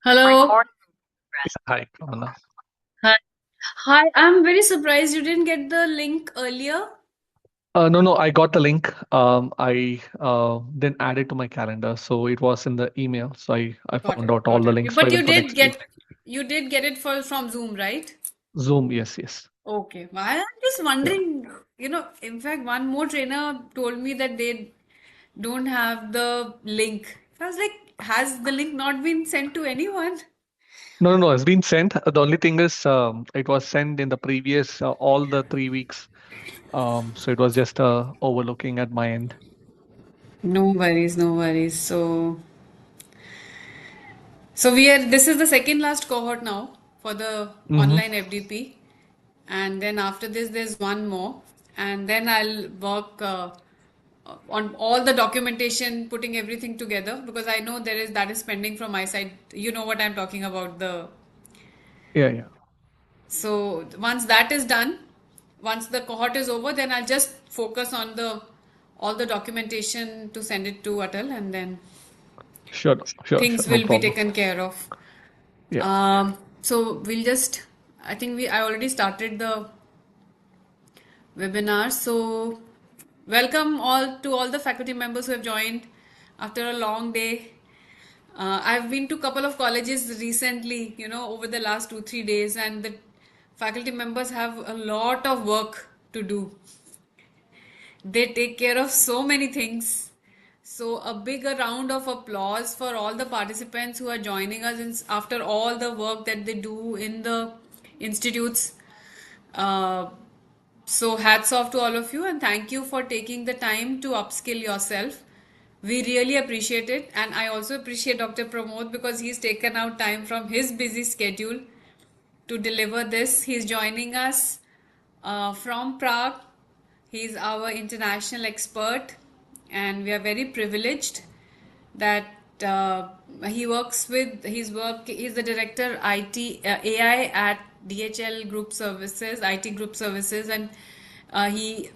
Hello. Hi, Kamala. Hi. Hi. I'm very surprised you didn't get the link earlier. No, I got the link. I didn't add it to my calendar, so it was in the email. So I Got found it. out all Got the it. links for But even for next week. you did get it from Zoom, right? Zoom, yes, yes. Okay. Well, I'm just Yeah. wondering, in fact, one more trainer told me that they don't have the link. I was like, has the link not been sent to anyone? No, it's been sent. The only thing is, it was sent in the previous all the 3 weeks. So it was just overlooking at my end. No worries, no worries. So this is the second last cohort now for the Mm-hmm. online FDP. And then after this, there's one more. And then I'll work on all the documentation, putting everything together because I know that is pending from my side. You know what I'm talking about. Yeah, yeah. So once that is done, once the cohort is over, then I'll just focus on the all the documentation to send it to Atal, and then Sure, sure. things No will be problem. taken care of. Yeah. So we'll just, I already started the webinar. So welcome all the faculty members who have joined after a long day. I've been to a couple of colleges recently, over the last 2, 3 days, and the faculty members have a lot of work to do. They take care of so many things. So, a big round of applause for all the participants who are joining us after all the work that they do in the institutes. Uh, so, hats off to all of you, and thank you for taking the time to upskill yourself. We really appreciate it, and I also appreciate Dr. Pramod because he's taken out time from his busy schedule to deliver this. He's joining us from Prague. He's our international expert, and we are very privileged that he works with his work. He's the director IT AI at DHL Group Services, IT Group Services, and he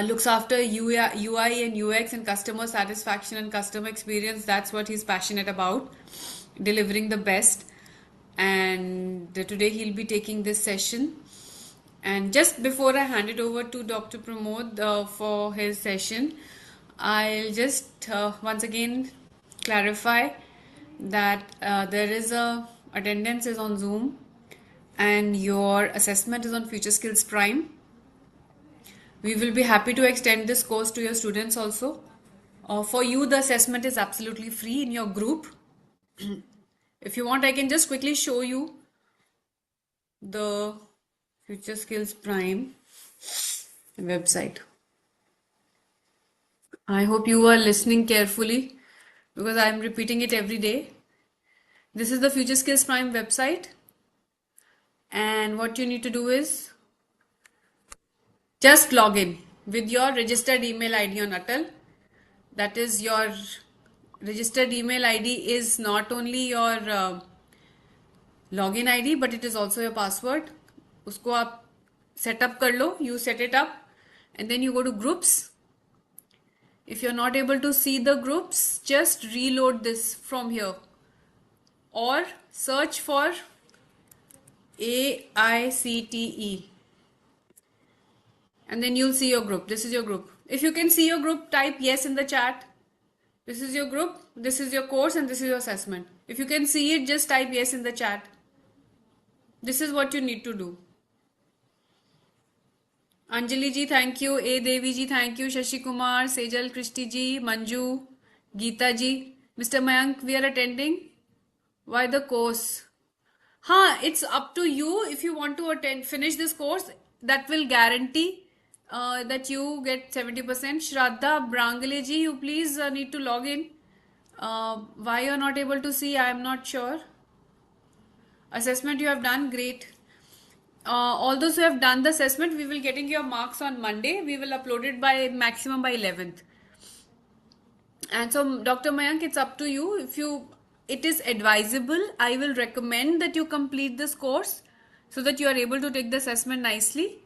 looks after UI and UX and customer satisfaction and customer experience. That's what he's passionate about, delivering the best. And today he'll be taking this session. And just before I hand it over to Dr. Pramod for his session, I'll just once again clarify that there is a attendance is on Zoom and your assessment is on Future Skills Prime. We will be happy to extend this course to your students also. For you, the assessment is absolutely free in your group. If you want, I can just quickly show you the Future Skills Prime website. I hope you are listening carefully because I am repeating it every day. This is the Future Skills Prime website, and what you need to do is just log in with your registered email ID on Atal. That is your registered email ID is not only your login ID but it is also your password. उसको आप setup कर लो. You set it up and then you go to groups. If you're not able to see the groups, just reload this from here or search for AICTE and then you'll see your group. This is your group. If you can see your group, type yes in the chat. This is your group, this is your course, and this is your assessment. If you can see it, just type yes in the chat. This is what you need to do. Anjali ji, thank you. A Devi ji, thank you. Shashi Kumar, Sejal, Krishti ji, Manju, Geeta ji. Mr. Mayank, we are attending. Why the course? It's up to you if you want to finish this course. That will guarantee that you get 70%. Shraddha Brangale ji, you please need to log in. Why you're not able to see, I am not sure. Assessment you have done, great. All those who have done the assessment, we will getting your marks on Monday. We will upload it by maximum by 11th. And so, Dr. Mayank, it's up to you. It is advisable. I will recommend that you complete this course so that you are able to take the assessment nicely.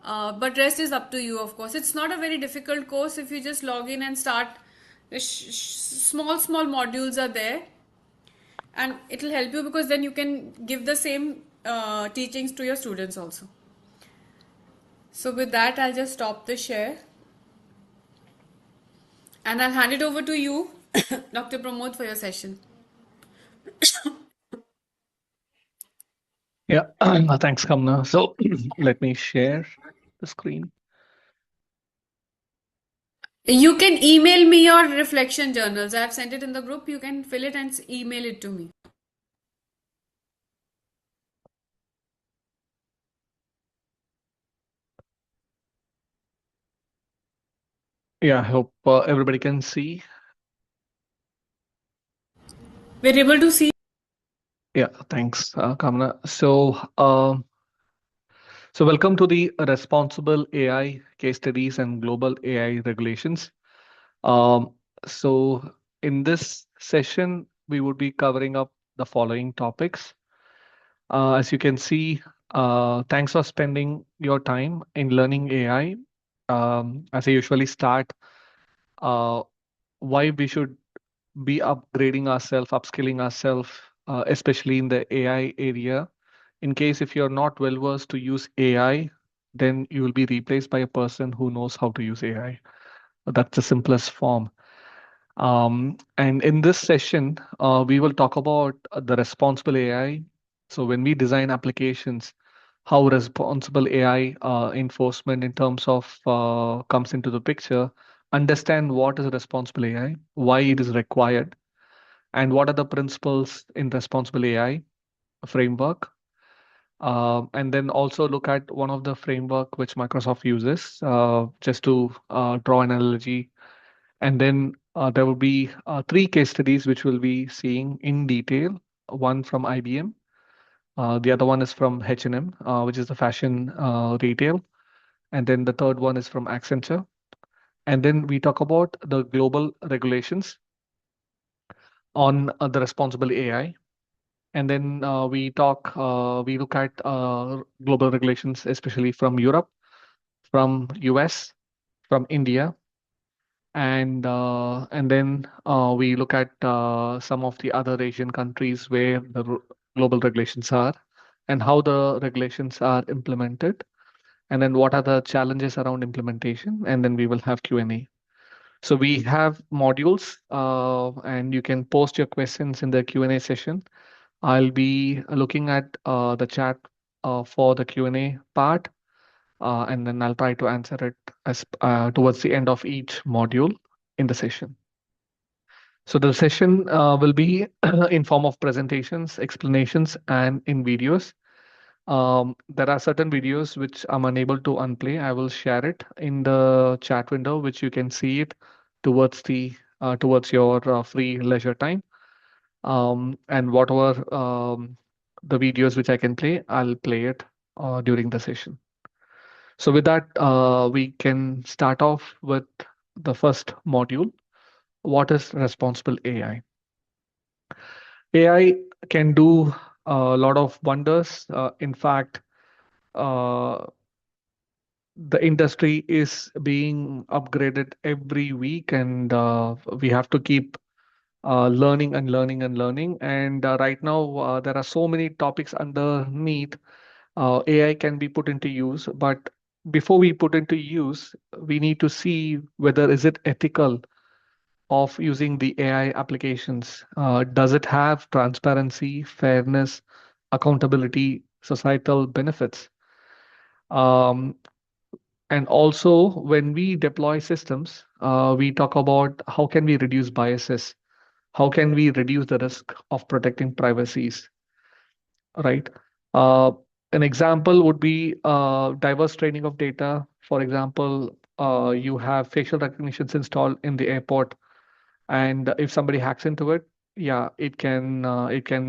But rest is up to you, of course. It's not a very difficult course if you just log in and start. Small modules are there. and it'll help you because then you can give the same teachings to your students also. So with that, I'll just stop the share and I'll hand it over to you, Dr. Pramod, for your session. Yeah, thanks, Kamna. So let me share the screen. You can email me your reflection journals. I've sent it in the group. You can fill it and email it to me. Yeah, I hope everybody can see. We're able to see. Yeah, thanks, Kamna. So welcome to the Responsible AI Case Studies and Global AI Regulations. Um, so in this session, we would be covering up the following topics. As you can see, thanks for spending your time in learning AI. As I usually start, uh, why we should be upgrading ourselves, upskilling ourselves, especially in the AI area. In case if you're not well versed to use AI, then you will be replaced by a person who knows how to use AI. That's the simplest form. And in this session, we will talk about the responsible AI. So when we design applications, how responsible AI enforcement in terms of comes into the picture, understand what is responsible AI, why it is required, and what are the principles in responsible AI framework. And then also look at one of the framework which Microsoft uses, just to draw an analogy. And then there will be three case studies which we'll be seeing in detail. One from IBM, the other one is from H&M, which is the fashion retail, and then the third one is from Accenture. And then we talk about the global regulations on the responsible AI. And then we look at global regulations, especially from Europe, from US, from India, and then we look at some of the other Asian countries where the global regulations are, and how the regulations are implemented, and then what are the challenges around implementation, and then we will have Q&A. So we have modules, and you can post your questions in the Q&A session. I'll be looking at the chat for the Q&A part, and then I'll try to answer it as towards the end of each module in the session. So the session will be in form of presentations, explanations, and in videos. There are certain videos which I'm unable to unplay. I will share it in the chat window, which you can see it towards your free leisure time. And whatever the videos which I can play, I'll play it during the session. So with that, we can start off with the first module. What is responsible AI? AI can do a lot of wonders. In fact, uh, the industry is being upgraded every week, and we have to keep learning and learning and learning. And right now, there are so many topics underneath. AI can be put into use, but before we put into use, we need to see whether is it ethical of using the AI applications. Does it have transparency, fairness, accountability, societal benefits? Um, and also, when we deploy systems, we talk about how can we reduce biases, how can we reduce the risk of protecting privacies, right? Uh, an example would be diverse training of data. For example, you have facial recognitions installed in the airport, and if somebody hacks into it, yeah, it can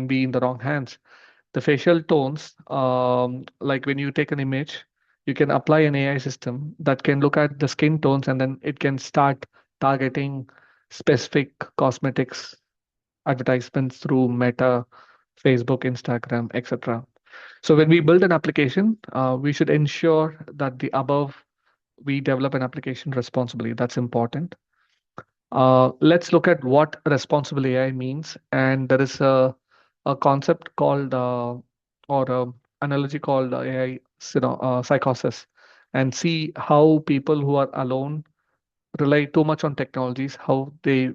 be in the wrong hands. The facial tones, like when you take an image, you can apply an AI system that can look at the skin tones, and then it can start targeting specific cosmetics advertisements through Meta, Facebook, Instagram, etc. So when we build an application, we should ensure that the above we develop an application responsibly. That's important. Let's look at what responsible AI means. And there is a a concept called or a analogy called AI psychosis, and see how people who are alone rely too much on technologies, how they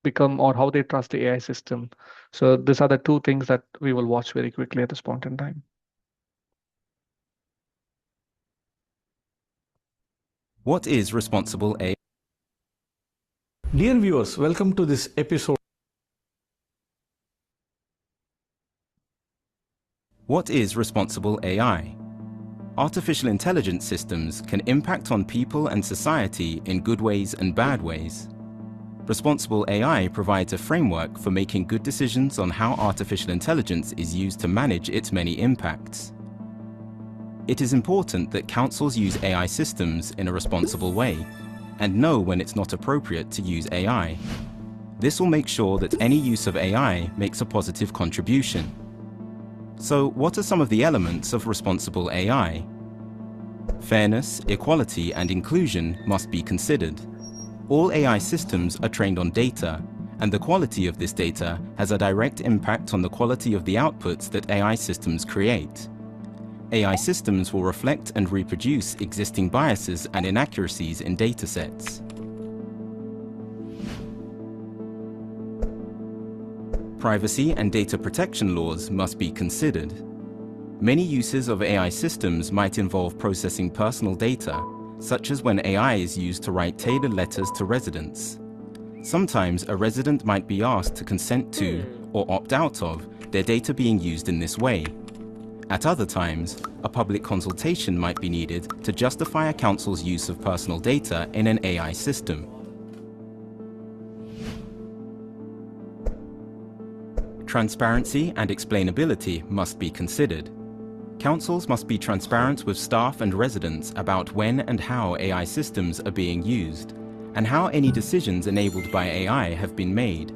become or how they trust the AI system. So these are the two things that we will watch very quickly at this point in time. What is responsible AI? Dear viewers, welcome to this episode. What is responsible AI? Artificial intelligence systems can impact on people and society in good ways and bad ways. Responsible AI provides a framework for making good decisions on how artificial intelligence is used to manage its many impacts. It is important that councils use AI systems in a responsible way and know when it's not appropriate to use AI. This will make sure that any use of AI makes a positive contribution. So, what are some of the elements of responsible AI? Fairness, equality, and inclusion must be considered. All AI systems are trained on data, and the quality of this data has a direct impact on the quality of the outputs that AI systems create. AI systems will reflect and reproduce existing biases and inaccuracies in datasets. Privacy and data protection laws must be considered. Many uses of AI systems might involve processing personal data, such as when AI is used to write tailored letters to residents. Sometimes a resident might be asked to consent to or opt out of their data being used in this way. At other times, a public consultation might be needed to justify a council's use of personal data in an AI system. Transparency and explainability must be considered. Councils must be transparent with staff and residents about when and how AI systems are being used, and how any decisions enabled by AI have been made.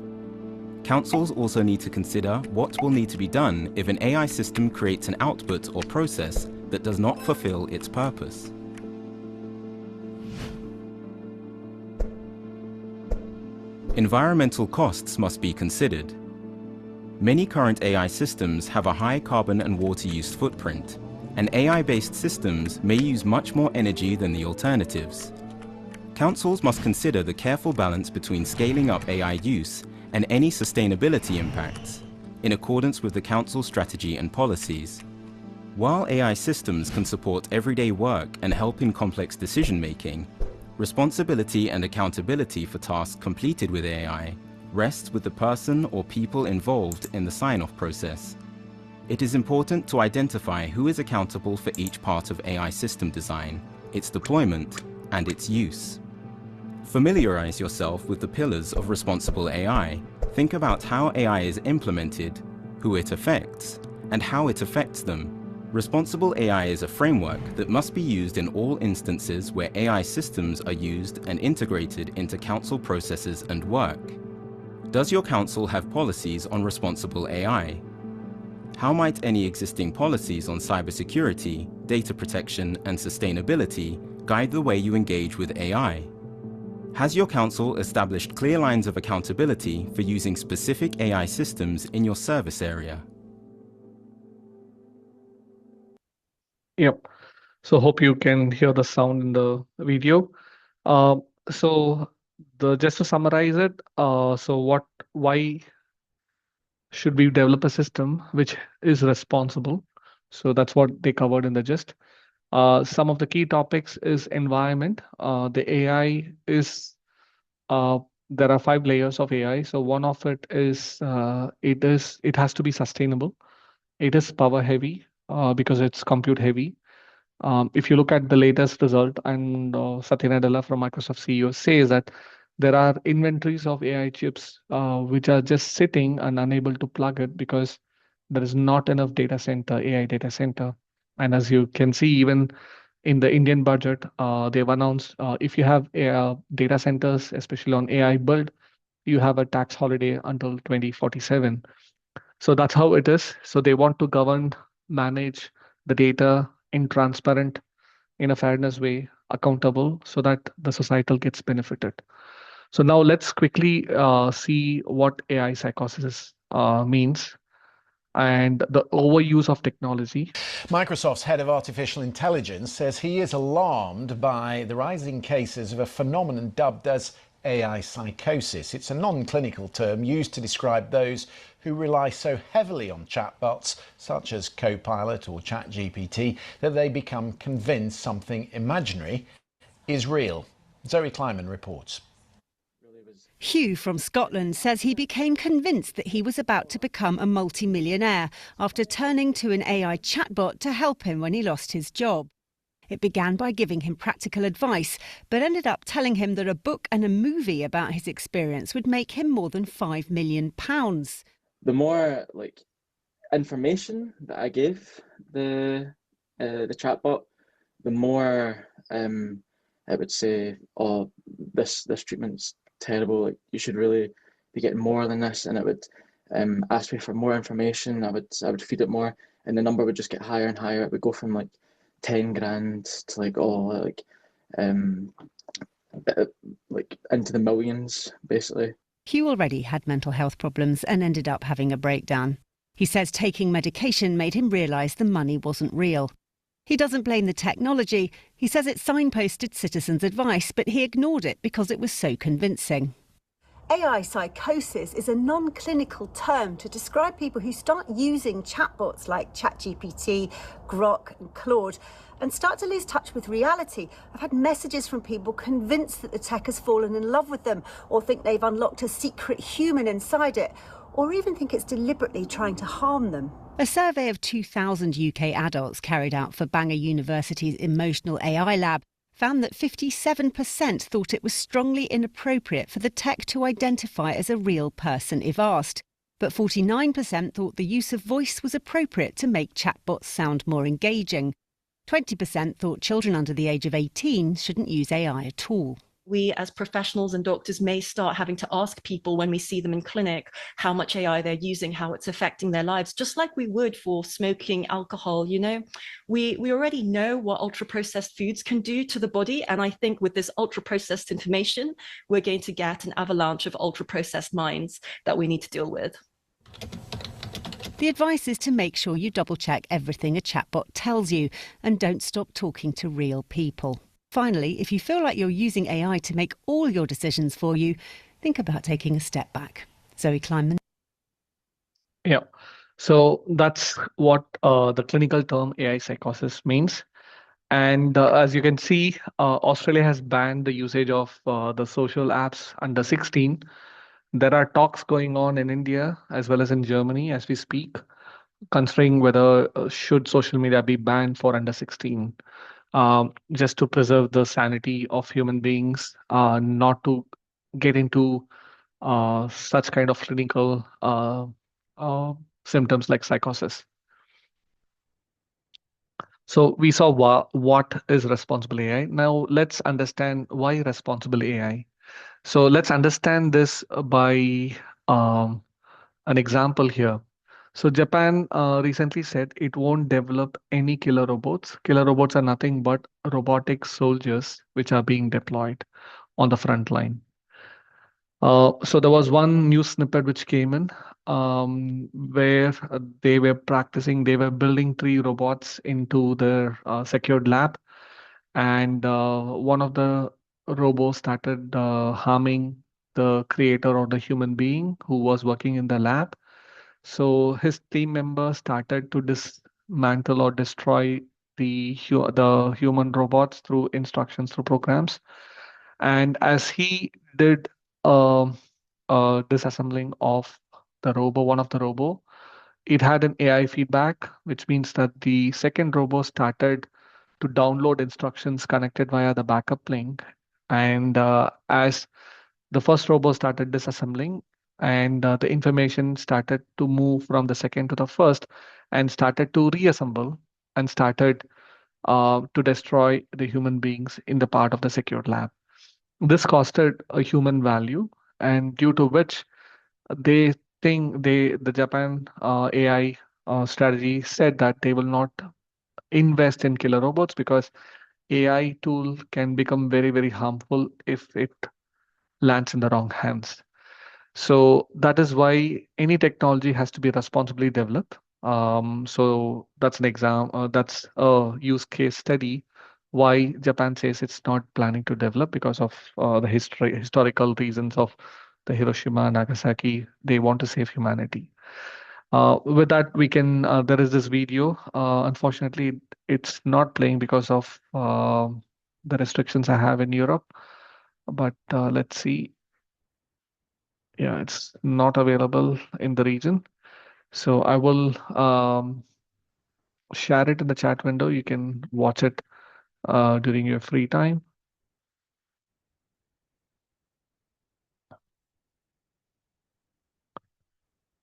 Councils also need to consider what will need to be done if an AI system creates an output or process that does not fulfill its purpose. Environmental costs must be considered. Many current AI systems have a high carbon and water use footprint, and AI-based systems may use much more energy than the alternatives. Councils must consider the careful balance between scaling up AI use and any sustainability impacts, in accordance with the Council's strategy and policies. While AI systems can support everyday work and help in complex decision-making, responsibility and accountability for tasks completed with AI rests with the person or people involved in the sign-off process. It is important to identify who is accountable for each part of AI system design, its deployment, and its use. Familiarize yourself with the pillars of responsible AI. Think about how AI is implemented, who it affects, and how it affects them. Responsible AI is a framework that must be used in all instances where AI systems are used and integrated into council processes and work. Does your council have policies on responsible AI? How might any existing policies on cybersecurity, data protection, and sustainability guide the way you engage with AI? Has your council established clear lines of accountability for using specific AI systems in your service area? Yep. So hope you can hear the sound in the video. Uh, so the just to summarize it, why should we develop a system which is responsible? So that's what they covered in the gist. Some of the key topics is environment. The AI is there are 5 layers of AI. So one of it is it has to be sustainable. It is power heavy because it's compute heavy. If you look at the latest result, and Satya Nadella from Microsoft CEO says that there are inventories of AI chips which are just sitting and unable to plug it because there is not enough data center, AI data center. And as you can see, even in the Indian budget, they've announced if you have data centers, especially on AI build, you have a tax holiday until 2047. So that's how it is. So they want to govern, manage the data in transparent, in a fairness way, accountable, so that the societal gets benefited. So now let's quickly see what AI psychosis means. and the overuse of technology. Microsoft's head of artificial intelligence says he is alarmed by the rising cases of a phenomenon dubbed as AI psychosis. It's a non-clinical term used to describe those who rely so heavily on chatbots such as Copilot or ChatGPT that they become convinced something imaginary is real. Zoe Kleiman reports. Hugh from Scotland says he became convinced that he was about to become a multimillionaire after turning to an AI chatbot to help him when he lost his job. It began by giving him practical advice, but ended up telling him that a book and a movie about his experience would make him more than £5 million. The more information that I gave the chatbot, the more it would say, "Oh, this treatment's terrible. You should really be getting more than this," and it would ask me for more information. I would feed it more, and the number would just get higher and higher. It would go from 10 grand to into the millions, basically. Hugh already had mental health problems and ended up having a breakdown. He says taking medication made him realise the money wasn't real. He doesn't blame the technology. He says it signposted citizens' advice, but he ignored it because it was so convincing. AI psychosis is a non-clinical term to describe people who start using chatbots like ChatGPT, Grok and Claude and start to lose touch with reality. I've had messages from people convinced that the tech has fallen in love with them, or think they've unlocked a secret human inside it, or even think it's deliberately trying to harm them. A survey of 2,000 UK adults carried out for Bangor University's Emotional AI Lab found that 57% thought it was strongly inappropriate for the tech to identify as a real person if asked. But 49% thought the use of voice was appropriate to make chatbots sound more engaging. 20% thought children under the age of 18 shouldn't use AI at all. We as professionals and doctors may start having to ask people when we see them in clinic how much AI they're using, how it's affecting their lives, just like we would for smoking, alcohol. We already know what ultra-processed foods can do to the body. And I think with this ultra-processed information, we're going to get an avalanche of ultra-processed minds that we need to deal with. The advice is to make sure you double-check everything a chatbot tells you and don't stop talking to real people. Finally, if you feel like you're using AI to make all your decisions for you, think about taking a step back. Zoe Kleiman. Yeah. So that's what the clinical term AI psychosis means. And as you can see, Australia has banned the usage of the social apps under 16. There are talks going on in India as well as in Germany as we speak, considering whether should social media be banned for under 16. Just to preserve the sanity of human beings, not to get into such kind of clinical symptoms like psychosis. So we saw what is responsible AI. Now let's understand why responsible AI. So let's understand this by an example here. So Japan recently said it won't develop any killer robots. Killer robots are nothing but robotic soldiers which are being deployed on the front line. So there was one news snippet which came in where they were building 3 robots into their secured lab, and one of the robots started harming the creator or the human being who was working in the lab. So his team members started to dismantle or destroy the human robots through instructions, through programs. And as he did disassembling of one of the robo, it had an AI feedback, which means that the second robo started to download instructions connected via the backup link. And as the first robo started disassembling, and the information started to move from the second to the first and started to reassemble and started to destroy the human beings in the part of the secured lab. This costed a human value, and due to which they think the Japan AI strategy said that they will not invest in killer robots because AI tool can become very, very harmful if it lands in the wrong hands. So that is why any technology has to be responsibly developed. So that's an that's a use case study why Japan says it's not planning to develop because of the historical reasons of the Hiroshima, Nagasaki. They want to save humanity. With that, we can. There is this video. Unfortunately, it's not playing because of the restrictions I have in Europe. But let's see. Yeah, it's not available in the region. So I will share it in the chat window. You can watch it during your free time.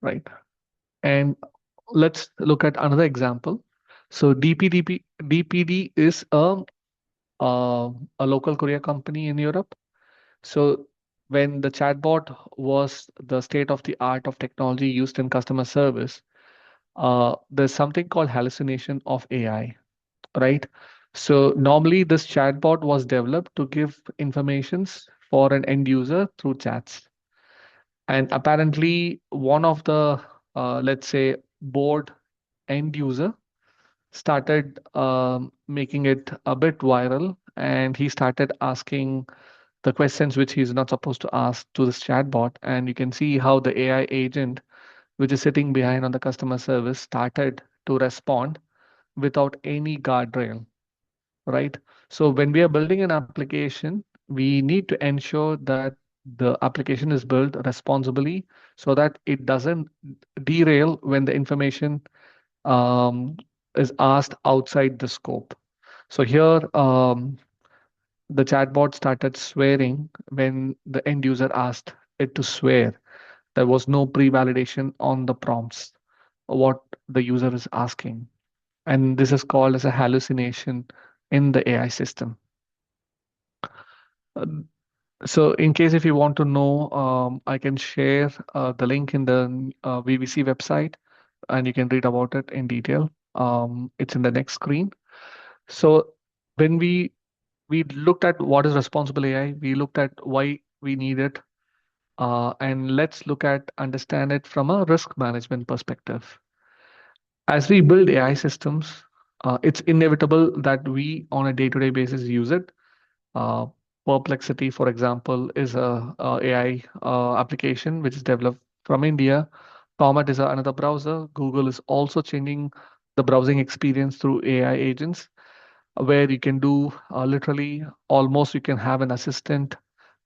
Right. And let's look at another example. So DPD is a local courier company in Europe. So when the chatbot was the state of the art of technology used in customer service, there's something called hallucination of AI, right? So normally this chatbot was developed to give informations for an end user through chats. And apparently one of the, let's say, bored end user started making it a bit viral, and he started asking the questions which he's not supposed to ask to this chatbot. And you can see how the AI agent, which is sitting behind on the customer service, started to respond without any guardrail, right? So when we are building an application, we need to ensure that the application is built responsibly so that it doesn't derail when the information um, is asked outside the scope. So here, the chatbot started swearing when the end user asked it to swear. There was no pre-validation on the prompts, what the user is asking. And this is called as a hallucination in the AI system. Uh, So in case if you want to know, I can share the link in the VVC website and you can read about it in detail. It's in the next screen. So when we looked at what is responsible AI, we looked at why we need it, and let's look at understand it from a risk management perspective. As we build AI systems, it's inevitable that we on a day-to-day basis use it. Uh, Perplexity, for example, is a AI application which is developed from India. Comet is another browser. Google is also changing the browsing experience through AI agents, where you can do literally almost you can have an assistant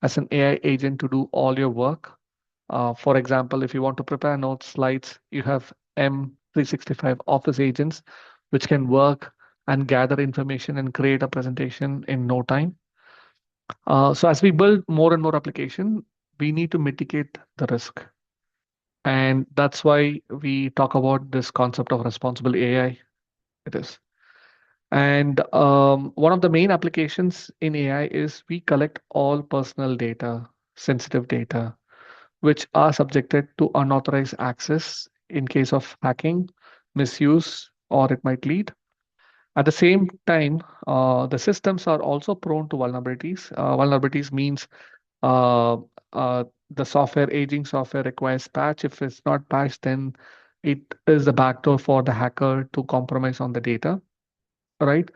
as an AI agent to do all your work. For example, if you want to prepare notes, slides, you have M365 Office agents, which can work and gather information and create a presentation in no time. So as we build more and more application, we need to mitigate the risk. And that's why we talk about this concept of responsible AI. It is. And one of the main applications in AI is we collect all personal data, sensitive data, which are subjected to unauthorized access in case of hacking, misuse, or it might lead. At the same time, the systems are also prone to vulnerabilities. Vulnerabilities means uh, the software, aging software requires patch. If it's not patched, then it is the backdoor for the hacker to compromise on the data, right?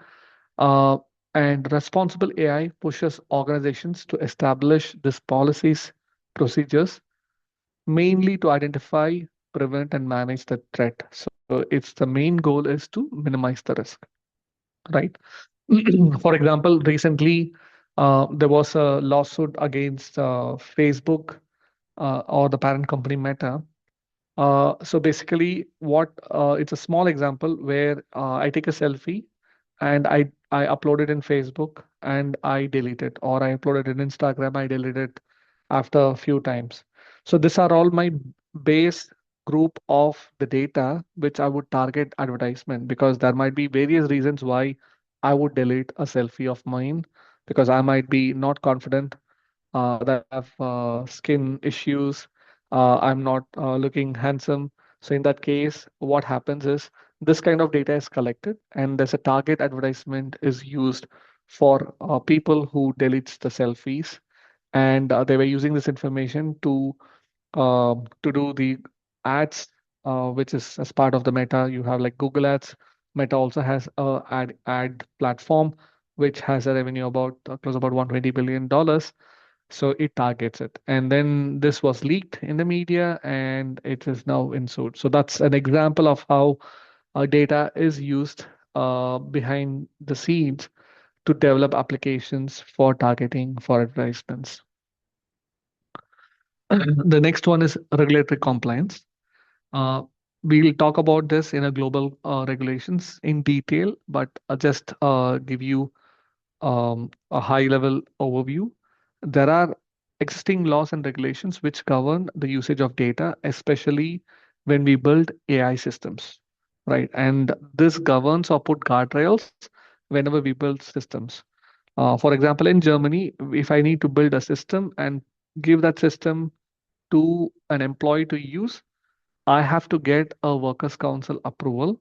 Uh, and responsible AI pushes organizations to establish these policies, procedures, mainly to identify, prevent, and manage the threat. So it's the main goal is to minimize the risk, right? For example, recently there was a lawsuit against Facebook or the parent company Meta. So basically, what it's a small example where I take a selfie and I upload it in Facebook and I delete it, or I upload it in Instagram, I delete it after a few times. So these are all my base group of the data which I would target advertisement, because there might be various reasons why I would delete a selfie of mine, because I might be not confident that I have skin issues. I'm not looking handsome. So in that case, what happens is this kind of data is collected, and there's a target advertisement is used for people who deletes the selfies, and they were using this information to do the ads which is as part of the Meta. You have like Google Ads. Meta also has a ad platform which has a revenue about close about $120 billion. So it targets it. And then this was leaked in the media and it is now in suit. So that's an example of how data is used behind the scenes to develop applications for targeting for advertisements. The next one is regulatory compliance. Uh, we'll talk about this in a global regulations in detail, but just give you a high level overview. There are existing laws and regulations which govern the usage of data, especially when we build AI systems, right? And this governs or put guardrails whenever we build systems. For example, in Germany, if I need to build a system and give that system to an employee to use, I have to get a workers' council approval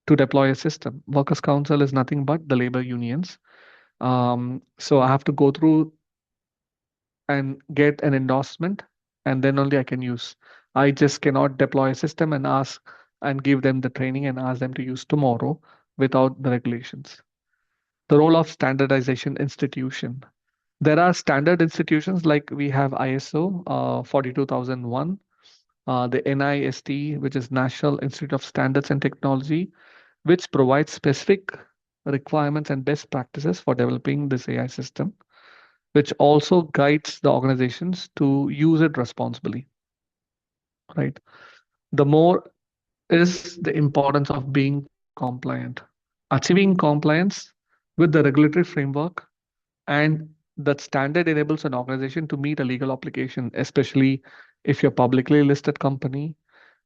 to deploy a system. Workers' council is nothing but the labor unions. So I have to go through and get an endorsement, and then only I can use. I just cannot deploy a system and ask and give them the training and ask them to use tomorrow without the regulations. The role of standardization institution. There are standard institutions like we have ISO 42001, the NIST, which is National Institute of Standards and Technology, which provides specific requirements and best practices for developing this AI system, which also guides the organizations to use it responsibly, right? The more is the importance of being compliant. Achieving compliance with the regulatory framework and that standard enables an organization to meet a legal obligation, especially if you're publicly listed company,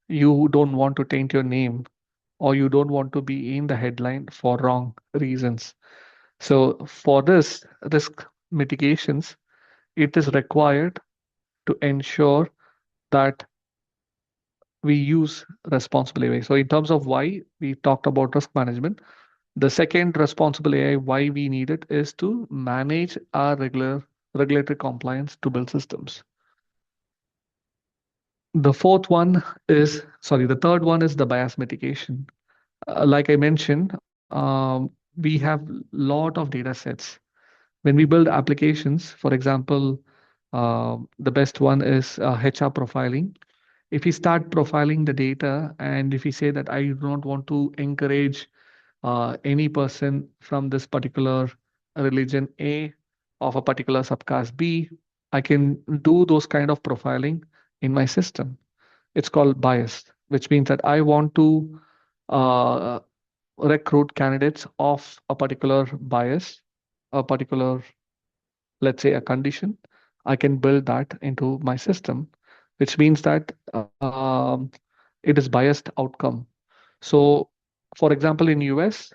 you don't want to taint your name or you don't want to be in the headline for wrong reasons. So for this risk mitigations, it is required to ensure that we use responsible AI. So in terms of why we talked about risk management, the second responsible AI why we need it is to manage our regulatory compliance to build systems. The third one is the bias mitigation. Like I mentioned, we have lot of data sets. When we build applications, for example, the best one is HR profiling. If we start profiling the data and if we say that I don't want to encourage any person from this particular religion A of a particular subcaste B, I can do those kind of profiling in my system. It's called bias, which means that I want to uh, recruit candidates of a particular bias, a particular, let's say, a condition. I can build that into my system, which means that it is biased outcome. So, for example, in US,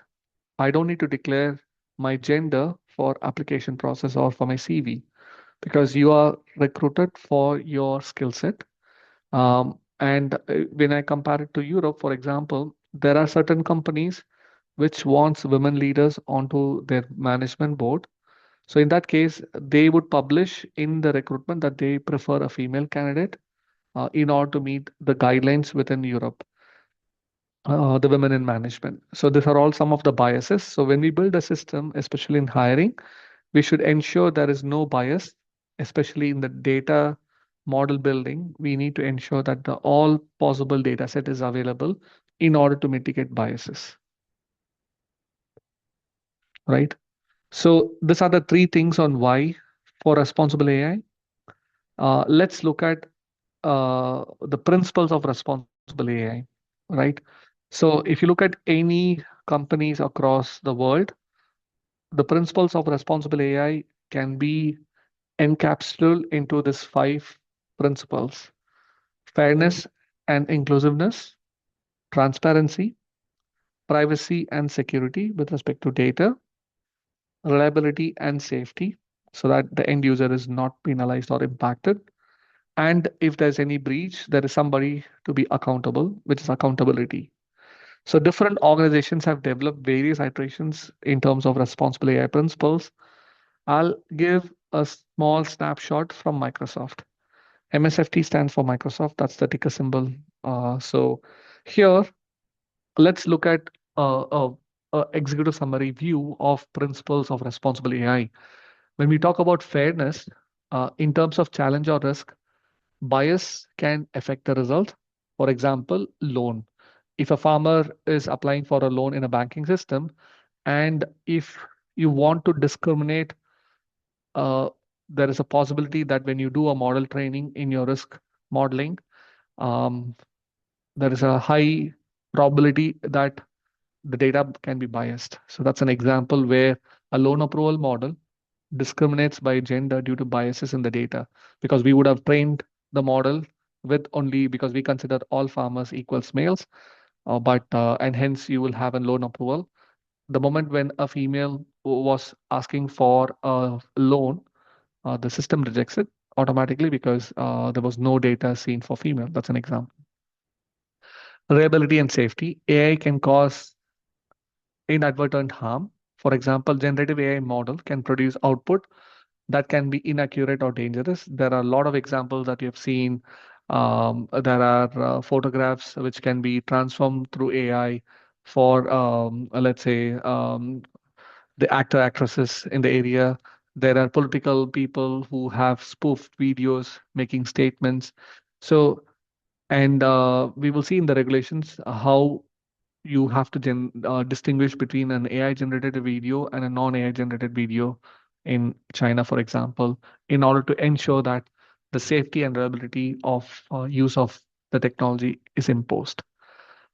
I don't need to declare my gender for application process or for my CV because you are recruited for your skill set. And when I compare it to Europe, for example, there are certain companies which wants women leaders onto their management board. So in that case, they would publish in the recruitment that they prefer a female candidate in order to meet the guidelines within Europe, the women in management. So these are all some of the biases. So when we build a system, especially in hiring, we should ensure there is no bias, especially in the data model building. We need to ensure that the all possible data set is available in order to mitigate biases, right? So these are the three things on why for responsible AI. Let's look at the principles of responsible AI, right? So if you look at any companies across the world, the principles of responsible AI can be encapsulated into these five principles: fairness and inclusiveness, transparency, privacy and security with respect to data, reliability and safety, so that the end user is not penalized or impacted. And if there's any breach, there is somebody to be accountable, which is accountability. So different organizations have developed various iterations in terms of responsible AI principles. I'll give a small snapshot from Microsoft. MSFT stands for Microsoft. That's the ticker symbol So here, let's look at a executive summary view of principles of responsible AI. When we talk about fairness, in terms of challenge or risk, bias can affect the result. For example, loan. If a farmer is applying for a loan in a banking system, and if you want to discriminate, uh, there is a possibility that when you do a model training in your risk modeling, um, there is a high probability that the data can be biased. So that's an example where a loan approval model discriminates by gender due to biases in the data, because we would have trained the model with only because we consider all farmers equals males, but and hence you will have a loan approval. The moment when a female was asking for a loan, the system rejects it automatically because there was no data seen for female. That's an example. Reliability and safety. AI can cause inadvertent harm. For example, generative AI model can produce output that can be inaccurate or dangerous. There are a lot of examples that you have seen. There are photographs which can be transformed through AI for, let's say, the actor actresses in the area. There are political people who have spoofed videos making statements. So, and we will see in the regulations how you have to distinguish between an AI generated video and a non AI generated video in China, for example, in order to ensure that the safety and reliability of use of the technology is imposed.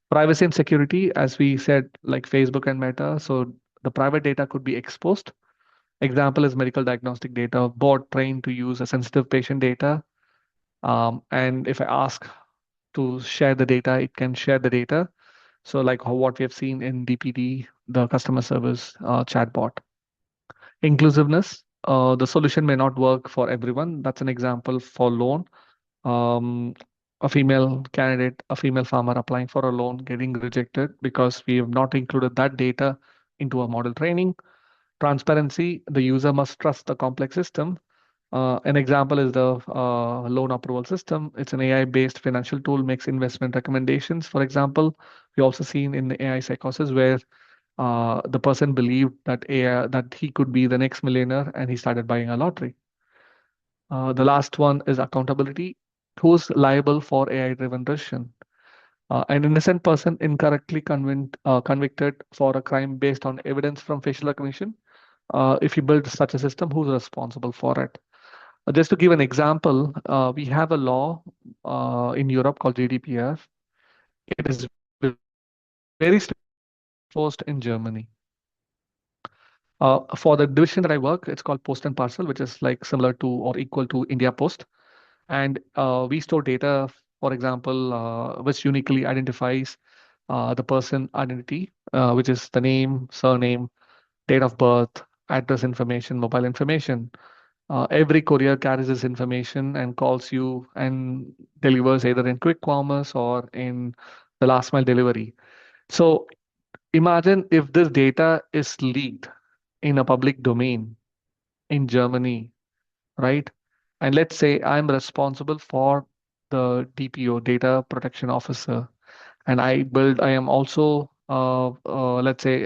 Privacy and security, as we said, like Facebook and Meta, so the private data could be exposed. Example is medical diagnostic data, bot trained to use a sensitive patient data. And if I ask to share the data, it can share the data. So like what we have seen in DPD, the customer service chatbot. Inclusiveness, the solution may not work for everyone. That's an example for loan. Um, a female candidate, a female farmer applying for a loan getting rejected because we have not included that data into our model training. Transparency, the user must trust the complex system. An example is the loan approval system. It's an AI-based financial tool, makes investment recommendations. For example, we also seen in the AI psychosis where the person believed that AI, that he could be the next millionaire, and he started buying a lottery. The last one is accountability. Who's liable for AI-driven decision? An innocent person incorrectly convicted for a crime based on evidence from facial recognition. If you build such a system, who's responsible for it? Just to give an example, we have a law in Europe called GDPR. It is very enforced in Germany. For the division that I work, it's called Post and Parcel, which is like similar to or equal to India Post. And we store data, for example, which uniquely identifies the person identity, which is the name, surname, date of birth, address information, mobile information. Every courier carries this information and calls you and delivers either in quick commerce or in the last mile delivery. So imagine if this data is leaked in a public domain in Germany, right? And let's say I'm responsible for the DPO, data protection officer, and I am also, let's say,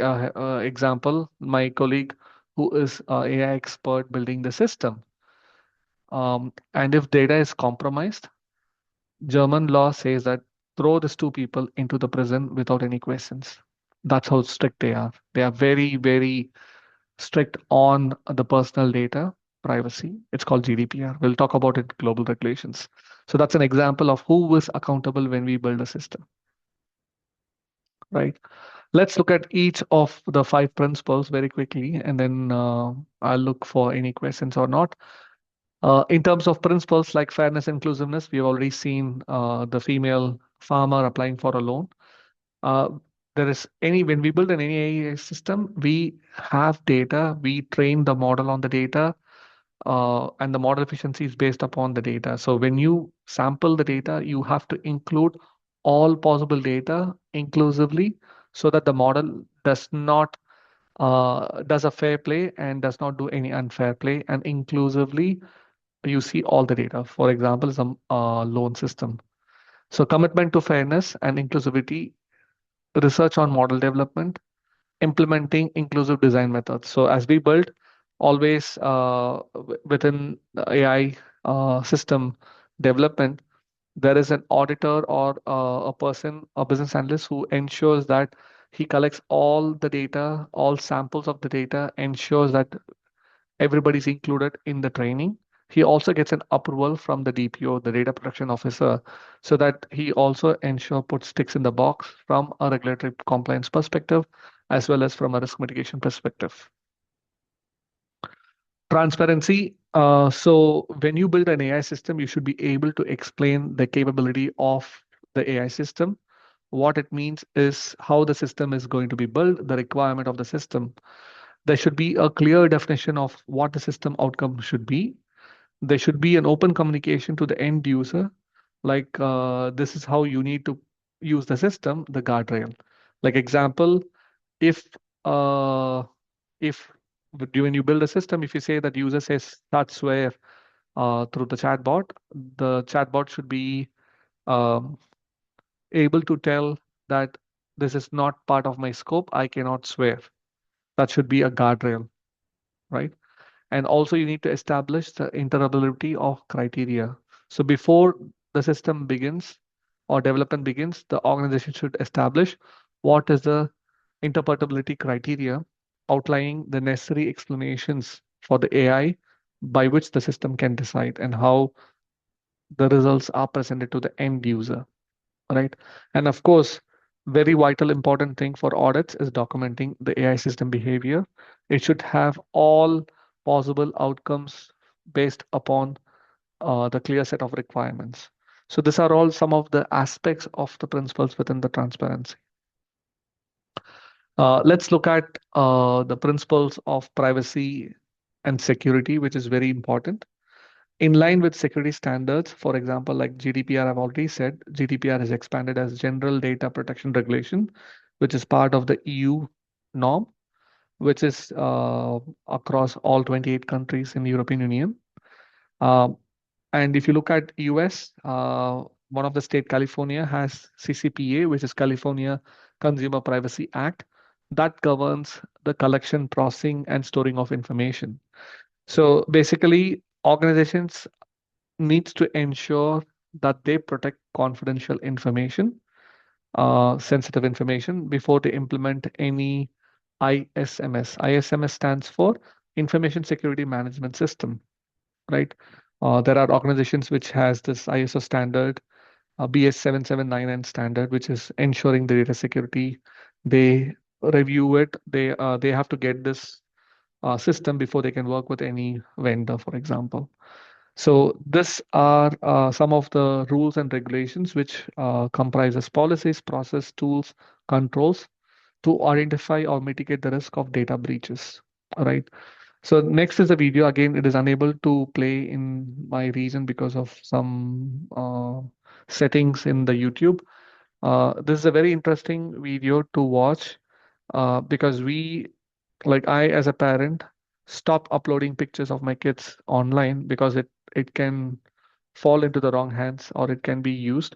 example, my colleague who is AI expert building the system. And if data is compromised, German law says that throw these two people into the prison without any questions. That's how strict they are. They are very, very strict on the personal data privacy. It's called GDPR. We'll talk about it global regulations. So that's an example of who is accountable when we build a system, right? Let's look at each of the five principles very quickly, and then I'll look for any questions or not. In terms of principles like fairness, inclusiveness, we've already seen the female farmer applying for a loan. Uh, there is any when we build an AI system, we have data, we train the model on the data, and the model efficiency is based upon the data. So when you sample the data, you have to include all possible data inclusively so that the model does a fair play and does not do any unfair play, and inclusively you see all the data. For example, some loan system. So commitment to fairness and inclusivity, research on model development, implementing inclusive design methods. So as we build, always within the AI system development, there is an auditor or a person, a business analyst who ensures that he collects all the data, all samples of the data, ensures that everybody's included in the training. He also gets an approval from the DPO, the data protection officer, so that he also ensure puts ticks in the box from a regulatory compliance perspective, as well as from a risk mitigation perspective. Transparency. So when you build an AI system, you should be able to explain the capability of the AI system. What it means is how the system is going to be built, the requirement of the system. There should be a clear definition of what the system outcome should be. There should be an open communication to the end user, like this is how you need to use the system, the guardrail. Like example, if uh, if when you build a system, if you say that user says start swear through the chatbot should be um, able to tell that this is not part of my scope, I cannot swear. That should be a guardrail, right? And also you need to establish the interoperability of criteria. So before the system begins or development begins, the organization should establish what is the interpretability criteria, outlining the necessary explanations for the AI by which the system can decide and how the results are presented to the end user, right? And of course, very vital important thing for audits is documenting the AI system behavior. It should have all possible outcomes based upon the clear set of requirements. So these are all some of the aspects of the principles within the transparency. Let's look at the principles of privacy and security, which is very important. In line with security standards, for example, like GDPR, I've already said, GDPR is expanded as General Data Protection Regulation, which is part of the EU norm, which is across all 28 countries in the European Union. Um, and if you look at US, one of the state, California, has CCPA, which is California Consumer Privacy Act, that governs the collection, processing, and storing of information. So basically, organizations needs to ensure that they protect confidential information, sensitive information, before they implement any ISMS. ISMS stands for Information Security Management System, right? There are organizations which has this ISO standard, BS 7799 standard, which is ensuring the data security. They review it. They have to get this system before they can work with any vendor, for example. So these are some of the rules and regulations which comprises policies, process, tools, controls to identify or mitigate the risk of data breaches. All right. So next is a video. Again, it is unable to play in my region because of some settings in the YouTube. This is a very interesting video to watch because like I, as a parent, stop uploading pictures of my kids online because it can fall into the wrong hands or it can be used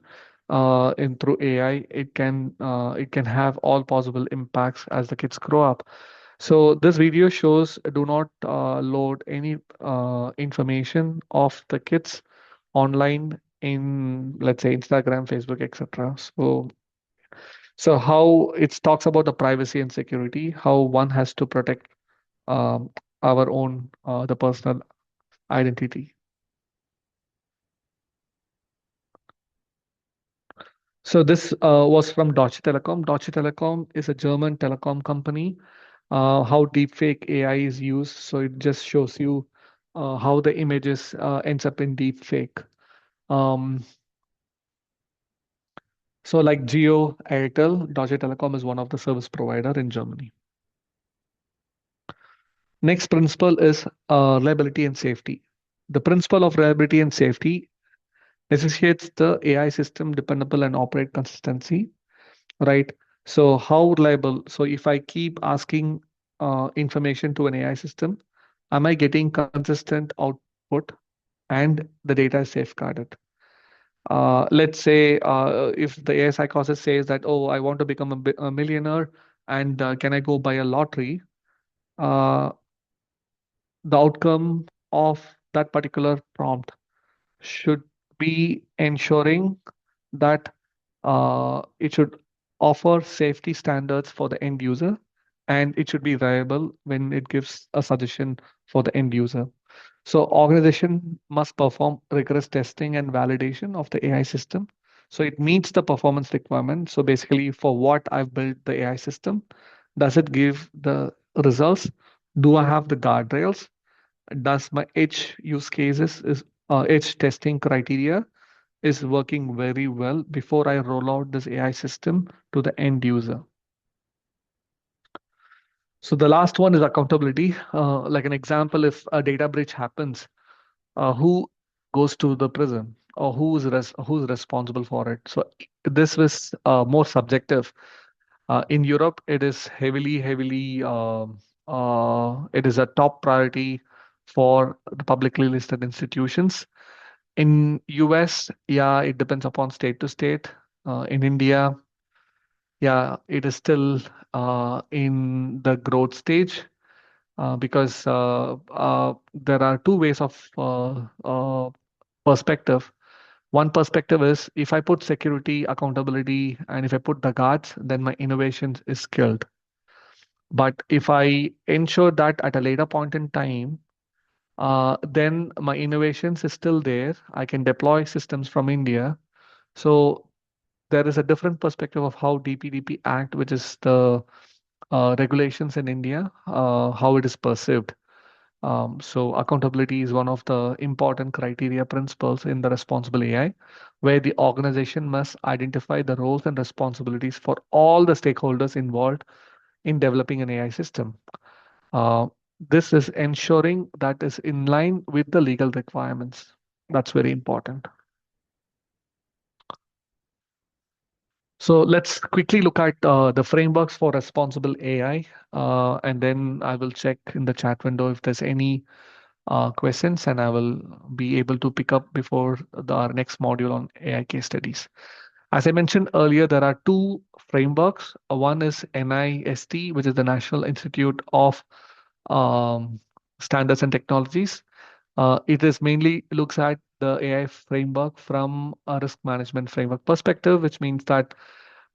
in through AI. It can have all possible impacts as the kids grow up. So this video shows do not load any information of the kids online in, let's say, Instagram, Facebook, etc. So how it talks about the privacy and security, how one has to protect um, our own the personal identity. So this was from Deutsche Telekom. Deutsche Telekom is a German telecom company. How deepfake AI is used. So it just shows you how the images ends up in deepfake. Um, so like Geo, Airtel, Deutsche Telekom is one of the service provider in Germany. Next principle is reliability and safety. The principle of reliability and safety necessitates the AI system dependable and operate consistency, right? So how reliable? So if I keep asking information to an AI system, am I getting consistent output and the data is safeguarded? Let's say if the AI psychologist says that, oh, I want to become a millionaire, and can I go buy a lottery? Uh, the outcome of that particular prompt should be ensuring that it should offer safety standards for the end user, and it should be reliable when it gives a suggestion for the end user. So organization must perform rigorous testing and validation of the AI system. So it meets the performance requirement. So basically, for what I've built the AI system, does it give the results? Do I have the guardrails? Does my edge use cases is edge testing criteria is working very well before I roll out this AI system to the end user? So the last one is accountability. Like an example, if a data breach happens, who goes to the prison or who's responsible for it? So this was more subjective. In Europe, it is heavily it is a top priority for the publicly listed institutions. In US, yeah, it depends upon state to state. In India, yeah, it is still in the growth stage because there are two ways of perspective. One perspective is if I put security, accountability, and if I put the guards, then my innovation is killed. But if I ensure that at a later point in time, then my innovations is still there. I can deploy systems from India. So there is a different perspective of how DPDP Act, which is the regulations in India, how it is perceived. So accountability is one of the important criteria principles in the responsible AI, where the organization must identify the roles and responsibilities for all the stakeholders involved in developing an AI system. Uh, this is ensuring that is in line with the legal requirements. That's very important. So let's quickly look at the frameworks for responsible AI, and then I will check in the chat window if there's any questions, and I will be able to pick up before our next module on AI case studies. As I mentioned earlier, there are two frameworks. One is NIST, which is the National Institute of um, Standards and Technologies. It is mainly looks at the AI framework from a risk management framework perspective, which means that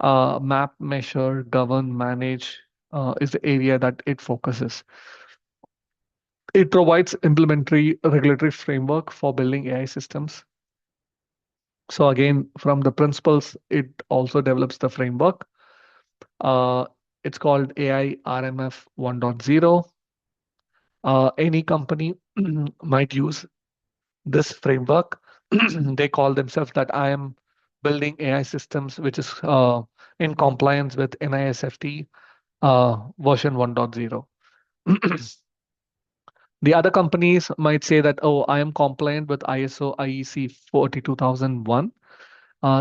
map, measure, govern, manage is the area that it focuses. It provides implementary regulatory framework for building AI systems. So again, from the principles, it also develops the framework. Uh, it's called AI RMF 1.0. Any company might use this framework. They call themselves that I am building AI systems, which is in compliance with NISFT version 1.0. The other companies might say that, oh, I am compliant with ISO IEC 42001.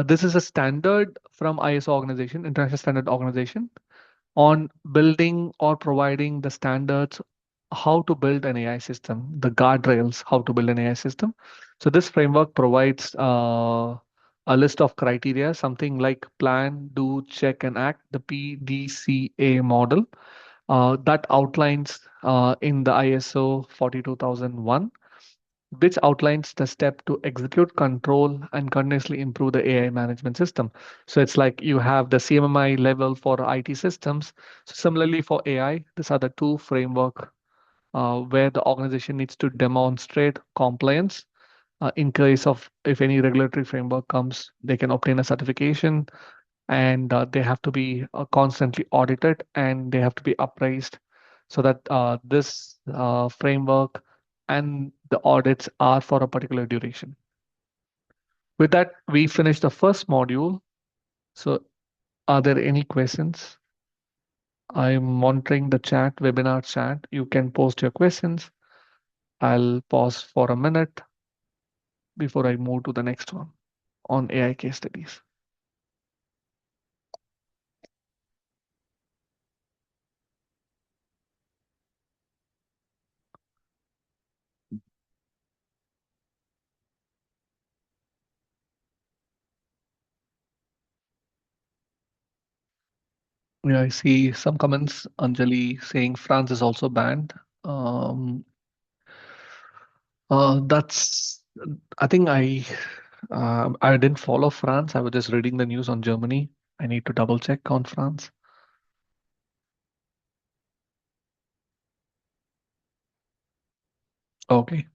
This is a standard from ISO organization, International Standard Organization, on building or providing the standards how to build an AI system, the guardrails, how to build an AI system. So this framework provides a list of criteria, something like plan, do, check, and act, the PDCA model that outlines in the ISO 42001, which outlines the step to execute, control, and continuously improve the AI management system. So it's like you have the CMMI level for IT systems. So similarly for AI, these are the two framework where the organization needs to demonstrate compliance. In case of if any regulatory framework comes, they can obtain a certification, and they have to be constantly audited, and they have to be appraised so that this framework and the audits are for a particular duration. With that, we finished the first module. So are there any questions? I'm monitoring the chat, webinar chat. You can post your questions. I'll pause for a minute before I move to the next one on AI case studies. Yeah, I see some comments. Anjali saying France is also banned. Um, that's. I think I didn't follow France. I was just reading the news on Germany. I need to double check on France. Okay.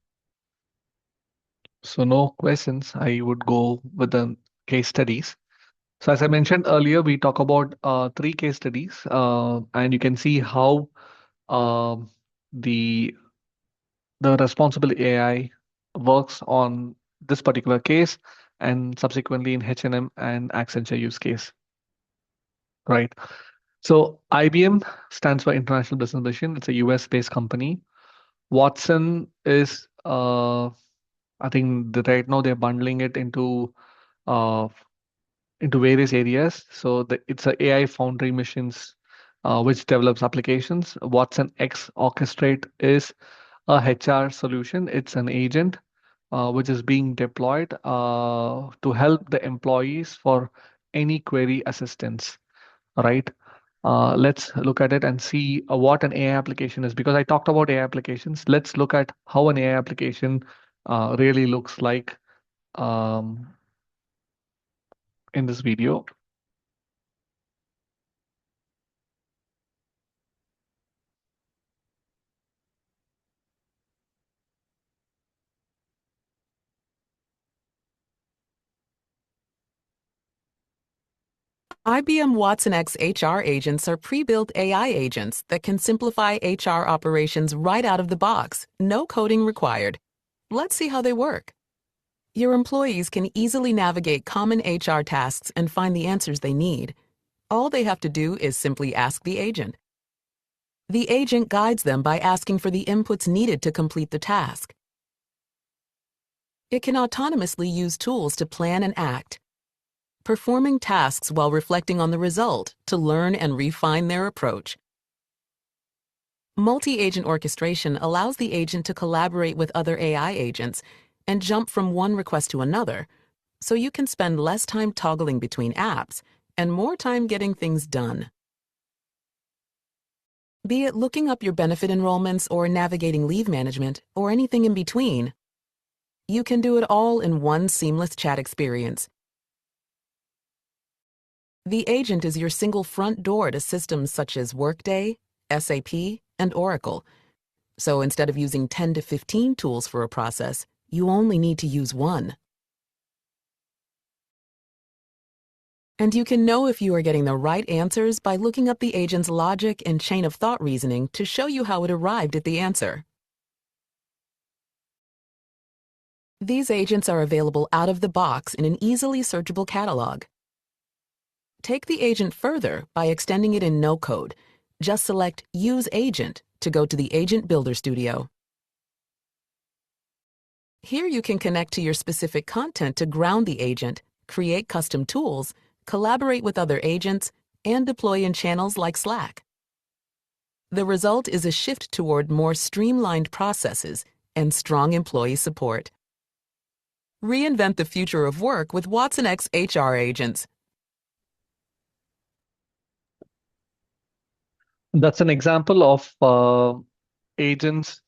So no questions. I would go with the case studies. So as I mentioned earlier, we talk about three case studies, and you can see how um, the the responsible AI works on this particular case, and subsequently in H&M and Accenture use case, right? So IBM stands for International Business Machine. It's a US-based company. Watson is, I think right now they're bundling it uh, into various areas. So it's a AI foundry machines which develops applications. Watson X Orchestrate is a HR solution. It's an agent which is being deployed to help the employees for any query assistance, right? Let's look at it and see what an AI application is. Because I talked about AI applications, let's look at how an AI application really looks like um, in this video. IBM Watson X HR agents are pre-built AI agents that can simplify HR operations right out of the box, no coding required. Let's see how they work. Your employees can easily navigate common HR tasks and find the answers they need. All they have to do is simply ask the agent. The agent guides them by asking for the inputs needed to complete the task. It can autonomously use tools to plan and act, performing tasks while reflecting on the result to learn and refine their approach. Multi-agent orchestration allows the agent to collaborate with other AI agents and jump from one request to another, so you can spend less time toggling between apps and more time getting things done. Be it looking up your benefit enrollments or navigating leave management or anything in between, you can do it all in one seamless chat experience. The agent is your single front door to systems such as Workday, SAP, and Oracle. So instead of using 10 to 15 tools for a process, you only need to use one. And you can know if you are getting the right answers by looking up the agent's logic and chain of thought reasoning to show you how it arrived at the answer. These agents are available out of the box in an easily searchable catalog. Take the agent further by extending it in no code. Just select Use Agent to go to the Agent Builder Studio. Here you can connect to your specific content to ground the agent, create custom tools, collaborate with other agents, and deploy in channels like Slack. The result is a shift toward more streamlined processes and strong employee support. Reinvent the future of work with Watson X HR agents. That's an example of agents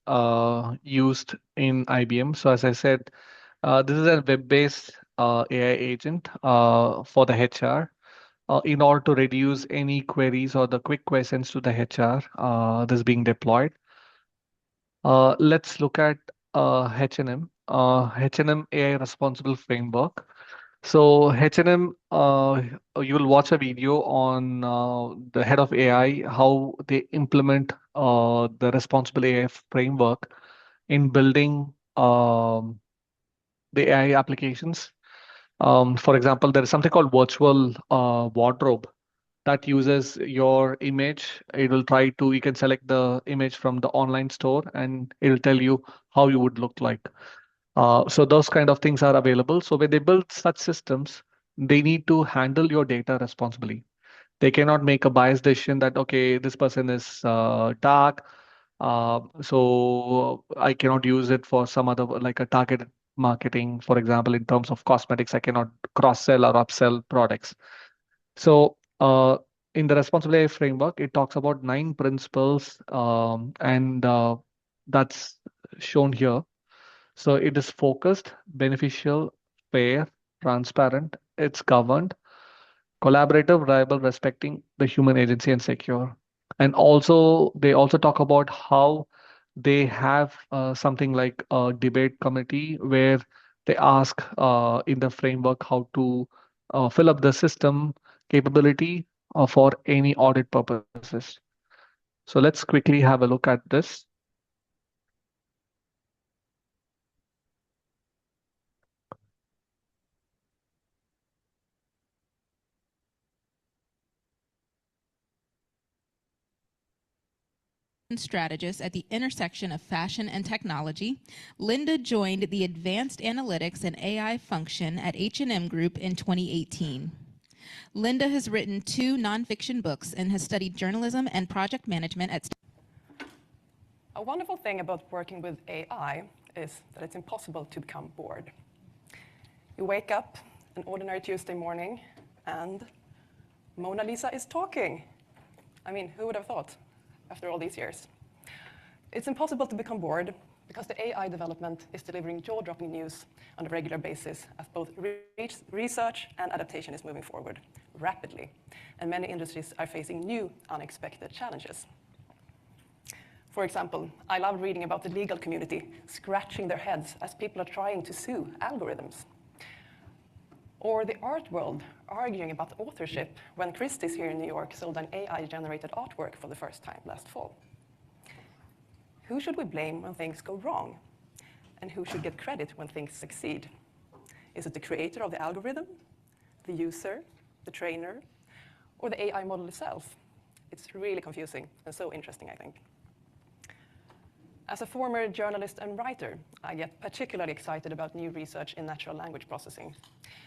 used in IBM. So as I said, this is a web-based AI agent for the HR in order to reduce any queries or the quick questions to the HR that's being deployed. Let's look at H&M. H&M AI responsible framework. So H&M, you will watch a video on the head of AI, how they implement the responsible AI framework in building the AI applications. For example, there is something called virtual wardrobe that uses your image. It will try to, you can select the image from the online store and it will tell you how you would look like. So those kind of things are available. So when they build such systems, they need to handle your data responsibly. They cannot make a biased decision that, okay, this person is dark, so I cannot use it for some other, like a targeted marketing, for example, in terms of cosmetics, I cannot cross-sell or upsell products. So in the responsible AI framework, it talks about 9 principles, and that's shown here. So it is focused, beneficial, fair, transparent, it's governed, collaborative, reliable, respecting the human agency, and secure. And also, they also talk about how they have something like a debate committee where they ask in the framework how to fill up the system capability for any audit purposes. So let's quickly have a look at this. Strategist at the intersection of fashion and technology. Linda joined the Advanced Analytics and AI function at H&M Group in 2018. Linda has written 2 nonfiction books and has studied journalism and project management at A wonderful thing about working with AI is that it's impossible to become bored. You wake up an ordinary Tuesday morning and Mona Lisa is talking. I mean, who would have thought after all these years? It's impossible to become bored because the AI development is delivering jaw-dropping news on a regular basis as both research and adaptation is moving forward rapidly, and many industries are facing new, unexpected challenges. For example, I love reading about the legal community scratching their heads as people are trying to sue algorithms. Or the art world arguing about authorship when Christie's here in New York sold an AI-generated artwork for the first time last fall. Who should we blame when things go wrong? And who should get credit when things succeed? Is it the creator of the algorithm, the user, the trainer, or the AI model itself? It's really confusing and so interesting, I think. As a former journalist and writer, I get particularly excited about new research in natural language processing,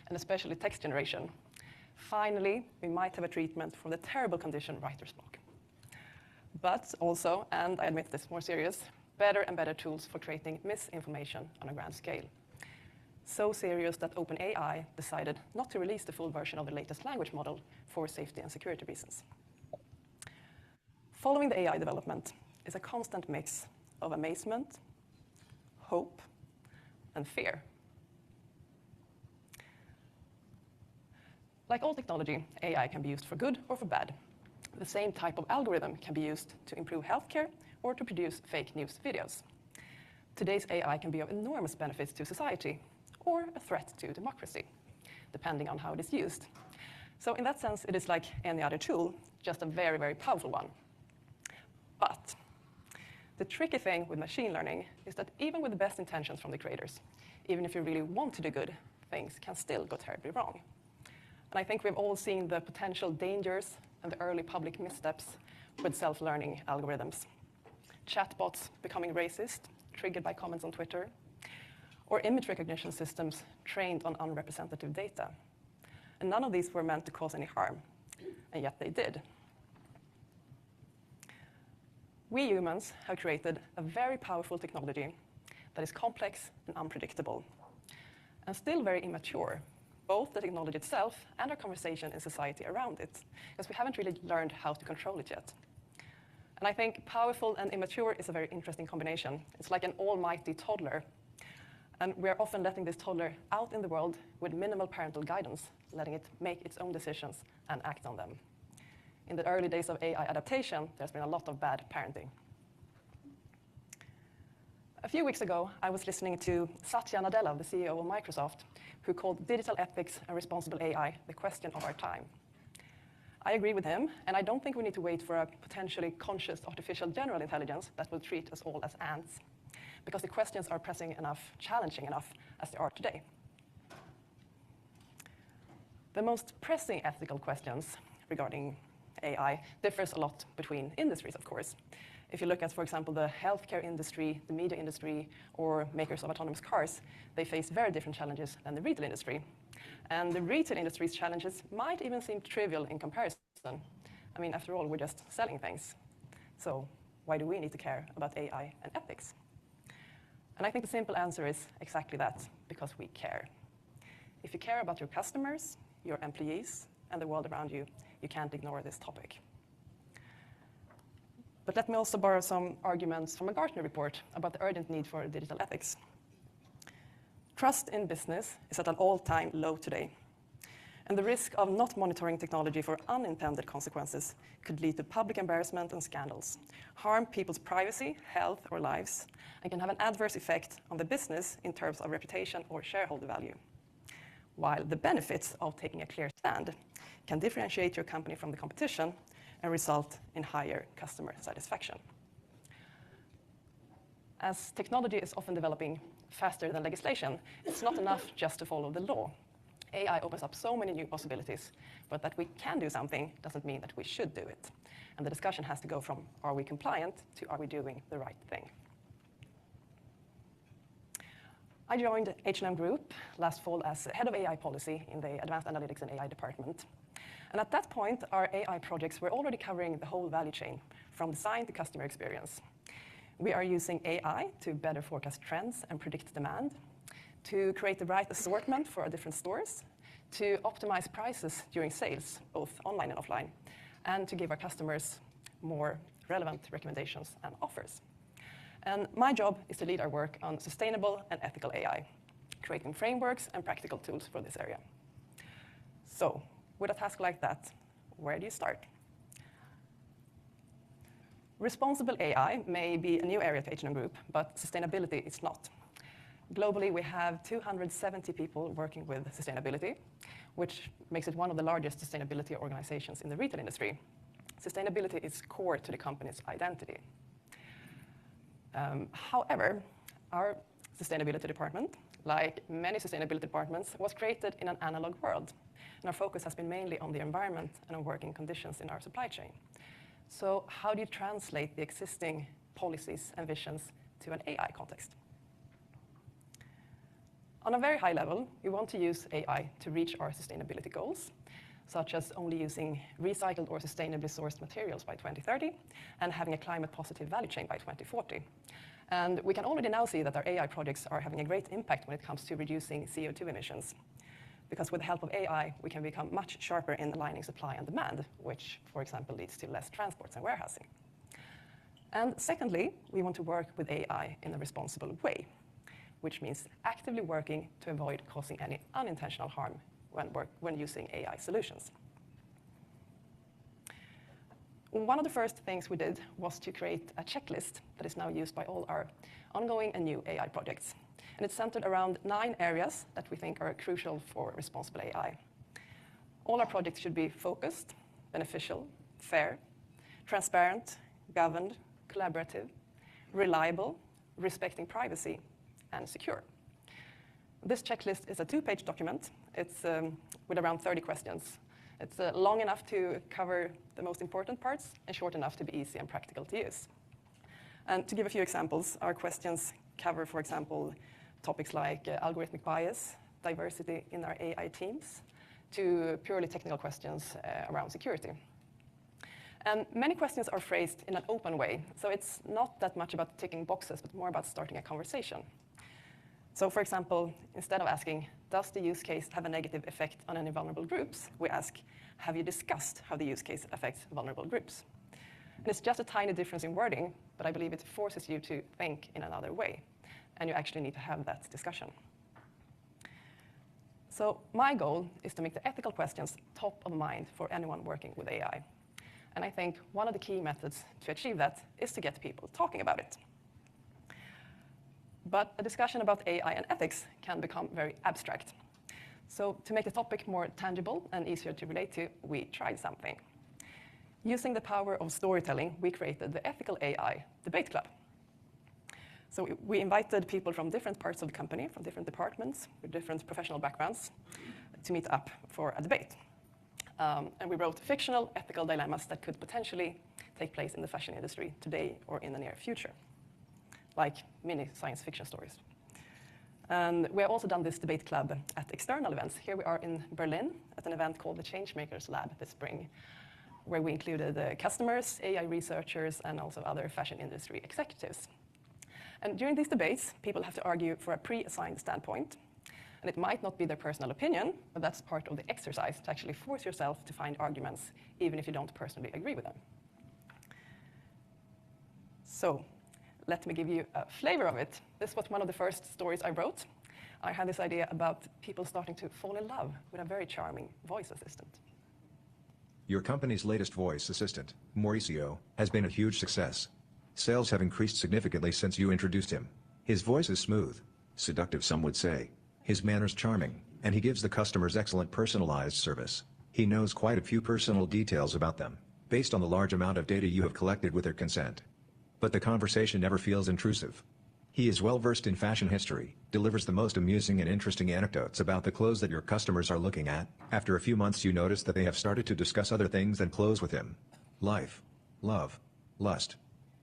and especially text generation. Finally, we might have a treatment for the terrible condition writer's block. But also, and I admit this more serious, better and better tools for creating misinformation on a grand scale. So serious that OpenAI decided not to release the full version of the latest language model for safety and security reasons. Following the AI development is a constant mix of amazement, hope, and fear. Like all technology, AI can be used for good or for bad. The same type of algorithm can be used to improve healthcare or to produce fake news videos. Today's AI can be of enormous benefits to society or a threat to democracy, depending on how it is used. So in that sense, it is like any other tool, just a very, very powerful one. But the tricky thing with machine learning is that even with the best intentions from the creators, even if you really want to do good, things can still go terribly wrong. And I think we've all seen the potential dangers and the early public missteps with self-learning algorithms. Chatbots becoming racist, triggered by comments on Twitter, or image recognition systems trained on unrepresentative data. And none of these were meant to cause any harm, and yet they did. We humans have created a very powerful technology that is complex and unpredictable, and still very immature, both the technology itself and our conversation in society around it, because we haven't really learned how to control it yet. And I think powerful and immature is a very interesting combination. It's like an almighty toddler, and we're often letting this toddler out in the world with minimal parental guidance, letting it make its own decisions and act on them. In the early days of AI adaptation, there's been a lot of bad parenting. A few weeks ago, I was listening to Satya Nadella, the CEO of Microsoft, who called digital ethics and responsible AI the question of our time. I agree with him, and I don't think we need to wait for a potentially conscious artificial general intelligence that will treat us all as ants, because the questions are pressing enough, challenging enough as they are today. The most pressing ethical questions regarding AI differs a lot between industries, of course. If you look at, for example, the healthcare industry, the media industry, or makers of autonomous cars, they face very different challenges than the retail industry. And the retail industry's challenges might even seem trivial in comparison. I mean, after all, we're just selling things. So why do we need to care about AI and ethics? And I think the simple answer is exactly that, because we care. If you care about your customers, your employees, and the world around you, you can't ignore this topic. But let me also borrow some arguments from a Gartner report about the urgent need for digital ethics. Trust in business is at an all-time low today, and the risk of not monitoring technology for unintended consequences could lead to public embarrassment and scandals, harm people's privacy, health, or lives, and can have an adverse effect on the business in terms of reputation or shareholder value. While the benefits of taking a clear stand can differentiate your company from the competition and result in higher customer satisfaction. As technology is often developing faster than legislation, it's not enough just to follow the law. AI opens up so many new possibilities, but that we can do something doesn't mean that we should do it. And the discussion has to go from are we compliant to are we doing the right thing? I joined H&M Group last fall as head of AI policy in the Advanced Analytics and AI department. And at that point, our AI projects were already covering the whole value chain, from design to customer experience. We are using AI to better forecast trends and predict demand, to create the right assortment for our different stores, to optimize prices during sales, both online and offline, and to give our customers more relevant recommendations and offers. And my job is to lead our work on sustainable and ethical AI, creating frameworks and practical tools for this area. So, with a task like that, where do you start? Responsible AI may be a new area to H&M Group, but sustainability is not. Globally, we have 270 people working with sustainability, which makes it one of the largest sustainability organizations in the retail industry. Sustainability is core to the company's identity. However, our sustainability department, like many sustainability departments, was created in an analog world, and our focus has been mainly on the environment and on working conditions in our supply chain. So how do you translate the existing policies and visions to an AI context? On a very high level, we want to use AI to reach our sustainability goals, such as only using recycled or sustainably sourced materials by 2030 and having a climate-positive value chain by 2040. And we can already now see that our AI projects are having a great impact when it comes to reducing CO2 emissions. Because with the help of AI, we can become much sharper in aligning supply and demand, which, for example, leads to less transports and warehousing. And secondly, we want to work with AI in a responsible way, which means actively working to avoid causing any unintentional harm when using AI solutions. One of the first things we did was to create a checklist that is now used by all our ongoing and new AI projects. And it's centered around 9 areas that we think are crucial for responsible AI. All our projects should be focused, beneficial, fair, transparent, governed, collaborative, reliable, respecting privacy, and secure. This checklist is a 2-page document. It's with around 30 questions. It's long enough to cover the most important parts and short enough to be easy and practical to use. And to give a few examples, our questions cover, for example, topics like algorithmic bias, diversity in our AI teams, to purely technical questions around security. And many questions are phrased in an open way, so it's not that much about ticking boxes, but more about starting a conversation. So, for example, instead of asking, does the use case have a negative effect on any vulnerable groups, we ask, have you discussed how the use case affects vulnerable groups? And it's just a tiny difference in wording, but I believe it forces you to think in another way, and you actually need to have that discussion. So my goal is to make the ethical questions top of mind for anyone working with AI. And I think one of the key methods to achieve that is to get people talking about it. But a discussion about AI and ethics can become very abstract. So to make the topic more tangible and easier to relate to, we tried something. Using the power of storytelling, we created the Ethical AI Debate Club. So we invited people from different parts of the company, from different departments, with different professional backgrounds, to meet up for a debate. And we wrote fictional ethical dilemmas that could potentially take place in the fashion industry today or in the near future, like mini science fiction stories. And we have also done this debate club at external events. Here we are in Berlin at an event called the Changemakers Lab this spring, where we included customers, AI researchers, and also other fashion industry executives. And during these debates, people have to argue for a pre-assigned standpoint. And it might not be their personal opinion, but that's part of the exercise to actually force yourself to find arguments, even if you don't personally agree with them. So let me give you a flavor of it. This was one of the first stories I wrote. I had this idea about people starting to fall in love with a very charming voice assistant. Your company's latest voice assistant, Mauricio, has been a huge success. Sales have increased significantly since you introduced him. His voice is smooth, seductive some would say. His manners charming, and he gives the customers excellent personalized service. He knows quite a few personal details about them, based on the large amount of data you have collected with their consent. But the conversation never feels intrusive. He is well versed in fashion history, delivers the most amusing and interesting anecdotes about the clothes that your customers are looking at. After a few months you notice that they have started to discuss other things than clothes with him. Life, love, lust.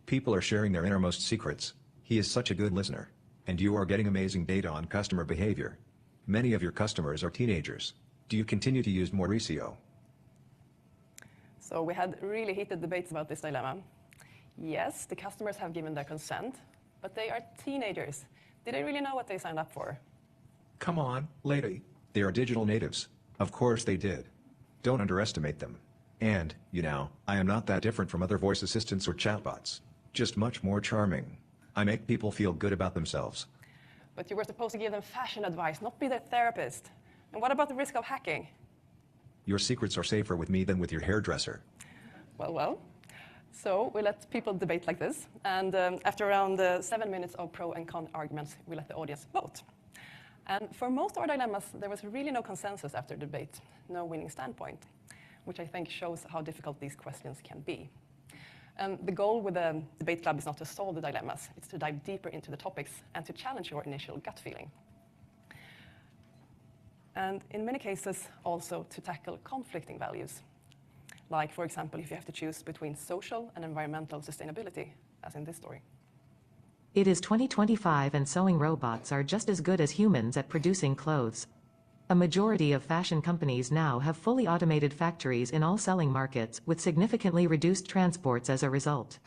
People are sharing their innermost secrets. He is such a good listener. And you are getting amazing data on customer behavior. Many of your customers are teenagers. Do you continue to use Mauricio? So we had really heated debates about this dilemma. Yes, the customers have given their consent, but they are teenagers. Did they really know what they signed up for? Come on, lady. They are digital natives. Of course they did. Don't underestimate them. And, you know, I am not that different from other voice assistants or chatbots. Just much more charming. I make people feel good about themselves. But you were supposed to give them fashion advice, not be their therapist. And what about the risk of hacking? Your secrets are safer with me than with your hairdresser. Well. So we let people debate like this. And after around 7 minutes of pro and con arguments, we let the audience vote. And for most of our dilemmas, there was really no consensus after the debate, no winning standpoint, which I think shows how difficult these questions can be. And the goal with the debate club is not to solve the dilemmas, it's to dive deeper into the topics and to challenge your initial gut feeling. And in many cases, also to tackle conflicting values. Like, for example, if you have to choose between social and environmental sustainability, as in this story. It is 2025 and sewing robots are just as good as humans at producing clothes. A majority of fashion companies now have fully automated factories in all selling markets, with significantly reduced transports as a result.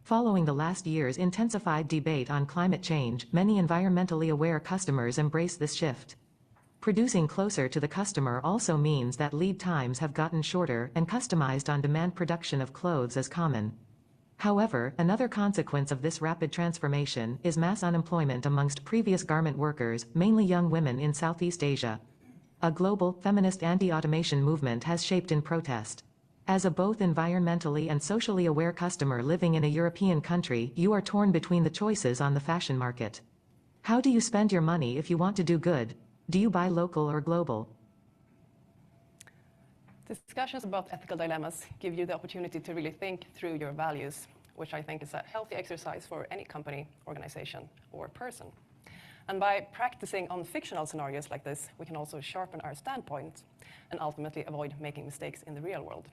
Following the last year's intensified debate on climate change, many environmentally aware customers embrace this shift. Producing closer to the customer also means that lead times have gotten shorter and customized on-demand production of clothes is common. However, another consequence of this rapid transformation is mass unemployment amongst previous garment workers, mainly young women in Southeast Asia. A global, feminist anti-automation movement has shaped in protest. As a both environmentally and socially aware customer living in a European country, you are torn between the choices on the fashion market. How do you spend your money if you want to do good? Do you buy local or global? Discussions about ethical dilemmas give you the opportunity to really think through your values, which I think is a healthy exercise for any company, organization, or person. And by practicing on fictional scenarios like this, we can also sharpen our standpoint and ultimately avoid making mistakes in the real world.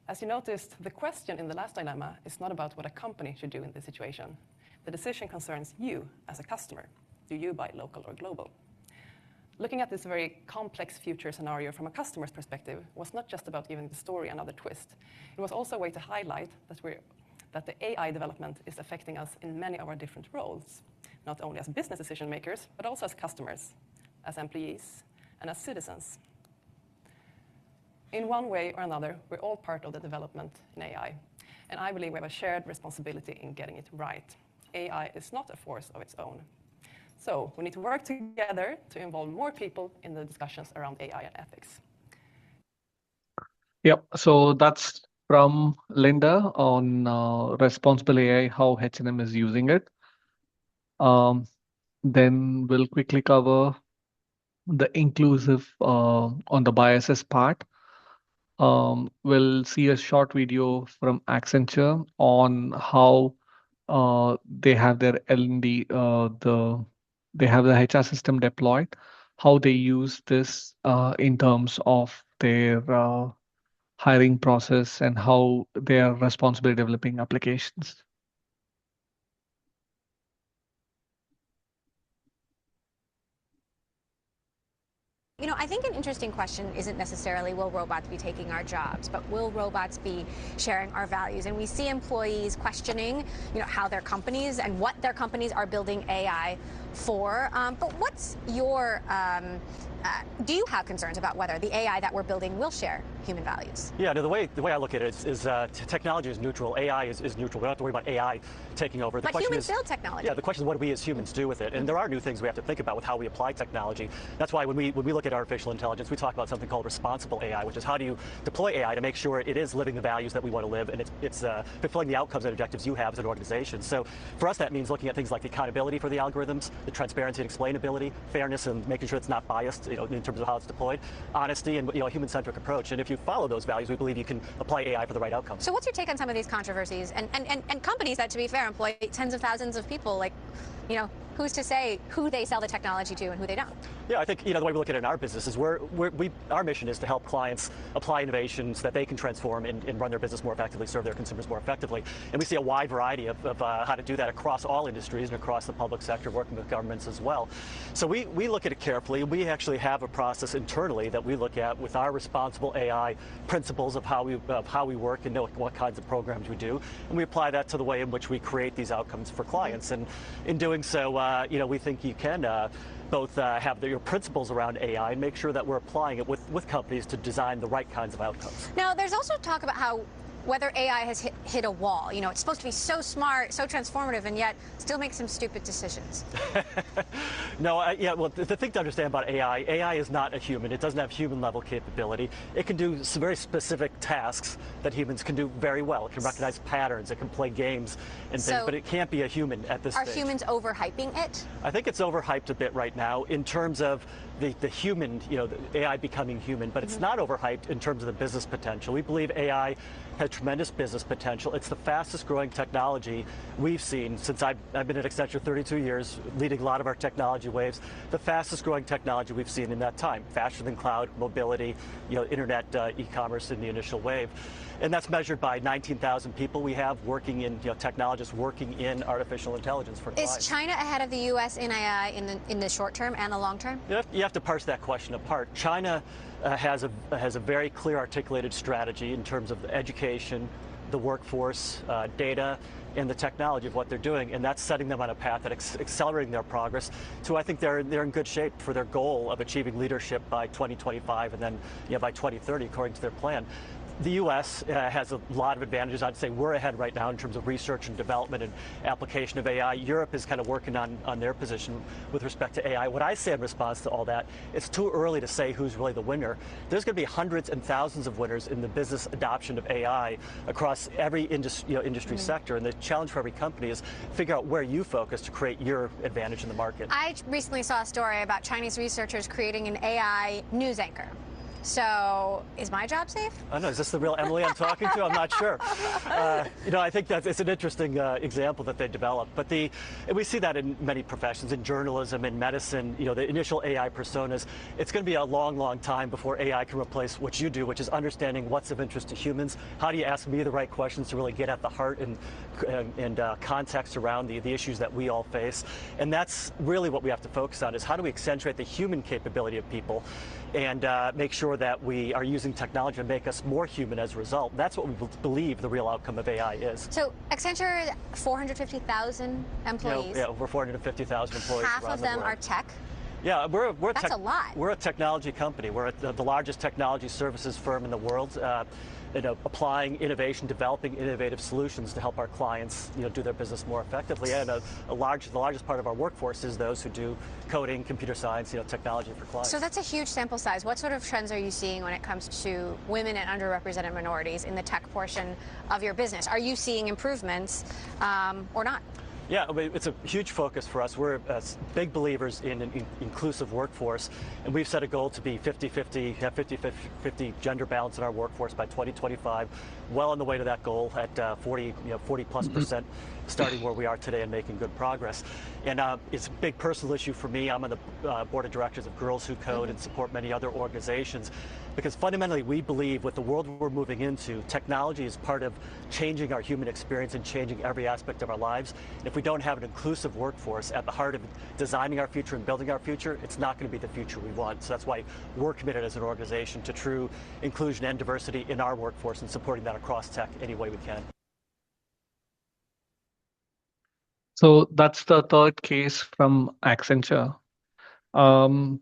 As you noticed, the question in the last dilemma is not about what a company should do in this situation. The decision concerns you as a customer. Do you buy local or global? Looking at this very complex future scenario from a customer's perspective was not just about giving the story another twist. It was also a way to highlight that the AI development is affecting us in many of our different roles, not only as business decision makers, but also as customers, as employees, and as citizens. In one way or another, we're all part of the development in AI, and I believe we have a shared responsibility in getting it right. AI is not a force of its own. So we need to work together to involve more people in the discussions around AI and ethics. Yep. So that's from Linda on responsible AI, how H&M is using it. Then we'll quickly cover the inclusive on the biases part. We'll see a short video from Accenture on how they have their L&D, they have the HR system deployed, how they use this in terms of their hiring process and how they are responsibly developing applications. You know, I think an interesting question isn't necessarily will robots be taking our jobs, but will robots be sharing our values? And we see employees questioning, how their companies and what their companies are building AI for. But what's your, do you have concerns about whether the AI that we're building will share human values? Yeah, no, the way I look at it is technology is neutral, AI is neutral. We don't have to worry about AI taking over. But humans build technology. Yeah, the question is what do we as humans do with it? And there are new things we have to think about with how we apply technology. That's why when we look at artificial intelligence, we talk about something called responsible AI, which is how do you deploy AI to make sure it is living the values that we want to live and it's fulfilling the outcomes and objectives you have as an organization. So for us, that means looking at things like the accountability for the algorithms, the transparency and explainability, fairness and making sure it's not biased, in terms of how it's deployed, honesty, and a human-centric approach. And if you follow those values, we believe you can apply AI for the right outcomes. So what's your take on some of these controversies and companies that, to be fair, employ tens of thousands of people? Like, who's to say who they sell the technology to and who they don't? Yeah, I think the way we look at it in our business is our mission is to help clients apply innovations that they can transform and run their business more effectively, serve their consumers more effectively. And we see a wide variety of how to do that across all industries and across the public sector, working with governments as well. So we look at it carefully. We actually have a process internally that we look at with our responsible AI principles of how we work and know what kinds of programs we do, and we apply that to the way in which we create these outcomes for clients. And in doing so, we think you can both have your principles around AI and make sure that we're applying it with companies to design the right kinds of outcomes. Now, there's also talk about how whether AI has hit a wall. It's supposed to be so smart, so transformative, and yet still make some stupid decisions. No, well, the thing to understand about AI is not a human. It doesn't have human-level capability. It can do some very specific tasks that humans can do very well. It can recognize patterns. It can play games and things, but it can't be a human at this stage. Are humans overhyping it? I think it's overhyped a bit right now in terms of the human, the AI becoming human, but it's not overhyped in terms of the business potential. We believe AI has tremendous business potential. It's the fastest growing technology we've seen since I've been at Accenture 32 years, leading a lot of our technology waves. The fastest growing technology we've seen in that time, faster than cloud, mobility, internet, e-commerce in the initial wave. And that's measured by 19,000 people we have working in, technologists working in artificial intelligence for clients. Is China ahead of the U.S. in AI in the short term and the long term? You have to parse that question apart. China has a very clear articulated strategy in terms of the education, the workforce, data, and the technology of what they're doing, and that's setting them on a path that accelerating their progress to, I think they're in good shape for their goal of achieving leadership by 2025 and then by 2030 according to their plan. The U.S. has a lot of advantages. I'd say we're ahead right now in terms of research and development and application of AI. Europe is kind of working on their position with respect to AI. What I say in response to all that, it's too early to say who's really the winner. There's going to be hundreds and thousands of winners in the business adoption of AI across every industry sector. And the challenge for every company is figure out where you focus to create your advantage in the market. I recently saw a story about Chinese researchers creating an AI news anchor. So, is my job safe? I don't know. Is this the real Emily I'm talking to? I'm not sure. I think that it's an interesting example that they developed. But we see that in many professions, in journalism, in medicine. The initial AI personas. It's going to be a long, long time before AI can replace what you do, which is understanding what's of interest to humans. How do you ask me the right questions to really get at the heart and context around the issues that we all face? And that's really what we have to focus on: is how do we accentuate the human capability of people and make sure that we are using technology to make us more human as a result. That's what we believe the real outcome of AI is. So Accenture, 450,000 employees. Yeah, over 450,000 employees. Half of them are tech. Yeah, That's a lot. We're a technology company. We're the largest technology services firm in the world. Applying innovation, developing innovative solutions to help our clients, do their business more effectively. And the largest part of our workforce is those who do coding, computer science, technology for clients. So that's a huge sample size. What sort of trends are you seeing when it comes to women and underrepresented minorities in the tech portion of your business? Are you seeing improvements or not? Yeah, it's a huge focus for us. We're big believers in an inclusive workforce, and we've set a goal to be 50-50, have 50-50 gender balance in our workforce by 2025. Well on the way to that goal at 40+%, starting where we are today and making good progress. And it's a big personal issue for me. I'm on the board of directors of Girls Who Code and support many other organizations. Because fundamentally, we believe with the world we're moving into, technology is part of changing our human experience and changing every aspect of our lives. And if we don't have an inclusive workforce at the heart of designing our future and building our future, it's not going to be the future we want. So that's why we're committed as an organization to true inclusion and diversity in our workforce and supporting that across tech any way we can. So that's the third case from Accenture. Um,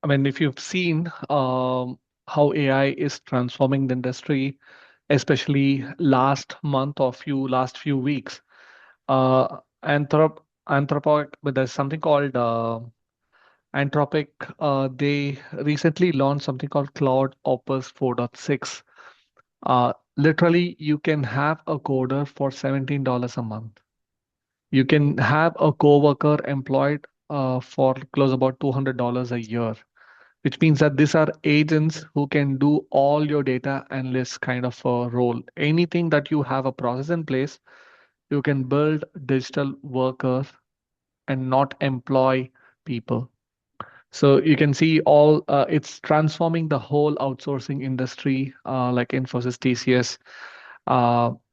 I mean, if you've seen how AI is transforming the industry, especially last few weeks, Anthropic, but there's something called Anthropic. They recently launched something called Cloud Opus 4.6. Literally, you can have a coder for $17 a month. You can have a coworker employed for close about $200 a year, which means that these are agents who can do all your data analyst kind of a role. Anything that you have a process in place, you can build digital workers and not employ people. So you can see all it's transforming the whole outsourcing industry, like Infosys, TCS.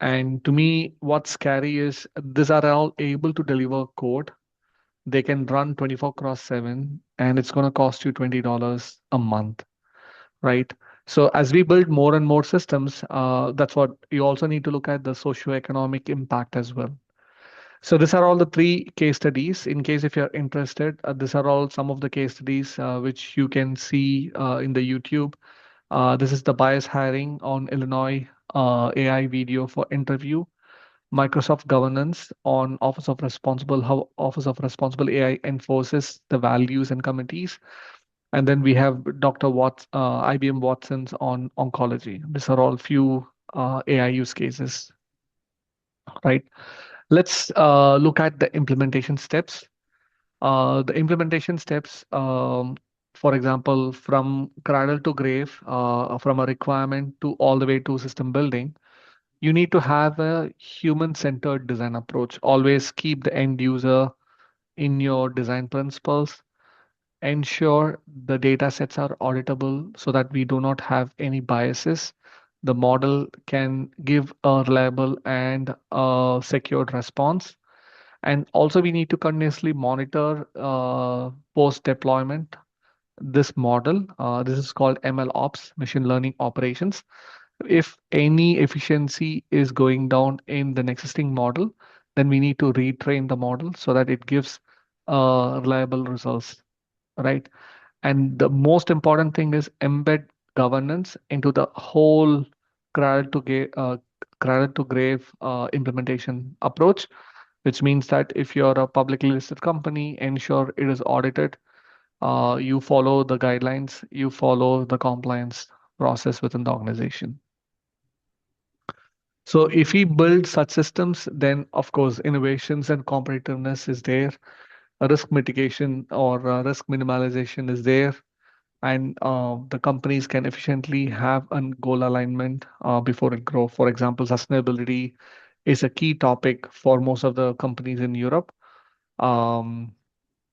And to me, what's scary is these are all able to deliver code. They can run 24 cross 7, and it's going to cost you $20 a month, right? So as we build more and more systems, that's what you also need to look at the socioeconomic impact as well. So these are all the three case studies. In case if you're interested, these are all some of the case studies which you can see in the YouTube. This is the bias hiring on Illinois AI video for interview. Microsoft governance on Office of Responsible, how Office of Responsible AI enforces the values and committees. And then we have Dr. IBM Watson's on oncology. These are all few AI use cases, right? Let's look at the implementation steps. The implementation steps, for example, from cradle to grave, from a requirement to all the way to system building, you need to have a human-centered design approach. Always keep the end user in your design principles. Ensure the data sets are auditable so that we do not have any biases. The model can give a reliable and secured response. And also, we need to continuously monitor post deployment this model. This is called ML ops, machine learning operations. If any efficiency is going down in the existing model, then we need to retrain the model so that it gives reliable results, right? And the most important thing is embed governance into the whole cradle to grave implementation approach, which means that if you're a publicly listed company, ensure it is audited. You follow the guidelines, you follow the compliance process within the organization. So if we build such systems, then of course innovations and competitiveness is there. A risk mitigation or risk minimalization is there, and the companies can efficiently have a goal alignment before it grow. For example, sustainability is a key topic for most of the companies in Europe. Um,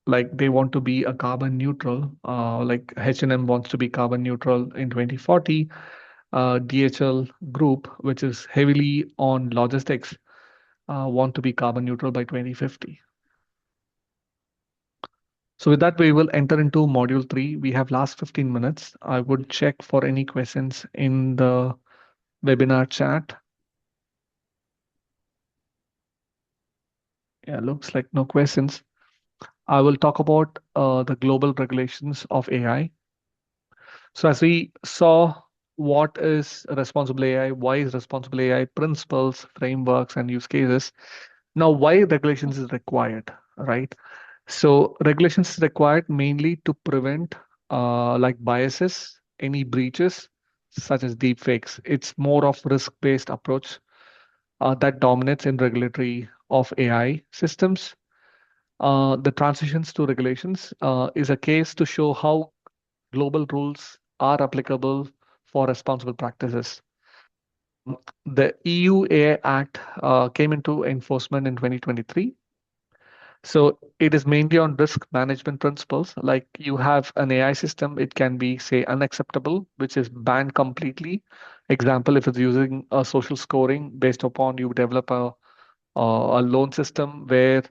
like they want to be a carbon neutral, like H&M wants to be carbon neutral in 2040. DHL Group, which is heavily on logistics, want to be carbon neutral by 2050. So with that, we will enter into module 3. We have last 15 minutes. I would check for any questions in the webinar chat. Yeah, looks like no questions. I will talk about the global regulations of AI. So as we saw, what is responsible AI? Why is responsible AI? Principles, frameworks, and use cases. Now, why regulations is required, right? So regulations is required mainly to prevent like biases, any breaches, such as deepfakes. It's more of risk-based approach that dominates in regulatory of AI systems. The transitions to regulations is a case to show how global rules are applicable for responsible practices. The EU AI Act came into enforcement in 2023. So it is mainly on risk management principles. Like you have an AI system, it can be, say, unacceptable, which is banned completely. Example, if it's using a social scoring based upon you develop a loan system where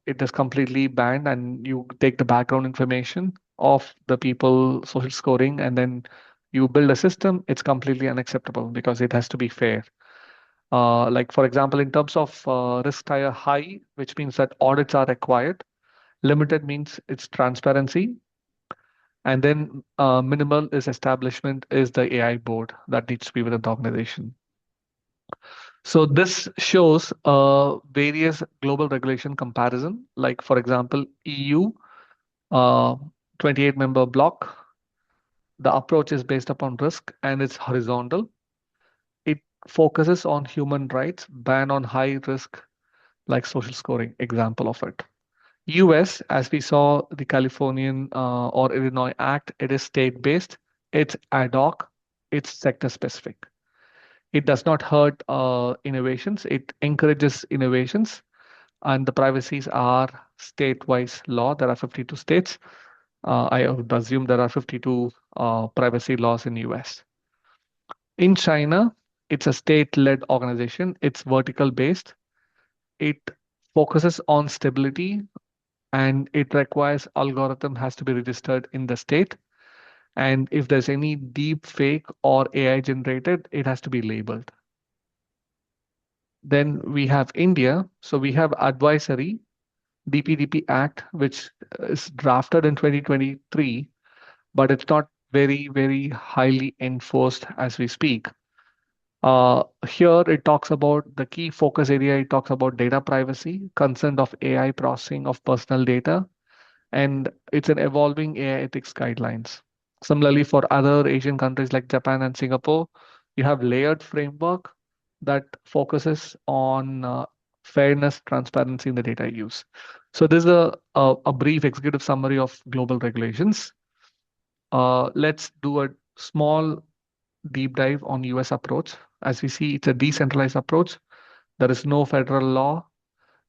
it is completely banned and you take the background information of the people social scoring and then you build a system, it's completely unacceptable because it has to be fair. Like, for example, in terms of risk tier high, which means that audits are required. Limited means it's transparency. And then minimal is establishment is the AI board that needs to be within the organization. So this shows various global regulation comparison. Like, for example, EU, uh, 28 member block. The approach is based upon risk and it's horizontal. It focuses on human rights, ban on high risk like social scoring, example of it. US, as we saw the Californian or Illinois Act, it is state based, it's ad hoc, it's sector specific. It does not hurt innovations, it encourages innovations, and the privacies are state-wise law. There are 52 states. I would assume there are 52 privacy laws in US. In China, it's a state-led organization. It's vertical based. It focuses on stability and it requires algorithm has to be registered in the state. And if there's any deep fake or AI generated, it has to be labeled. Then we have India. So we have advisory DPDP Act, which is drafted in 2023, but it's not very, very highly enforced as we speak. Here it talks about the key focus area. It talks about data privacy, consent of AI processing of personal data, and it's an evolving AI ethics guidelines. Similarly, for other Asian countries like Japan and Singapore, you have layered framework that focuses on fairness, transparency in the data use. So this is a brief executive summary of global regulations. Let's do a small deep dive on US approach. As we see, it's a decentralized approach. There is no federal law.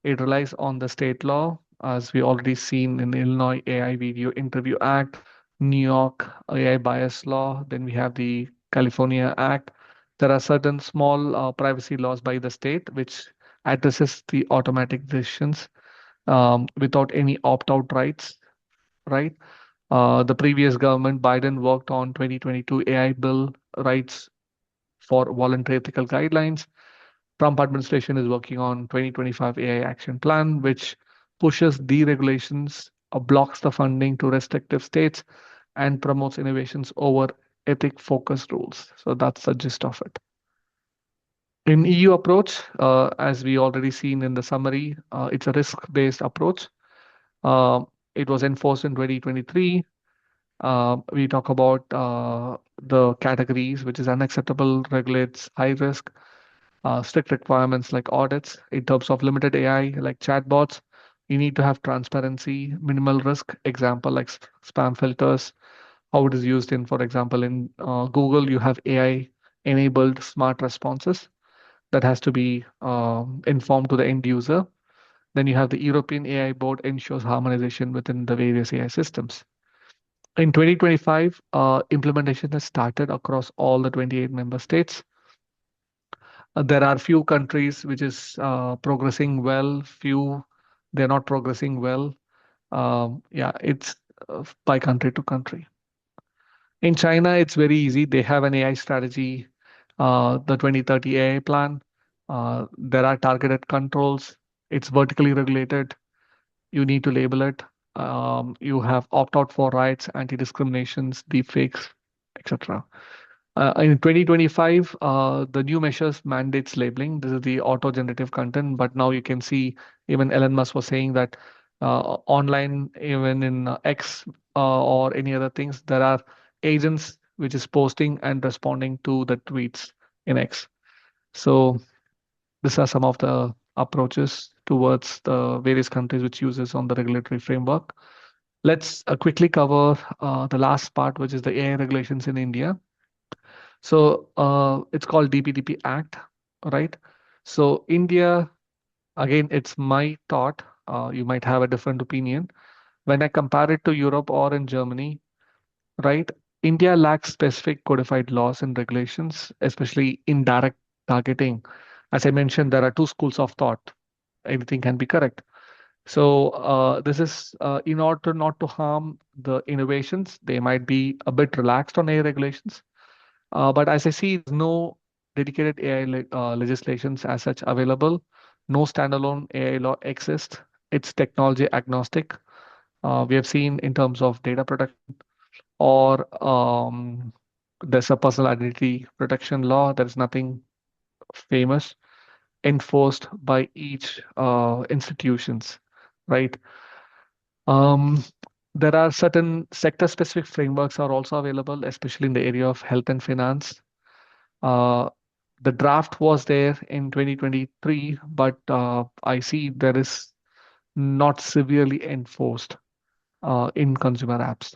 It relies on the state law, as we already seen in Illinois AI Video Interview Act, New York AI Bias Law. Then we have the California Act. There are certain small privacy laws by the state which addresses the automatic decisions without any opt-out rights, right? The previous government, Biden, worked on 2022 AI bill rights for voluntary ethical guidelines. Trump administration is working on 2025 AI action plan, which pushes deregulations, blocks the funding to restrictive states, and promotes innovations over ethic-focused rules. So that's the gist of it. In EU approach, as we already seen in the summary, it's a risk-based approach. It was enforced in 2023. We talk about the categories, which is unacceptable, regulates high risk, strict requirements like audits. In terms of limited AI, like chatbots, you need to have transparency, minimal risk. Example like spam filters, how it is used in, for example, in Google, you have AI enabled smart responses that has to be informed to the end user. Then you have the European AI board ensures harmonization within the various AI systems. In 2025, implementation has started across all the 28 member states. There are few countries which is progressing well, few they're not progressing well. Yeah, it's by country to country. In China, it's very easy. They have an AI strategy, the 2030 AI plan. There are targeted controls. It's vertically regulated. You need to label it. You have opt-out for rights, anti-discriminations, deepfakes, etc. In 2025, the new measures mandates labeling. This is the auto-generative content, but now you can see even Elon Musk was saying that online, even in X or any other things, there are agents which is posting and responding to the tweets in X. So these are some of the approaches towards the various countries which uses on the regulatory framework. Let's quickly cover the last part, which is the AI regulations in India. So it's called DPDP Act, right? So India, again, it's my thought. You might have a different opinion. When I compare it to Europe or in Germany, right? India lacks specific codified laws and regulations, especially indirect targeting. As I mentioned, there are two schools of thought. Anything can be correct. So this is in order not to harm the innovations, they might be a bit relaxed on AI regulations. But as I see, no dedicated AI legislations as such available. No standalone AI law exists. It's technology agnostic. We have seen in terms of data protection or there's a personal identity protection law. There is nothing famous enforced by each institutions, right? Um, there are certain sector-specific frameworks are also available, especially in the area of health and finance. Uh, the draft was there in 2023, but I see there is not severely enforced in consumer apps.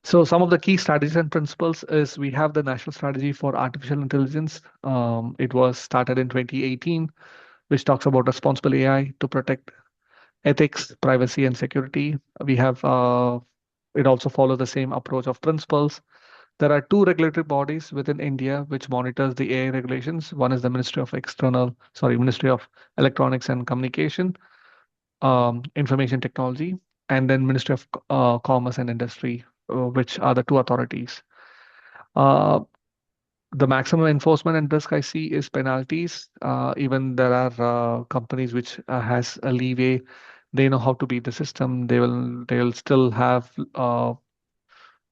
So some of the key strategies and principles is we have the National Strategy for Artificial Intelligence. It was started in 2018, which talks about responsible AI to protect ethics, privacy, and security. We have it also follows the same approach of principles. There are two regulatory bodies within India which monitors the AI regulations. One is the Ministry of Electronics and Communication, Information Technology, and then Ministry of Commerce and Industry, which are the two authorities. Uh, the maximum enforcement and risk I see is penalties. Even there are companies which has a leeway. They know how to beat the system. They will still have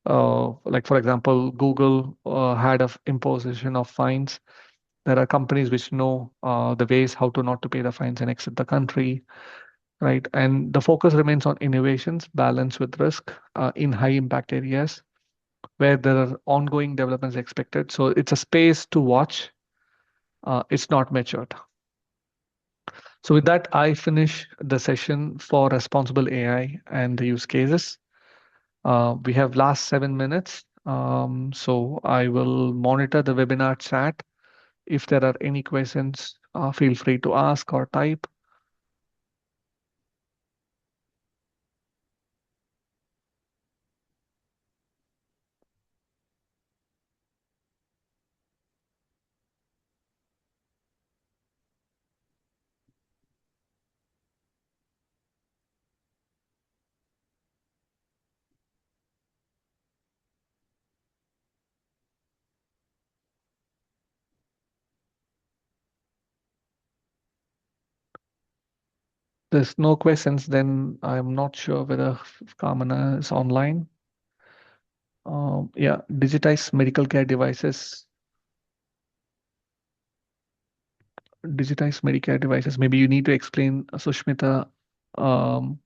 like for example, Google had a imposition of fines. There are companies which know the ways how to not to pay the fines and exit the country, right? And the focus remains on innovations, balance with risk in high impact areas where there are ongoing developments expected. So it's a space to watch. It's not matured. So with that, I finish the session for responsible AI and the use cases. We have last 7 minutes. So I will monitor the webinar chat. If there are any questions, feel free to ask or type. There's no questions, then I'm not sure whether Kamana is online. Yeah, digitized medical care devices. Digitized Medicare devices. Maybe you need to explain, Sushmita. Um,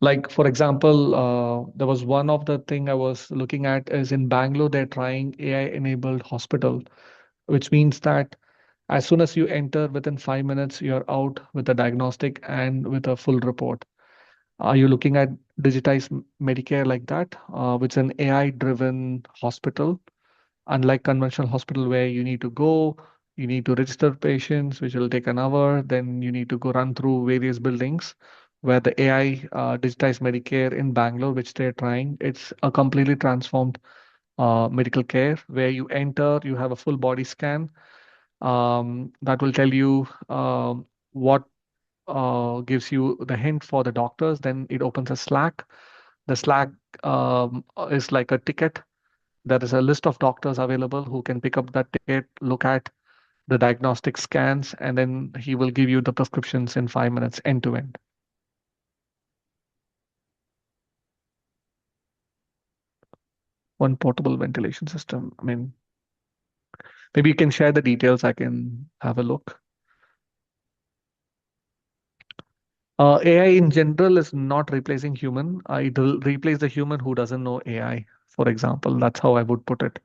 like for example, there was one of the thing I was looking at is in Bangalore, they're trying AI-enabled hospital, which means that as soon as you enter, within 5 minutes, you're out with a diagnostic and with a full report. Are you looking at digitized Medicare like that, which is an AI-driven hospital? Unlike conventional hospital where you need to go, you need to register patients, which will take an hour, then you need to go run through various buildings. Where the AI digitized Medicare in Bangalore, which they're trying, it's a completely transformed medical care where you enter, you have a full body scan that will tell you what gives you the hint for the doctors. Then it opens a Slack. The Slack is like a ticket. There is a list of doctors available who can pick up that ticket, look at the diagnostic scans, and then he will give you the prescriptions in 5 minutes end to end. One portable ventilation system. I mean, maybe you can share the details. I can have a look. AI in general is not replacing human. It will replace the human who doesn't know AI, for example. That's how I would put it,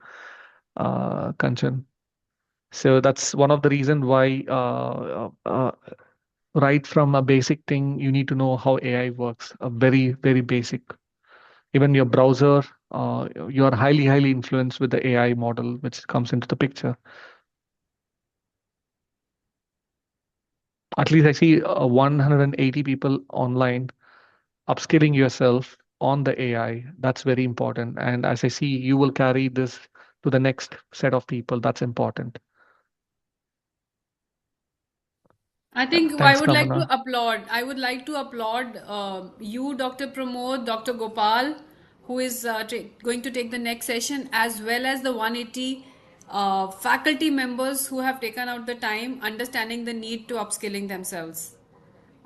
Kanchan. So that's one of the reasons why right from a basic thing, you need to know how AI works, a very, very basic. Even your browser, you are highly, highly influenced with the AI model which comes into the picture. At least I see 180 people online upskilling yourself on the AI. That's very important. And as I see, you will carry this to the next set of people. That's important. I think I Thanks, would like to Kamana. applaud. I would like to applaud you, Dr. Pramod, Dr. Gopal, who is going to take the next session, as well as the 180 faculty members who have taken out the time understanding the need to upskilling themselves.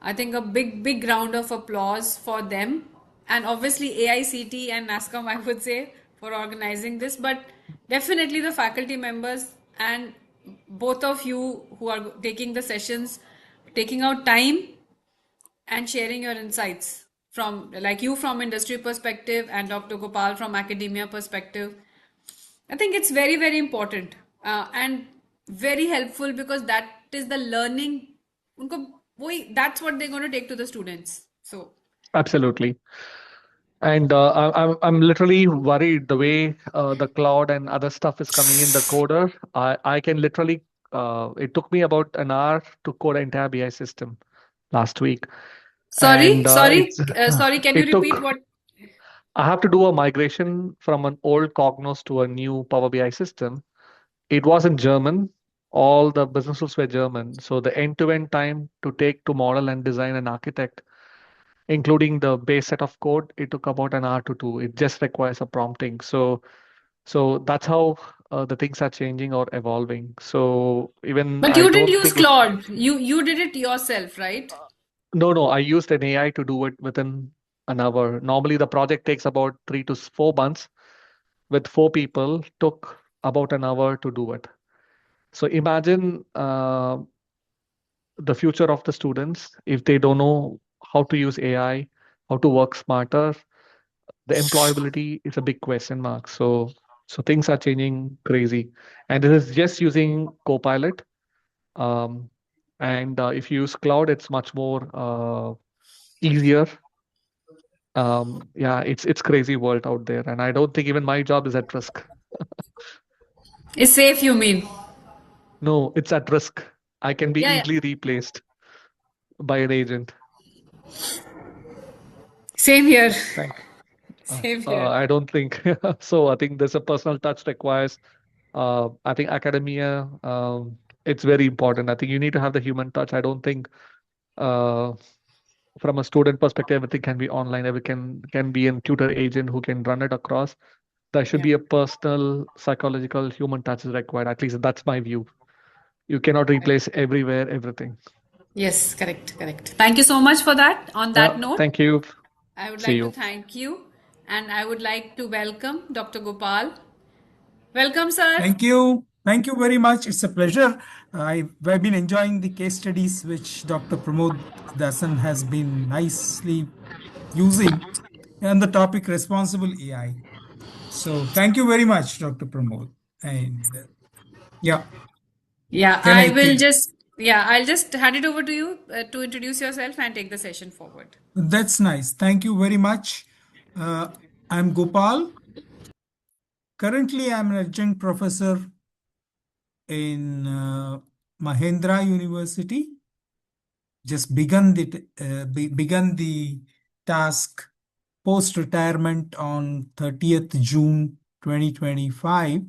I think a big round of applause for them, and obviously AICT and NASCOM, I would say, for organizing this, but definitely the faculty members and both of you who are taking the sessions, taking out time and sharing your insights from, like, you from industry perspective and Dr. Gopal from academia perspective. I think it's very important and very helpful, because that is the learning. That's what they're going to take to the students. So Absolutely. And I'm literally worried the way the cloud and other stuff is coming in the coder. I can literally, it took me about an hour to code an entire BI system last week. sorry, And sorry, sorry. Can you it repeat took, what? I have to do a migration from an old Cognos to a new Power BI system. It was in German. All the business rules were German. So the end-to-end time to take to model and design an architect, including the base set of code, it took about an hour to do. It just requires a prompting. So that's how the things are changing or evolving. So even But I you didn't don't use think it. Claude. You did it yourself, right? No, I used an AI to do it within an hour. Normally, the project takes about 3 to 4 months. With 4 people, took about an hour to do it. So imagine the future of the students if they don't know how to use AI, how to work smarter. The employability is a big question mark. So things are changing crazy, and this is just using Copilot. Um, and if you use cloud, it's much more easier. Yeah, it's crazy world out there, and I don't think even my job is at risk. It's safe, you mean? No, it's at risk. I can be Yeah, yeah. easily replaced by an agent. Same here. Thank. Same here. I don't think so. I think there's a personal touch requires. I think academia, it's very important. I think you need to have the human touch. I don't think uh, from a student perspective, everything can be online. Everything can be a tutor agent who can run it across. There should Yeah. be a personal, psychological, human touch is required. At least that's my view. You cannot replace everywhere, everything. Yes, correct. Thank you so much for that. On Yeah, that note, thank you. I would See like to you. thank you, and I would like to welcome Dr. Gopal. Welcome, sir. Thank you. Thank you very much. It's a pleasure. I've been enjoying the case studies which Dr. Pramod Dasan has been nicely using on the topic responsible AI. So thank you very much, Dr. Pramod. And yeah, Yeah, can I I will take? just, yeah, I'll just hand it over to you to introduce yourself and take the session forward. That's nice. Thank you very much. I'm Gopal. Currently, I'm an adjunct professor in Mahendra University. Just begun the task post retirement on 30th June 2025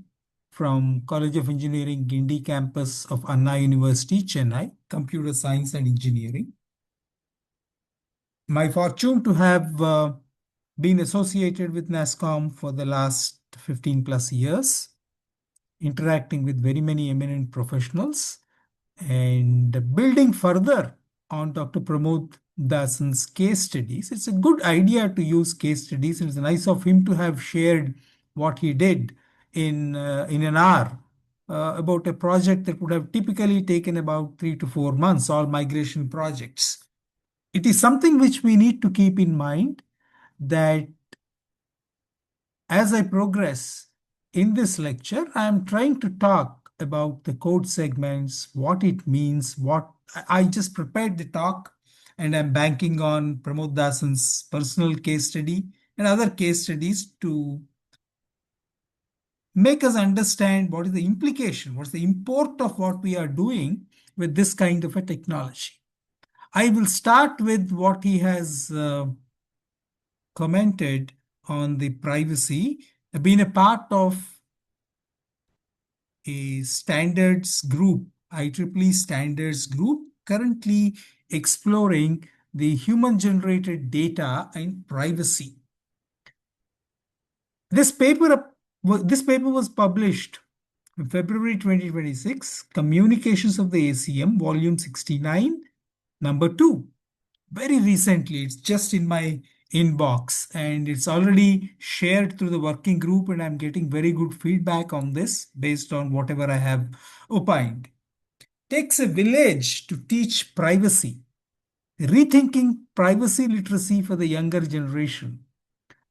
from College of Engineering Gindi campus of Anna University, Chennai, Computer Science and Engineering. My fortune to have been associated with NASCOM for the last 15 plus years, interacting with very many eminent professionals and building further on Dr. Pramod Dasan's case studies. It's a good idea to use case studies, and it's nice of him to have shared what he did in an hour about a project that would have typically taken about 3 to 4 months, all migration projects. It is something which we need to keep in mind that as I progress in this lecture, I am trying to talk about the code segments, what it means, what I just prepared the talk, and I'm banking on Pramod Dasan's personal case study and other case studies to make us understand what is the implication, what's the import of what we are doing with this kind of a technology. I will start with what he has commented on the privacy. I've been a part of a standards group, IEEE standards group, currently exploring the human generated data and privacy. This paper was published in February 2026, Communications of the ACM, Volume 69, number 2. Very recently, it's just in my inbox and it's already shared through the working group, and I'm getting very good feedback on this based on whatever I have opined. Takes a village to teach privacy, rethinking privacy literacy for the younger generation.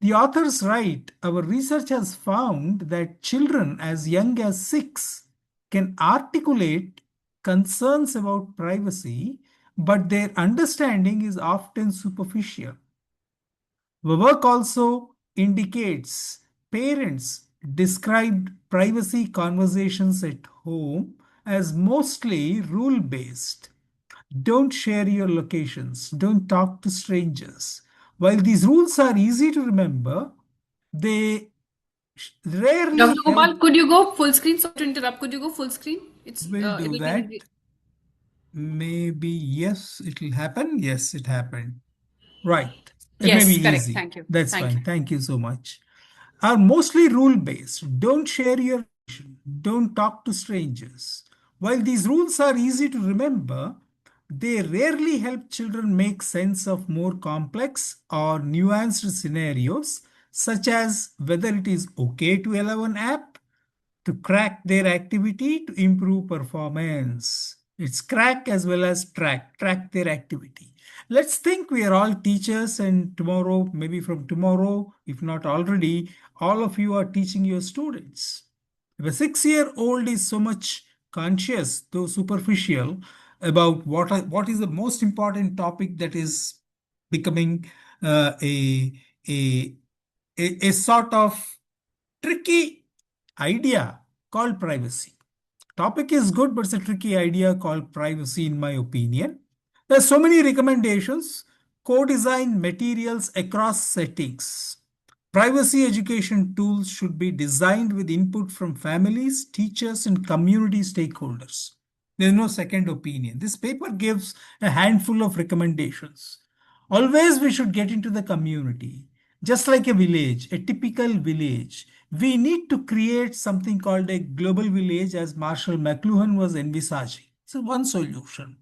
The authors write, our research has found that children as young as 6 can articulate concerns about privacy, but their understanding is often superficial. The work also indicates parents described privacy conversations at home as mostly rule based. Don't share your locations. Don't talk to strangers. While these rules are easy to remember, they Dr. rarely help. Gopal, could you go full screen? Sorry to interrupt. Could you go full screen? Will It do will be that. easy. Maybe yes, it will happen. Yes, it happened. Right. It may be Yes, correct. easy. Thank you. That's Thank you. fine. Thank you so much. Are mostly rule based. Don't share your location. Don't talk to strangers. While these rules are easy to remember, they rarely help children make sense of more complex or nuanced scenarios, such as whether it is okay to allow an app to crack their activity to improve performance. It's crack as well as track their activity. Let's think we are all teachers, and tomorrow, maybe from tomorrow, if not already, all of you are teaching your students. If a 6-year-old is so much conscious, though superficial, about what is the most important topic that is becoming a, a, a sort of tricky idea called privacy. Topic is good, but it's a tricky idea called privacy, in my opinion. There's so many recommendations, co-design materials across settings. Privacy education tools should be designed with input from families, teachers, and community stakeholders. There's no second opinion. This paper gives a handful of recommendations. Always we should get into the community. Just like a village, a typical village, we need to create something called a global village, as Marshall McLuhan was envisaging. So one solution.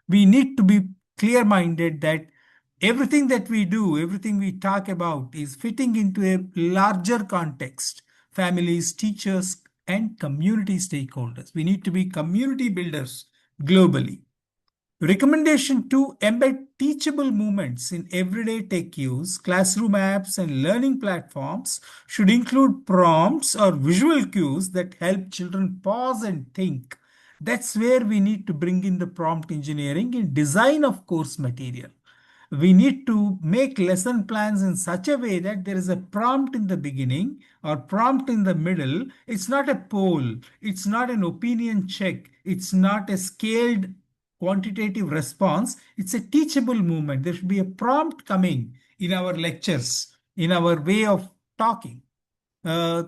We need to be clear minded that everything that we do, everything we talk about is fitting into a larger context. Families, teachers, and community stakeholders. We need to be community builders globally. Recommendation 2, embed teachable moments in everyday tech use. Classroom apps and learning platforms should include prompts or visual cues that help children pause and think. That's where we need to bring in the prompt engineering in design of course material. We need to make lesson plans in such a way that there is a prompt in the beginning or prompt in the middle. It's not a poll. It's not an opinion check. It's not a scaled quantitative response. It's a teachable movement. There should be a prompt coming in our lectures, in our way of talking. Uh,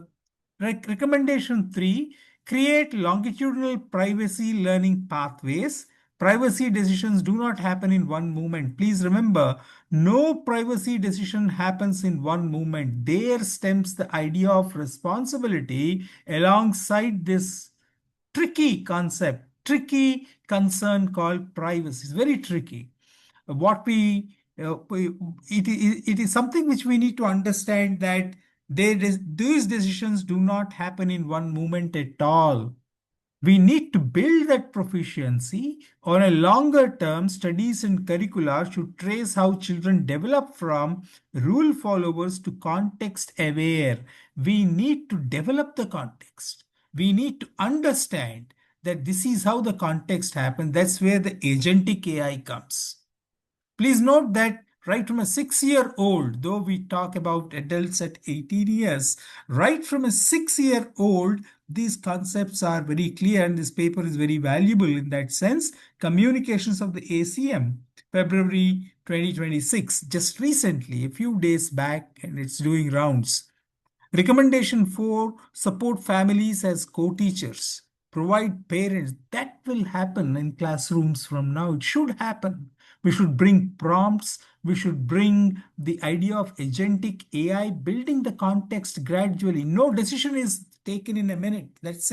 Recommendation 3, create longitudinal privacy learning pathways. Privacy decisions do not happen in one moment. Please remember, no privacy decision happens in one moment. There stems the idea of responsibility alongside this tricky concept, tricky concern called privacy. It's very tricky. What it is something which we need to understand that these decisions do not happen in one moment at all. We need to build that proficiency on a longer term. Studies and curricula should trace how children develop from rule followers to context aware. We need to develop the context. We need to understand that this is how the context happens. That's where the agentic AI comes. Please note that right from a 6-year-old, though we talk about adults at 18 years, right from a 6-year-old, these concepts are very clear, and this paper is very valuable in that sense. Communications of the ACM, February 2026, just recently, a few days back, and it's doing rounds. Recommendation 4, support families as co-teachers. Provide parents. That will happen in classrooms from now. It should happen. We should bring prompts. We should bring the idea of agentic AI, building the context gradually. No decision is taken in a minute. That's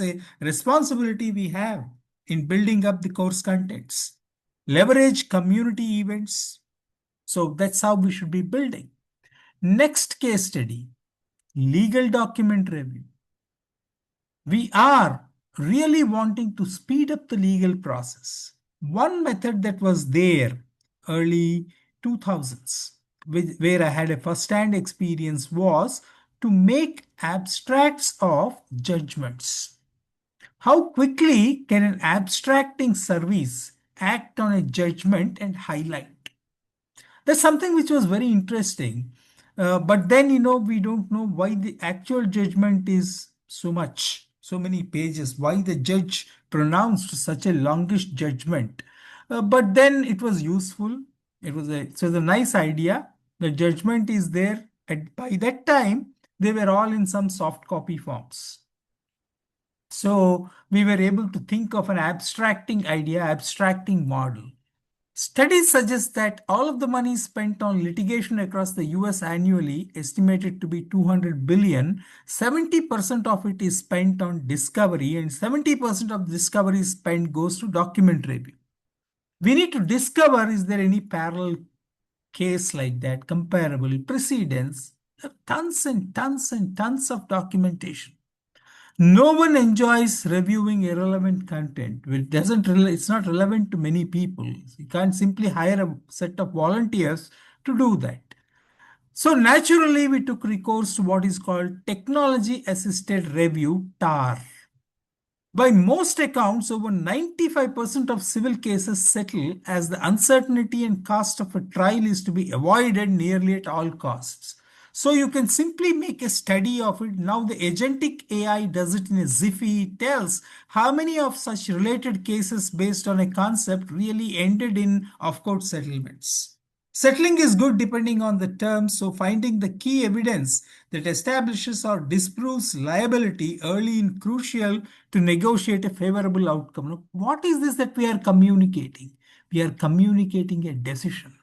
a responsibility we have in building up the course contents. Leverage community events. So that's how we should be building. Next case study, legal document review. We are really wanting to speed up the legal process. One method that was there early 2000s, where I had a first-hand experience, was to make abstracts of judgments. How quickly can an abstracting service act on a judgment and highlight? That's something which was very interesting. But then, we don't know why the actual judgment is so many pages, why the judge pronounced such a longish judgment. But then it was useful. It was a nice idea. The judgment is there. And by that time, they were all in some soft copy forms. So we were able to think of an abstracting idea, abstracting model. Studies suggest that all of the money spent on litigation across the US annually, estimated to be 200 billion, 70% of it is spent on discovery and 70% of discovery spent goes to document review. We need to discover, is there any parallel case like that, comparable precedents, tons and tons and tons of documentation. No one enjoys reviewing irrelevant content. It's not relevant to many people. You can't simply hire a set of volunteers to do that. So naturally, we took recourse to what is called technology assisted review, TAR. By most accounts, over 95% of civil cases settle as the uncertainty and cost of a trial is to be avoided nearly at all costs. So you can simply make a study of it. Now the agentic AI does it in a jiffy. It tells how many of such related cases based on a concept really ended in off-court settlements. Settling is good depending on the terms, so finding the key evidence that establishes or disproves liability early is crucial to negotiate a favorable outcome. Now, what is this that we are communicating? We are communicating a decision.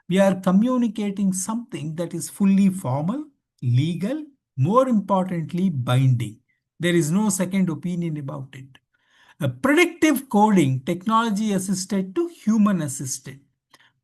We are communicating something that is fully formal, legal, more importantly, binding. There is no second opinion about it. A predictive coding, technology assisted to human assisted.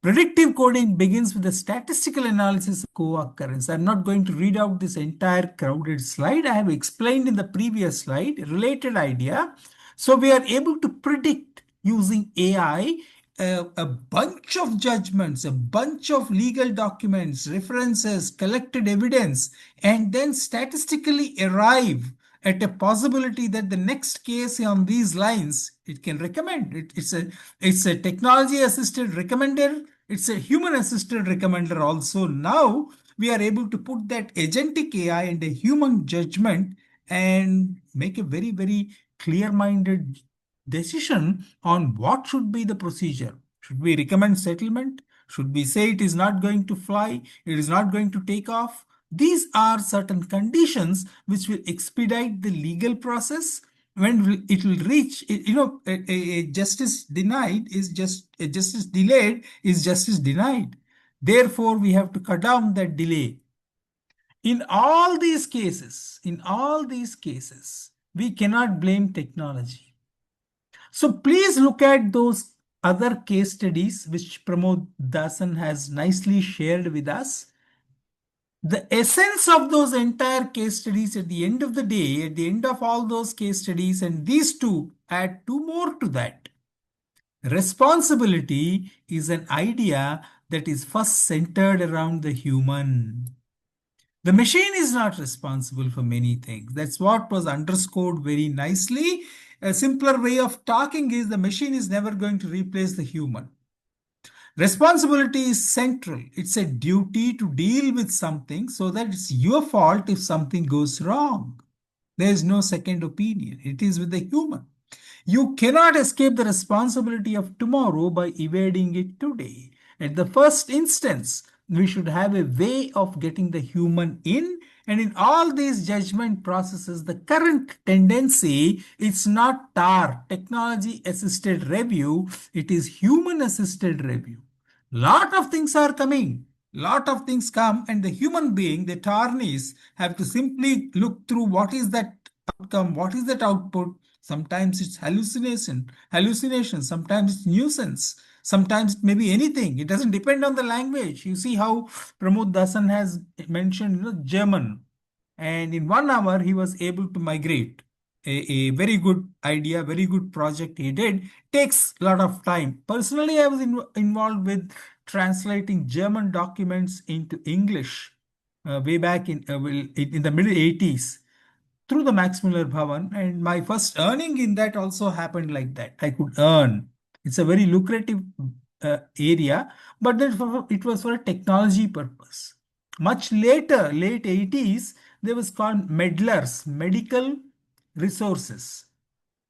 Predictive coding begins with the statistical analysis of co-occurrence. I'm not going to read out this entire crowded slide. I have explained in the previous slide a related idea. So we are able to predict using AI a bunch of judgments, a bunch of legal documents, references, collected evidence, and then statistically arrive at a possibility that the next case on these lines, it can recommend. It's a technology assisted recommender. It's a human assisted recommender also. Now we are able to put that agentic AI and a human judgment and make a very, very clear-minded decision on what should be the procedure. Should we recommend settlement? Should we say it is not going to fly? It is not going to take off? These are certain conditions which will expedite the legal process. When it will reach, a justice denied is just a justice delayed is justice denied. Therefore, we have to cut down that delay. In all these cases, we cannot blame technology. So please look at those other case studies which Pramod Dasan has nicely shared with us. The essence of those entire case studies at the end of the day, at the end of all those case studies, and these two add two more to that. Responsibility is an idea that is first centered around the human. The machine is not responsible for many things. That's what was underscored very nicely. A simpler way of talking is the machine is never going to replace the human. Responsibility is central. It's a duty to deal with something so that it's your fault if something goes wrong. There is no second opinion. It is with the human. You cannot escape the responsibility of tomorrow by evading it today. At the first instance, we should have a way of getting the human in. And in all these judgment processes, the current tendency, it's not TAR, technology assisted review, it is human assisted review. Lot of things are coming. Lot of things come, and the human being, the attorneys, have to simply look through what is that outcome, what is that output. Sometimes it's hallucination, sometimes it's nuisance, sometimes it may be anything. It doesn't depend on the language. You see how Pramod Dasan has mentioned, German, and in 1 hour he was able to migrate. A very good idea, very good project he did. Takes a lot of time. Personally, I was involved with translating German documents into English way back in the middle 80s through the Max Muller Bhavan. And my first earning in that also happened like that. I could earn. It's a very lucrative area, but then it was for a technology purpose. Much later, late 80s, there was called meddlers, medical resources.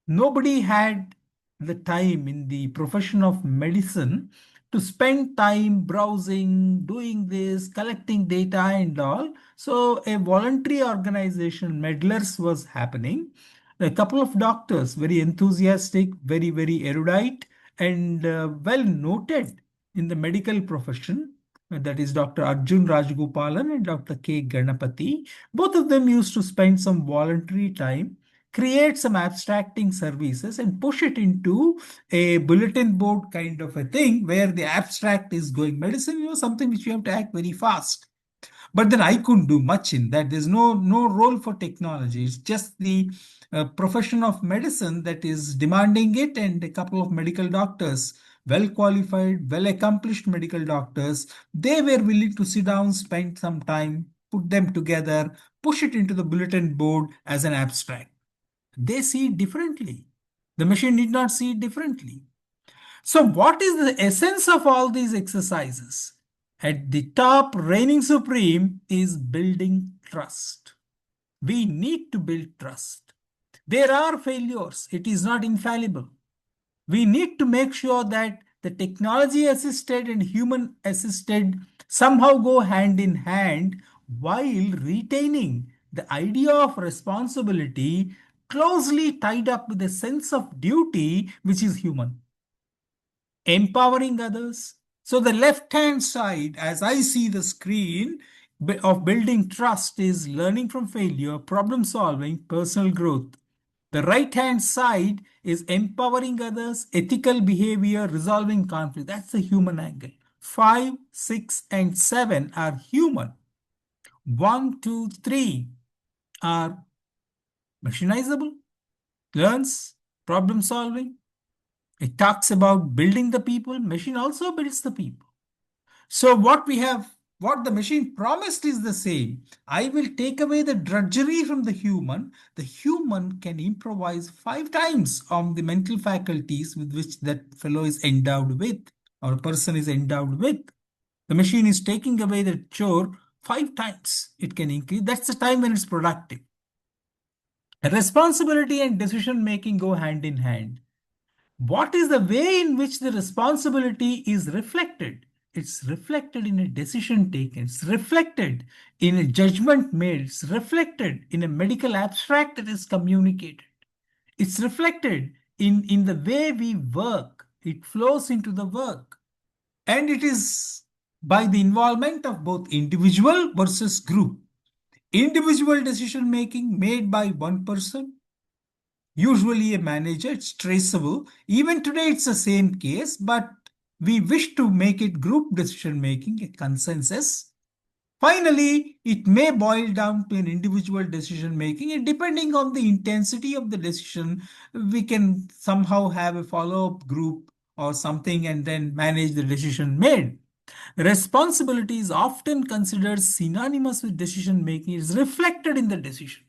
Nobody had the time in the profession of medicine to spend time browsing, doing this, collecting data and all. So a voluntary organization, Meddlers, was happening. A couple of doctors, very enthusiastic, very, very erudite, and well noted in the medical profession. That is Dr. Arjun Rajgopalan and Dr. K. Ganapati. Both of them used to spend some voluntary time, create some abstracting services, and push it into a bulletin board kind of a thing where the abstract is going medicine, something which you have to act very fast. But then I couldn't do much in that. There's no role for technology. It's just the profession of medicine that is demanding it, and a couple of medical doctors, well qualified, well accomplished medical doctors, they were willing to sit down, spend some time, put them together, push it into the bulletin board as an abstract. They see it differently. The machine did not see it differently. So, what is the essence of all these exercises? At the top, reigning supreme is building trust. We need to build trust. There are failures, it is not infallible. We need to make sure that the technology assisted and human assisted somehow go hand in hand while retaining the idea of responsibility closely tied up with a sense of duty which is human. Empowering others. So the left hand side, as I see the screen of building trust, is learning from failure, problem solving, personal growth. The right hand side is empowering others, ethical behavior, resolving conflict. That's the human angle. 5, 6, and 7 are human. 1, 2, 3 are machinizable, learns, problem solving. It talks about building the people. Machine also builds the people. So what the machine promised is the same. I will take away the drudgery from the human. The human can improvise 5 times on the mental faculties with which that fellow is endowed with, or a person is endowed with. The machine is taking away the chore 5 times. It can increase. That's the time when it's productive. Responsibility and decision making go hand in hand. What is the way in which the responsibility is reflected? It's reflected in a decision taken. It's reflected in a judgment made. It's reflected in a medical abstract that is communicated. It's reflected in the way we work. It flows into the work. And it is by the involvement of both individual versus group. Individual decision making made by one person, usually a manager, it's traceable. Even today, it's the same case, but we wish to make it group decision making, a consensus. Finally, it may boil down to an individual decision making, and depending on the intensity of the decision, we can somehow have a follow-up group or something and then manage the decision made. Responsibility is often considered synonymous with decision making. It is reflected in the decision.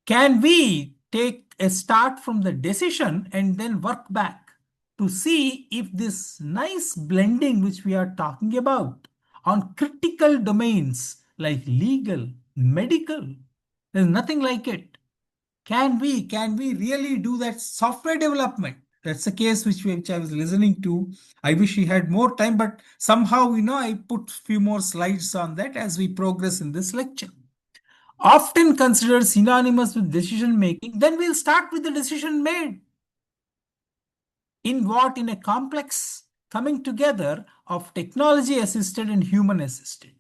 Can we take a start from the decision and then work back to see if this nice blending which we are talking about on critical domains like legal, medical, there's nothing like it. Can we really do that software development? That's the case which I was listening to. I wish we had more time, but somehow, I put few more slides on that as we progress in this lecture. Often considered synonymous with decision making, then we'll start with the decision made. In a complex coming together of technology assisted and human assisted.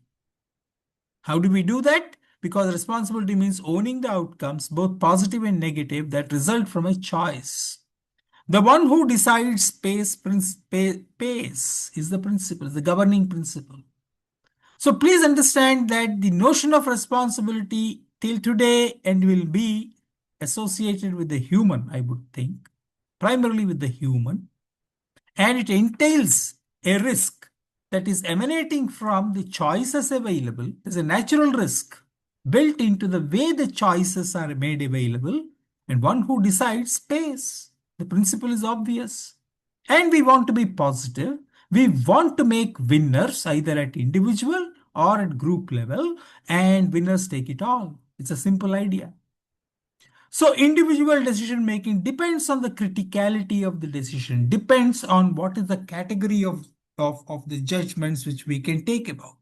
How do we do that? Because responsibility means owning the outcomes, both positive and negative, that result from a choice. The one who decides pays is the principle, is the governing principle. So please understand that the notion of responsibility till today and will be associated with the human, I would think, primarily with the human, and it entails a risk that is emanating from the choices available. There's a natural risk built into the way the choices are made available, and one who decides pays. The principle is obvious. And we want to be positive. We want to make winners either at individual or at group level, and winners take it all. It's a simple idea. So individual decision making depends on the criticality of the decision, depends on what is the category of the judgments which we can take about.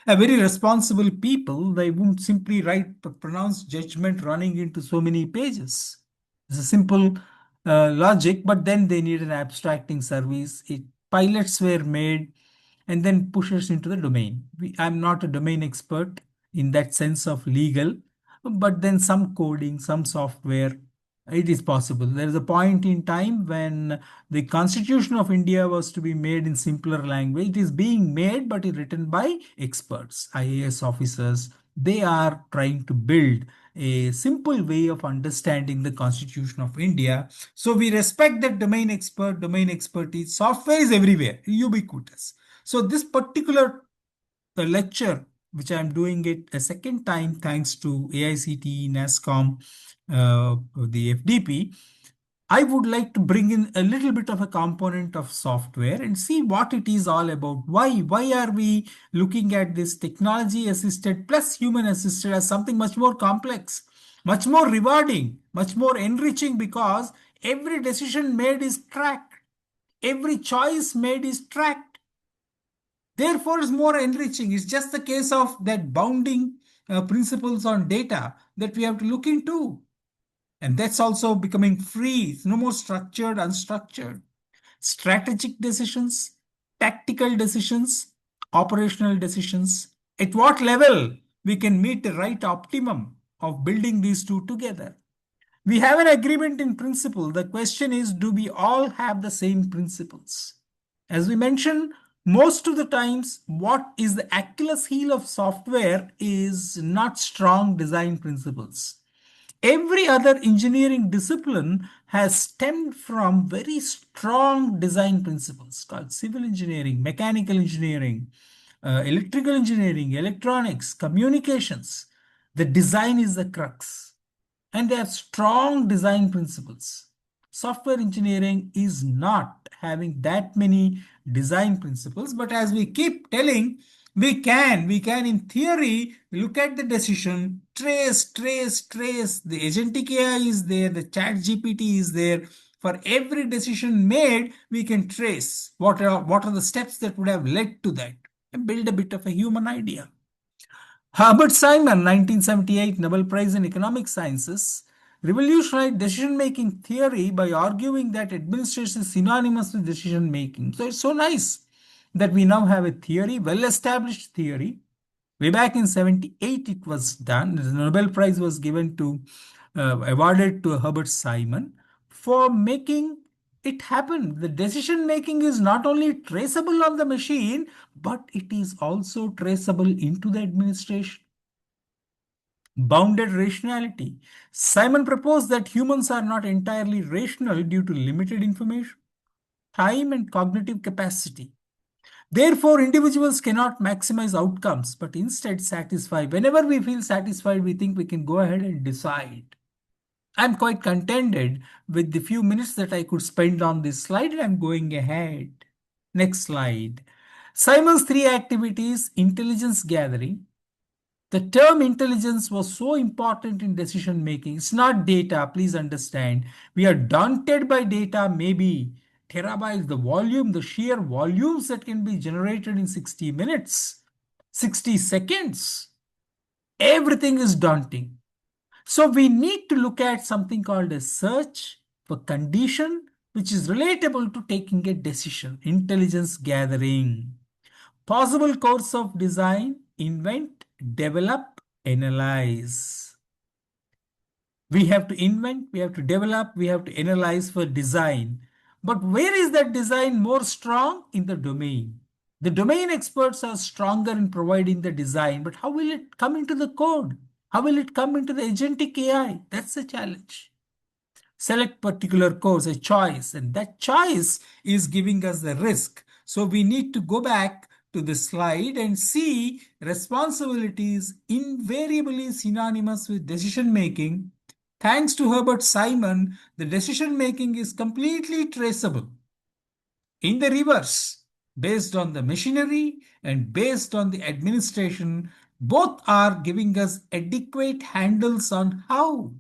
A very responsible people, they won't simply write pronounced judgment running into so many pages. It's a simple logic, but then they need an abstracting service. Pilots were made and then pushes into the domain. I'm not a domain expert in that sense of legal, but then some coding, some software, it is possible. There is a point in time when the Constitution of India was to be made in simpler language. It is being made, but it's written by experts, IAS officers. They are trying to build a simple way of understanding the Constitution of India. So we respect that domain expertise. Software is everywhere, ubiquitous. So this particular lecture, which I'm doing it a second time, thanks to AICTE, NASSCOM, the FDP, I would like to bring in a little bit of a component of software and see what it is all about. Why are we looking at this technology assisted plus human assisted as something much more complex, much more rewarding, much more enriching, because every decision made is tracked. Every choice made is tracked. Therefore, it's more enriching. It's just the case of that bounding principles on data that we have to look into. And that's also becoming free. It's no more structured, unstructured. Strategic decisions, tactical decisions, operational decisions. At what level we can meet the right optimum of building these two together. We have an agreement in principle. The question is, do we all have the same principles? As we mentioned, most of the times, what is the Achilles heel of software is not strong design principles. Every other engineering discipline has stemmed from very strong design principles called civil engineering, mechanical engineering, electrical engineering, electronics, communications. The design is the crux, and they have strong design principles. Software engineering is not having that many design principles, but as we keep telling, we can in theory look at the decision, trace. The agentic AI is there, the chat GPT is there. For every decision made, we can trace what are the steps that would have led to that and build a bit of a human idea. Herbert Simon, 1978 Nobel Prize in Economic Sciences, revolutionized decision-making theory by arguing that administration is synonymous with decision-making. So it's so nice that we now have a theory, well-established theory. Way back in 78, it was done. The Nobel Prize was awarded to Herbert Simon for making it happen. The decision making is not only traceable on the machine, but it is also traceable into the administration. Bounded rationality. Simon proposed that humans are not entirely rational due to limited information, time, and cognitive capacity. Therefore, individuals cannot maximize outcomes, but instead satisfy. Whenever we feel satisfied, we think we can go ahead and decide. I'm quite contented with the few minutes that I could spend on this slide, and I'm going ahead. Next slide. Simon's three activities: intelligence gathering. The term intelligence was so important in decision making. It's not data, please understand. We are daunted by data, maybe terabytes, the volume, the sheer volumes that can be generated in 60 minutes, 60 seconds. Everything is daunting. So we need to look at something called a search for condition which is relatable to taking a decision. Intelligence gathering. Possible course of design, invent, develop, analyze. We have to invent, we have to develop, we have to analyze for design. But where is that design more strong? In the domain. The domain experts are stronger in providing the design, but how will it come into the code? How will it come into the agentic AI? That's the challenge. Select particular course, a choice, and that choice is giving us the risk. So we need to go back to the slide and see responsibility is invariably synonymous with decision making. Thanks to Herbert Simon, the decision making is completely traceable. In the reverse, based on the machinery and based on the administration, both are giving us adequate handles on how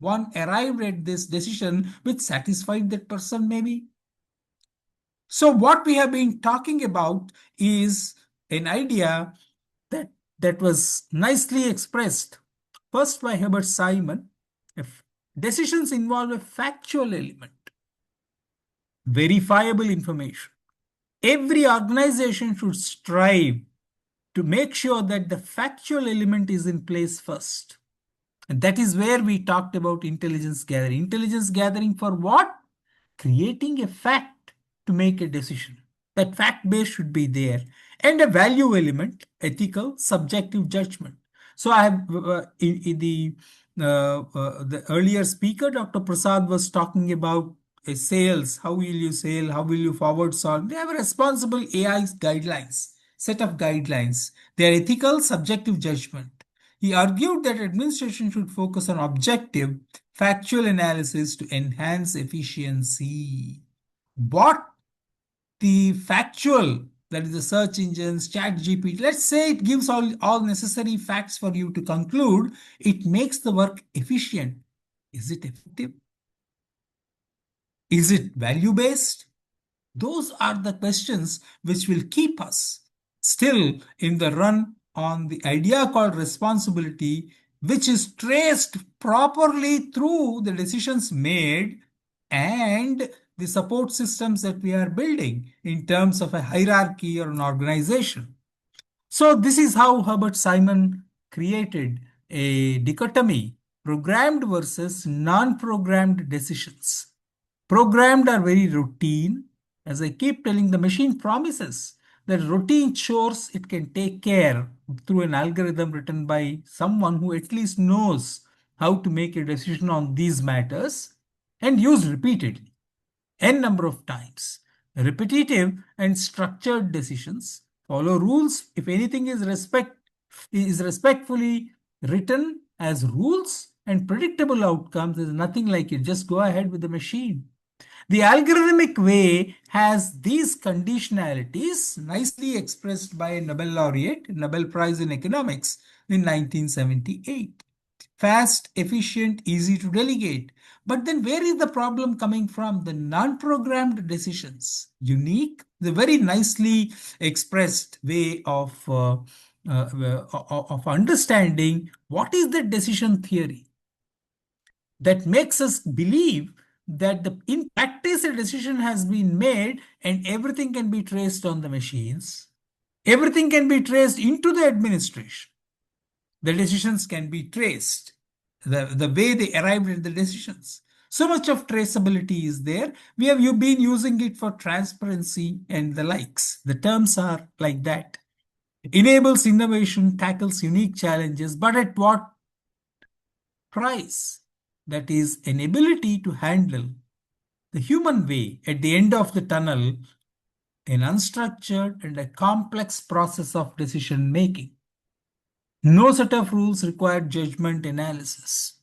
one arrived at this decision which satisfied that person maybe. So what we have been talking about is an idea that was nicely expressed first by Herbert Simon. If decisions involve a factual element, verifiable information. Every organization should strive to make sure that the factual element is in place first. And that is where we talked about intelligence gathering. Intelligence gathering for what? Creating a fact to make a decision. That fact base should be there. And a value element, ethical, subjective judgment. So I have in the earlier speaker, Dr. Prasad was talking about a sales. How will you sell? How will you forward solve? They have a responsible AI guidelines, set of guidelines. They are ethical, subjective judgment. He argued that administration should focus on objective, factual analysis to enhance efficiency. What the factual, that is the search engines, chat GPT, let's say it gives all necessary facts for you to conclude, it makes the work efficient. Is it effective? Is it value-based? Those are the questions which will keep us still in the run on the idea called responsibility, which is traced properly through the decisions made and the support systems that we are building in terms of a hierarchy or an organization. So this is how Herbert Simon created a dichotomy, programmed versus non-programmed decisions. Programmed are very routine. As I keep telling, the machine promises that routine chores it can take care through an algorithm written by someone who at least knows how to make a decision on these matters and used repeatedly, n number of times. Repetitive and structured decisions follow rules. If anything is respectfully written as rules and predictable outcomes, there's nothing like it. Just go ahead with the machine. The algorithmic way has these conditionalities nicely expressed by a Nobel laureate, Nobel Prize in Economics in 1978. Fast, efficient, easy to delegate. But then where is the problem coming from? The non-programmed decisions. Unique, the very nicely expressed way of understanding what is the decision theory that makes us believe that in practice a decision has been made and everything can be traced on the machines. Everything can be traced into the administration. The decisions can be traced, the way they arrived at the decisions. So much of traceability is there. You've been using it for transparency and the likes. The terms are like that. Enables innovation, tackles unique challenges, but at what price? That is an ability to handle the human way at the end of the tunnel, an unstructured and a complex process of decision making. No set of rules required judgment analysis.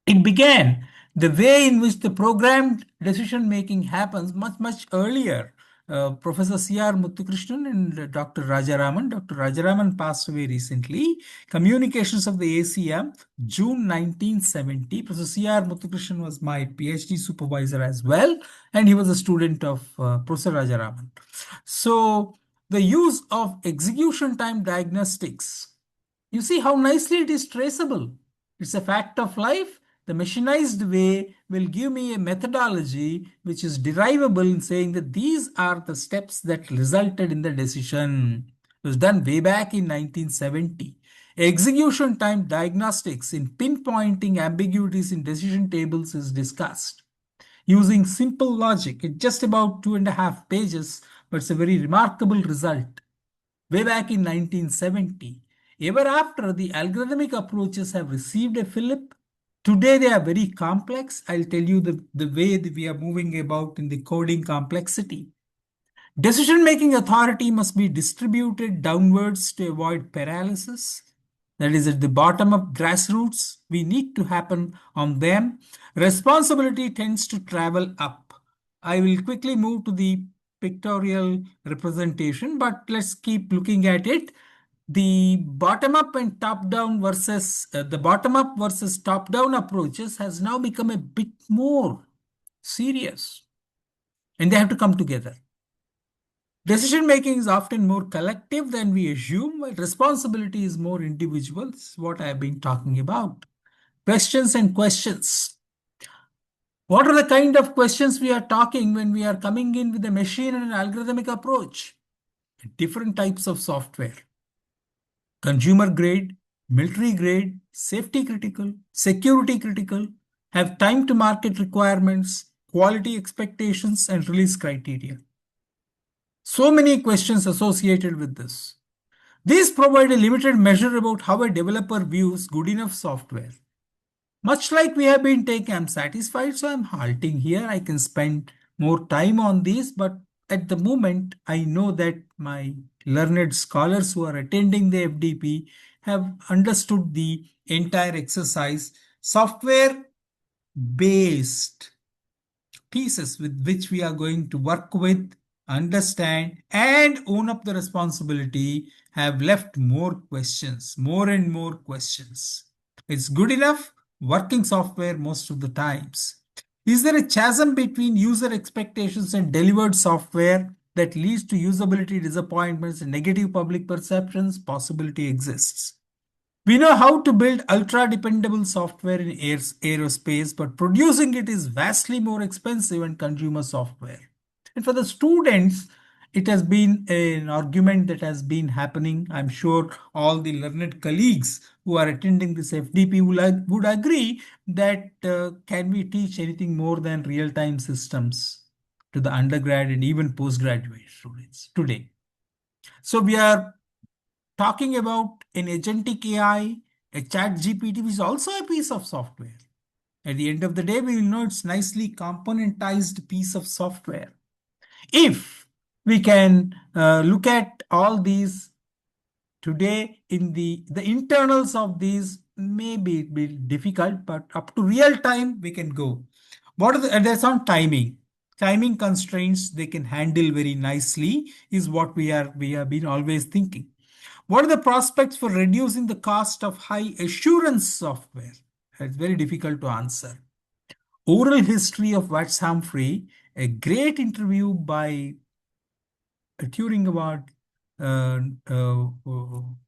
It began the way in which the programmed decision making happens much earlier. Professor C.R. Muthukrishnan and Dr. Rajaraman. Dr. Rajaraman passed away recently. Communications of the ACM, June 1970. Professor C.R. Muthukrishnan was my PhD supervisor as well, and he was a student of Professor Rajaraman. So the use of execution time diagnostics, you see how nicely it is traceable. It's a fact of life. the machinized way will give me a methodology which is derivable in saying that these are the steps that resulted in the decision. It was done way back in 1970. Execution time diagnostics in pinpointing ambiguities in decision tables is discussed using simple logic. It's just about 2.5 pages, but it's a very remarkable result. Way back in 1970, ever after the algorithmic approaches have received a fillip, today they are very complex. I'll tell you the way that we are moving about in the coding complexity. Decision-making authority must be distributed downwards to avoid paralysis. That is at the bottom of grassroots. We need to happen on them. Responsibility tends to travel up. I will quickly move to the pictorial representation, but let's keep looking at it. The bottom-up and top-down versus the bottom-up versus top-down approaches has now become a bit more serious, and they have to come together. Decision making is often more collective than we assume, while responsibility is more individual. This is what I have been talking about. Questions and questions. What are the kind of questions we are talking when we are coming in with a machine and an algorithmic approach? Different types of software. Consumer grade, military grade, safety critical, security critical, have time to market requirements, quality expectations, and release criteria. So many questions associated with this. These provide a limited measure about how a developer views good enough software. Much like we have been taking, I'm satisfied, so I'm halting here. I can spend more time on these, but at the moment, I know that my learned scholars who are attending the FDP have understood the entire exercise. Software-based pieces with which we are going to work with, understand, and own up the responsibility have left more questions, more and more questions. It's good enough working software most of the times. Is there a chasm between user expectations and delivered software that leads to usability disappointments and negative public perceptions? Possibility exists. We know how to build ultra-dependable software in aerospace, but producing it is vastly more expensive than consumer software. And for the students, it has been an argument that has been happening. I'm sure all the learned colleagues who are attending this FDP would agree that can we teach anything more than real-time systems to the undergrad and even postgraduate students today? So we are talking about an agentic AI, a chat GPT, which is also a piece of software. At the end of the day, we will know it's nicely componentized piece of software. If we can look at all these today in the internals of these, maybe it be difficult, but up to real time, we can go. What are the, that's on timing. Timing constraints they can handle very nicely is what we have been always thinking. What are the prospects for reducing the cost of high assurance software? It's very difficult to answer. Oral history of Watts Humphrey, a great interview by a Turing Award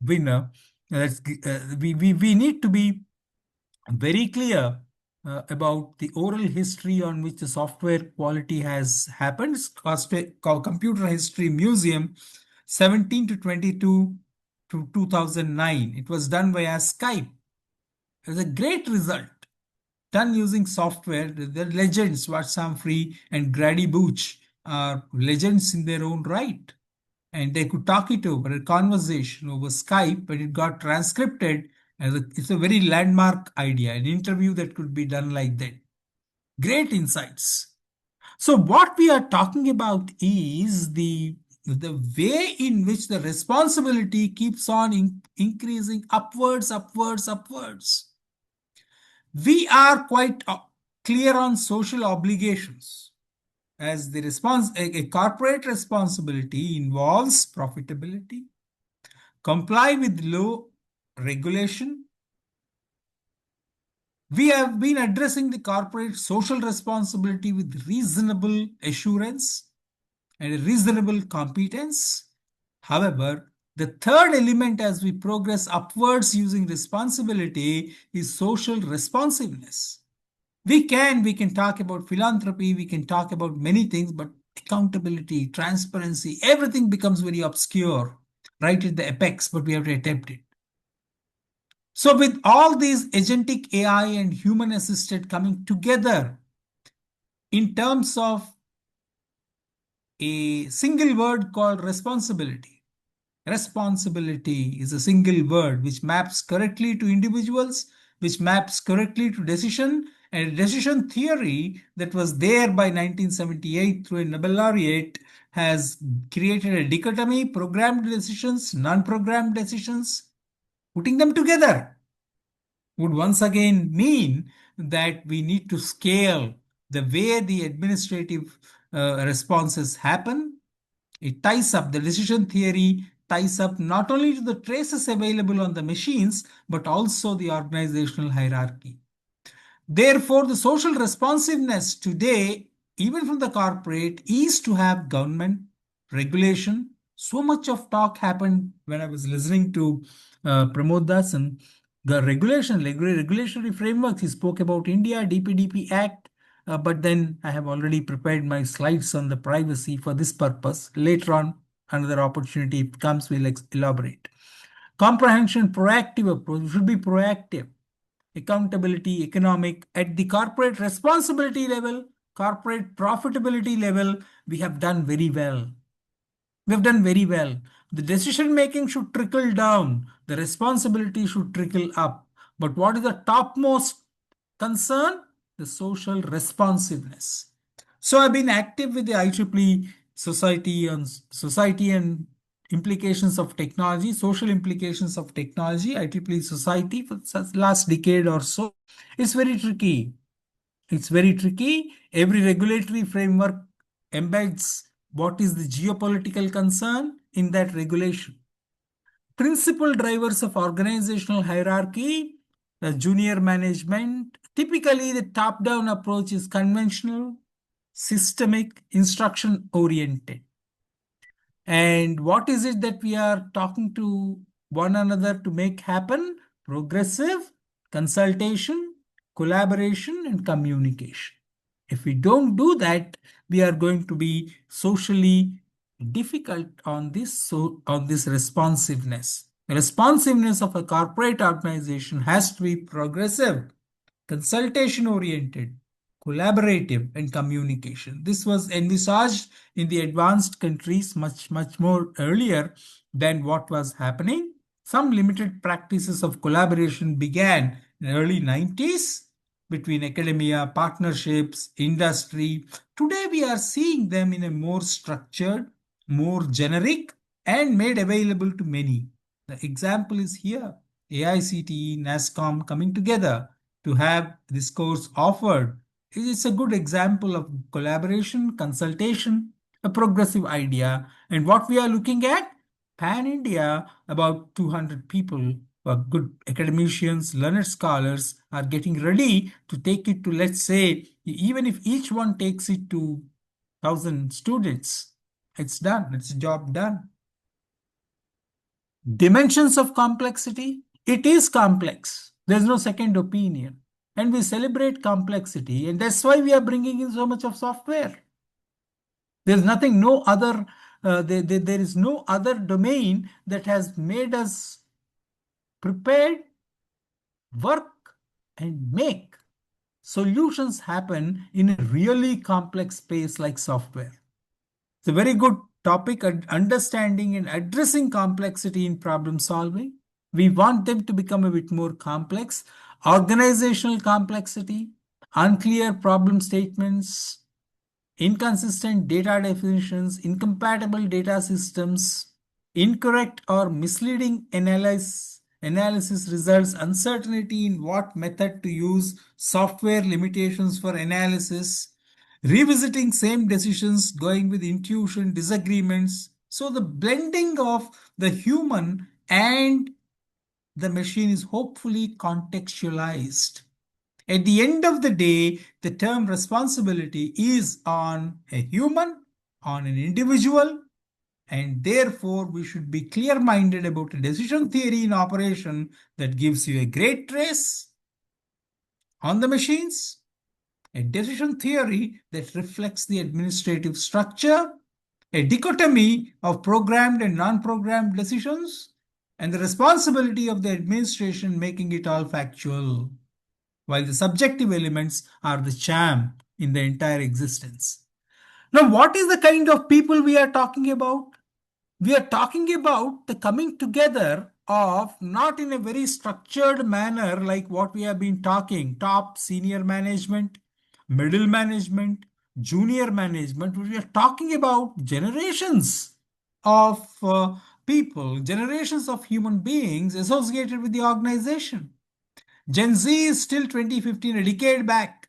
winner. We need to be very clear about the oral history on which the software quality has happened. It's called Computer History Museum, 17 to 22 to 2009. It was done via Skype. It was a great result. Done using software. The legends, Watts Humphrey and Grady Booch, are legends in their own right. And they could talk it over, a conversation over Skype, but it got transcribed. It's a very landmark idea, an interview that could be done like that. Great insights. So what we are talking about is the way in which the responsibility keeps on increasing upwards. We are quite clear on social obligations, as the a corporate responsibility involves profitability, comply with law, regulation. We have been addressing the corporate social responsibility with reasonable assurance and reasonable competence. However, the third element as we progress upwards using responsibility is social responsiveness. We can talk about philanthropy, we can talk about many things, but accountability, transparency, everything becomes very obscure right at the apex, but we have to attempt it. So with all these agentic AI and human assisted coming together in terms of a single word called responsibility. Responsibility is a single word which maps correctly to individuals, which maps correctly to decision, and decision theory that was there by 1978 through a Nobel laureate has created a dichotomy, programmed decisions, non-programmed decisions. Putting them together would once again mean that we need to scale the way the administrative responses happen. It ties up the decision theory, ties up not only to the traces available on the machines, but also the organizational hierarchy. Therefore, the social responsiveness today, even from the corporate, is to have government regulation. So much of talk happened when I was listening to Pramod Dasan. The regulatory frameworks, he spoke about India, DPDP Act, but then I have already prepared my slides on the privacy for this purpose. Later on, another opportunity comes, we'll elaborate. Comprehension, proactive approach, should be proactive. Accountability, economic, at the corporate responsibility level, corporate profitability level, we have done very well. We have done very well. The decision making should trickle down. The responsibility should trickle up. But what is the topmost concern? The social responsiveness. So I've been active with the IEEE Society on Society and implications of technology, social implications of technology, IEEE Society for the last decade or so. It's very tricky. It's very tricky. Every regulatory framework embeds what is the geopolitical concern in that regulation. Principal drivers of organizational hierarchy, the junior management, typically the top-down approach is conventional, systemic, instruction-oriented. And what is it that we are talking to one another to make happen? Progressive consultation, collaboration, and communication. If we don't do that, we are going to be socially difficult on this responsiveness. The responsiveness of a corporate organization has to be progressive, consultation oriented, collaborative, and communication. This was envisaged in the advanced countries much more earlier than what was happening. Some limited practices of collaboration began in the early 90s between academia, partnerships, industry. Today we are seeing them in a more structured, more generic, and made available to many. The example is here. AICTE, NASSCOM coming together to have this course offered. It's a good example of collaboration, consultation, a progressive idea. And what we are looking at, Pan India, about 200 people, good academicians, learned scholars are getting ready to take it to, let's say, even if each one takes it to 1,000 students, it's done, it's a job done. Dimensions of complexity, it is complex. There's no second opinion. And we celebrate complexity, and that's why we are bringing in so much of software. There's nothing, no other, there is no other domain that has made us prepared, work, and make solutions happen in a really complex space like software. It's a very good topic, understanding and addressing complexity in problem solving. We want them to become a bit more complex. Organizational complexity, unclear problem statements, inconsistent data definitions, incompatible data systems, incorrect or misleading analysis results, uncertainty in what method to use, software limitations for analysis, revisiting same decisions, going with intuition, disagreements. So the blending of the human and the machine is hopefully contextualized. At the end of the day, the term responsibility is on a human, on an individual, and therefore we should be clear-minded about a decision theory in operation that gives you a great trace on the machines, a decision theory that reflects the administrative structure, a dichotomy of programmed and non-programmed decisions, and the responsibility of the administration making it all factual, while the subjective elements are the charm in the entire existence. Now, what is the kind of people we are talking about? We are talking about the coming together of, not in a very structured manner like what we have been talking, top senior management, middle management, junior management. We are talking about generations of people, generations of human beings associated with the organization. Gen Z is still 2015, a decade back.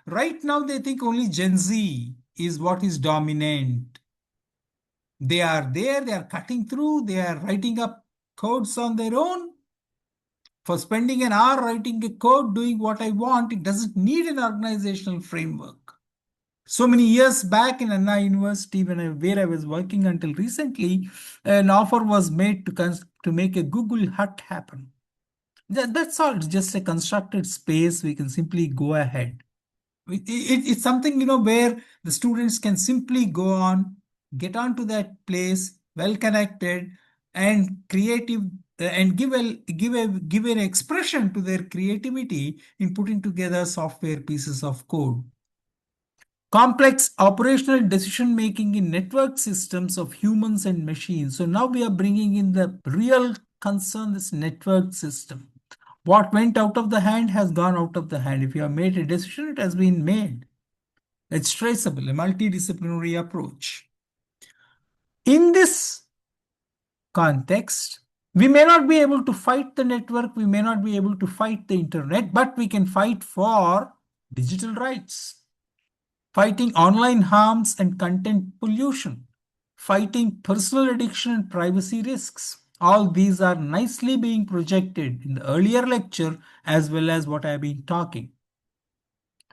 Right now, they think only Gen Z is what is dominant. They are there, they are cutting through, they are writing up codes on their own. For spending an hour writing a code, doing what I want, it doesn't need an organizational framework. So many years back in Anna University, where I was working until recently, an offer was made to make a Google Hut happen. That's all. It's just a constructed space. We can simply go ahead. It's something, where the students can simply go on, get onto that place, well connected and creative, and give an expression to their creativity in putting together software pieces of code. Complex operational decision making in network systems of humans and machines. So now we are bringing in the real concern, this network system. What went out of the hand has gone out of the hand. If you have made a decision, it has been made. It's traceable, a multidisciplinary approach. In this context, we may not be able to fight the network, we may not be able to fight the internet, but we can fight for digital rights, fighting online harms and content pollution, fighting personal addiction and privacy risks. All these are nicely being projected in the earlier lecture as well as what I've been talking.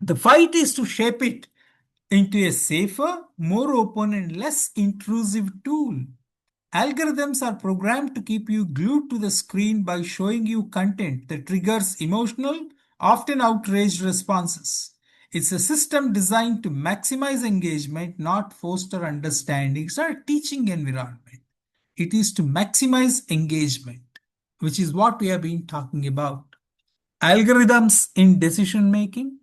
The fight is to shape it into a safer, more open, and less intrusive tool. Algorithms are programmed to keep you glued to the screen by showing you content that triggers emotional, often outraged responses. It's a system designed to maximize engagement, not foster understanding. It's not a teaching environment. It is to maximize engagement, which is what we have been talking about. Algorithms in decision making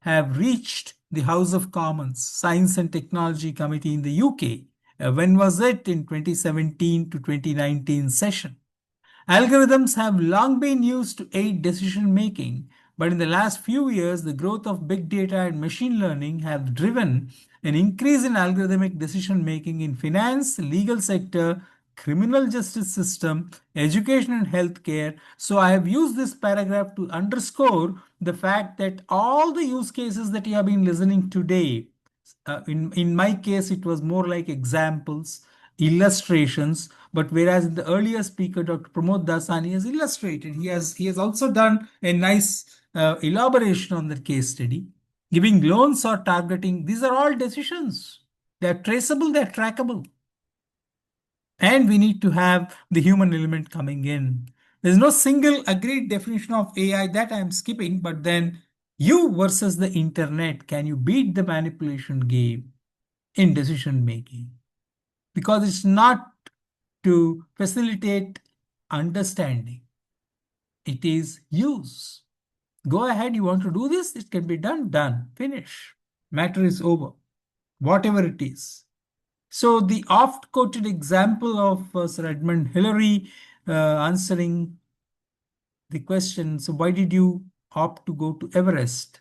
have reached the House of Commons Science and Technology Committee in the UK. When was it? In 2017 to 2019 session. Algorithms have long been used to aid decision making, but in the last few years, the growth of big data and machine learning have driven an increase in algorithmic decision making in finance, legal sector, criminal justice system, education and healthcare. So I have used this paragraph to underscore the fact that all the use cases that you have been listening today, in my case, it was more like examples, illustrations. But whereas in the earlier speaker, Dr. Pramod Dasani has illustrated, he has also done a nice elaboration on the case study. Giving loans or targeting, these are all decisions. They are traceable, they are trackable. And we need to have the human element coming in. There's no single agreed definition of AI that I'm skipping, but then you versus the internet, can you beat the manipulation game in decision making? Because it's not to facilitate understanding, it is use. Go ahead, you want to do this, it can be done, finish. Matter is over, whatever it is. So the oft-quoted example of Sir Edmund Hillary answering the question, so why did you opt to go to Everest,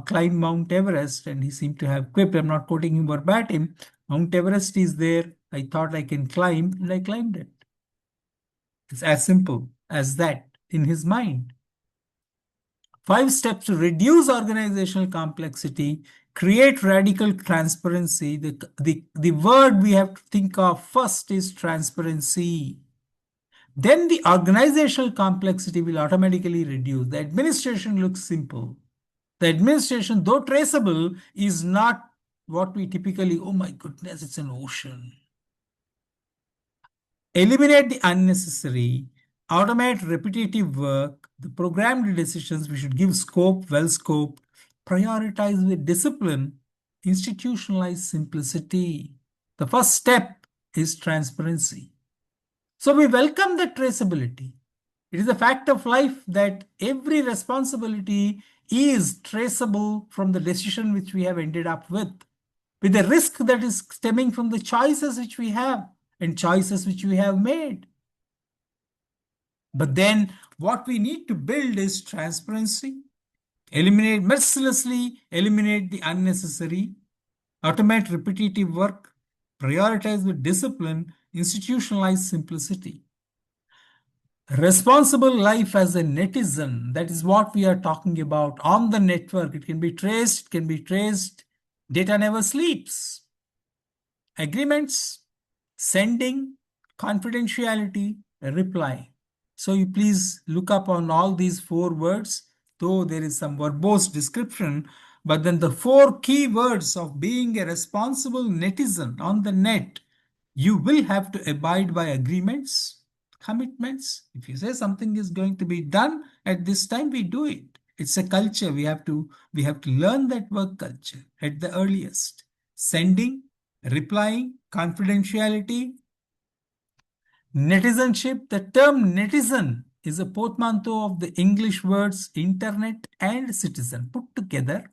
climb Mount Everest? And he seemed to have quipped, I'm not quoting him verbatim, Mount Everest is there, I thought I can climb, and I climbed it. It's as simple as that in his mind. 5 steps to reduce organizational complexity, create radical transparency. The word we have to think of first is transparency. Then the organizational complexity will automatically reduce. The administration looks simple. The administration, though traceable, is not what we typically, oh my goodness, it's an ocean. Eliminate the unnecessary, automate repetitive work, the programmed decisions, we should give scope, well scoped, prioritize with discipline, institutionalize simplicity. The first step is transparency. So we welcome the traceability. It is a fact of life that every responsibility is traceable from the decision which we have ended up with the risk that is stemming from the choices which we have and choices which we have made. But then what we need to build is transparency, mercilessly eliminate the unnecessary, automate repetitive work, prioritize with discipline, institutionalize simplicity. Responsible life as a netizen, that is what we are talking about on the network. It can be traced. Data never sleeps. Agreements, sending, confidentiality, reply. So you please look up on all these 4 words, though there is some verbose description, but then the 4 key words of being a responsible netizen on the net, you will have to abide by agreements, commitments. If you say something is going to be done at this time, we do it. It's a culture. We have to learn that work culture at the earliest. Sending, replying, confidentiality, netizenship. The term netizen is a portmanteau of the English words internet and citizen put together.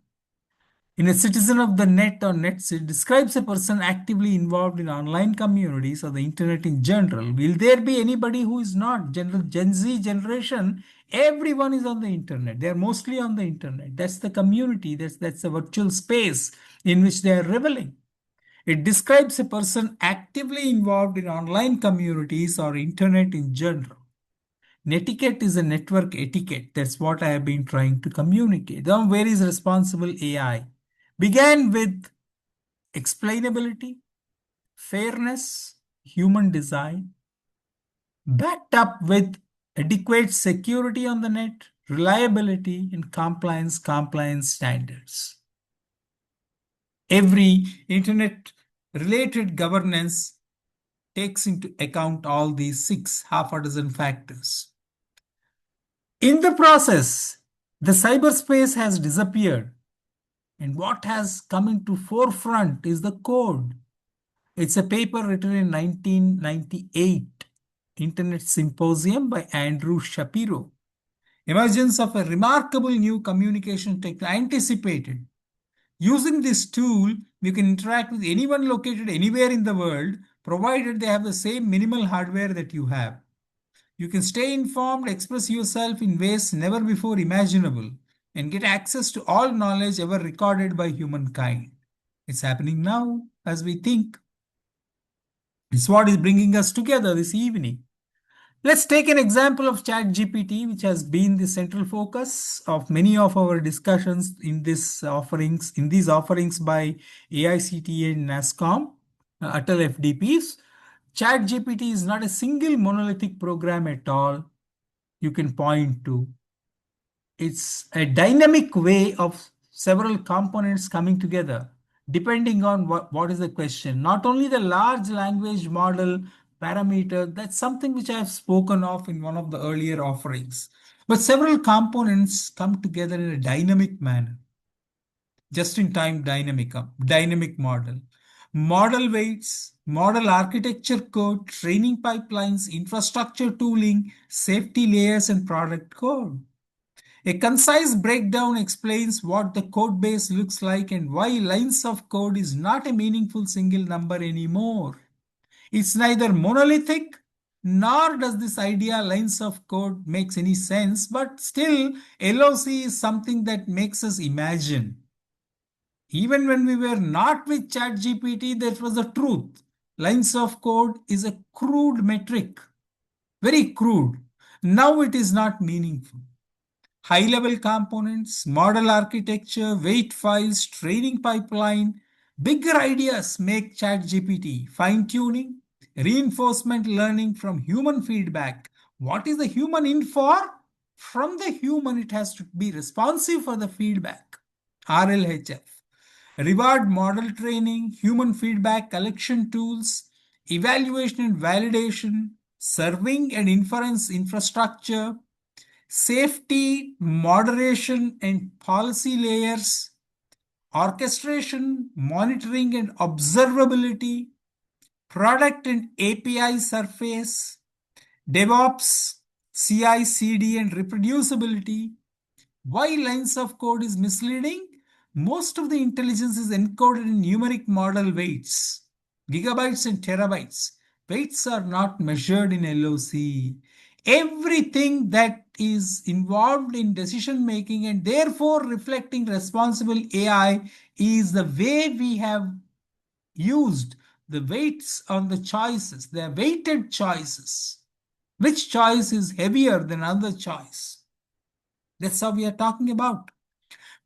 In a citizen of the net or nets, it describes a person actively involved in online communities or the internet in general. Will there be anybody who is not? Gen Z generation, everyone is on the internet. They are mostly on the internet. That's the community. That's the virtual space in which they are reveling. It describes a person actively involved in online communities or internet in general. Netiquette is a network etiquette. That's what I have been trying to communicate. Now, where is responsible AI? Began with explainability, fairness, human design, backed up with adequate security on the net, reliability, and compliance standards. Every internet related governance takes into account all these 6, half a dozen factors. In the process, the cyberspace has disappeared. And what has come into forefront is the code. It's a paper written in 1998, Internet Symposium by Andrew Shapiro. Emergence of a remarkable new communication technology anticipated. Using this tool, you can interact with anyone located anywhere in the world, provided they have the same minimal hardware that you have. You can stay informed, express yourself in ways never before imaginable, and get access to all knowledge ever recorded by humankind. It's happening now as we think. It's what is bringing us together this evening. Let's take an example of ChatGPT, which has been the central focus of many of our discussions in these offerings by AICTE and NASSCOM, Atal FDPs. ChatGPT is not a single monolithic program at all you can point to. It's a dynamic way of several components coming together, depending on what is the question. Not only the large language model parameter, that's something which I have spoken of in one of the earlier offerings, but several components come together in a dynamic manner. Just-in-time dynamic model weights, model architecture code, training pipelines, infrastructure tooling, safety layers, and product code. A concise breakdown explains what the code base looks like and why lines of code is not a meaningful single number anymore. It's neither monolithic, nor does this idea lines of code makes any sense, but still LOC is something that makes us imagine. Even when we were not with ChatGPT, that was the truth. Lines of code is a crude metric, very crude. Now it is not meaningful. High-level components, model architecture, weight files, training pipeline, bigger ideas make ChatGPT. Fine-tuning, reinforcement learning from human feedback. What is the human in for? From the human, it has to be responsive for the feedback. RLHF. Reward model training, human feedback collection tools, evaluation and validation, serving and inference infrastructure, safety, moderation, and policy layers, orchestration, monitoring, and observability, product and API surface, DevOps, CI, CD, and reproducibility. Why lines of code is misleading? Most of the intelligence is encoded in numeric model weights, gigabytes and terabytes. Weights are not measured in LOC. Everything that is involved in decision making and therefore reflecting responsible AI is the way we have used the weights on the choices. They are weighted choices. Which choice is heavier than other choice? That's how we are talking about.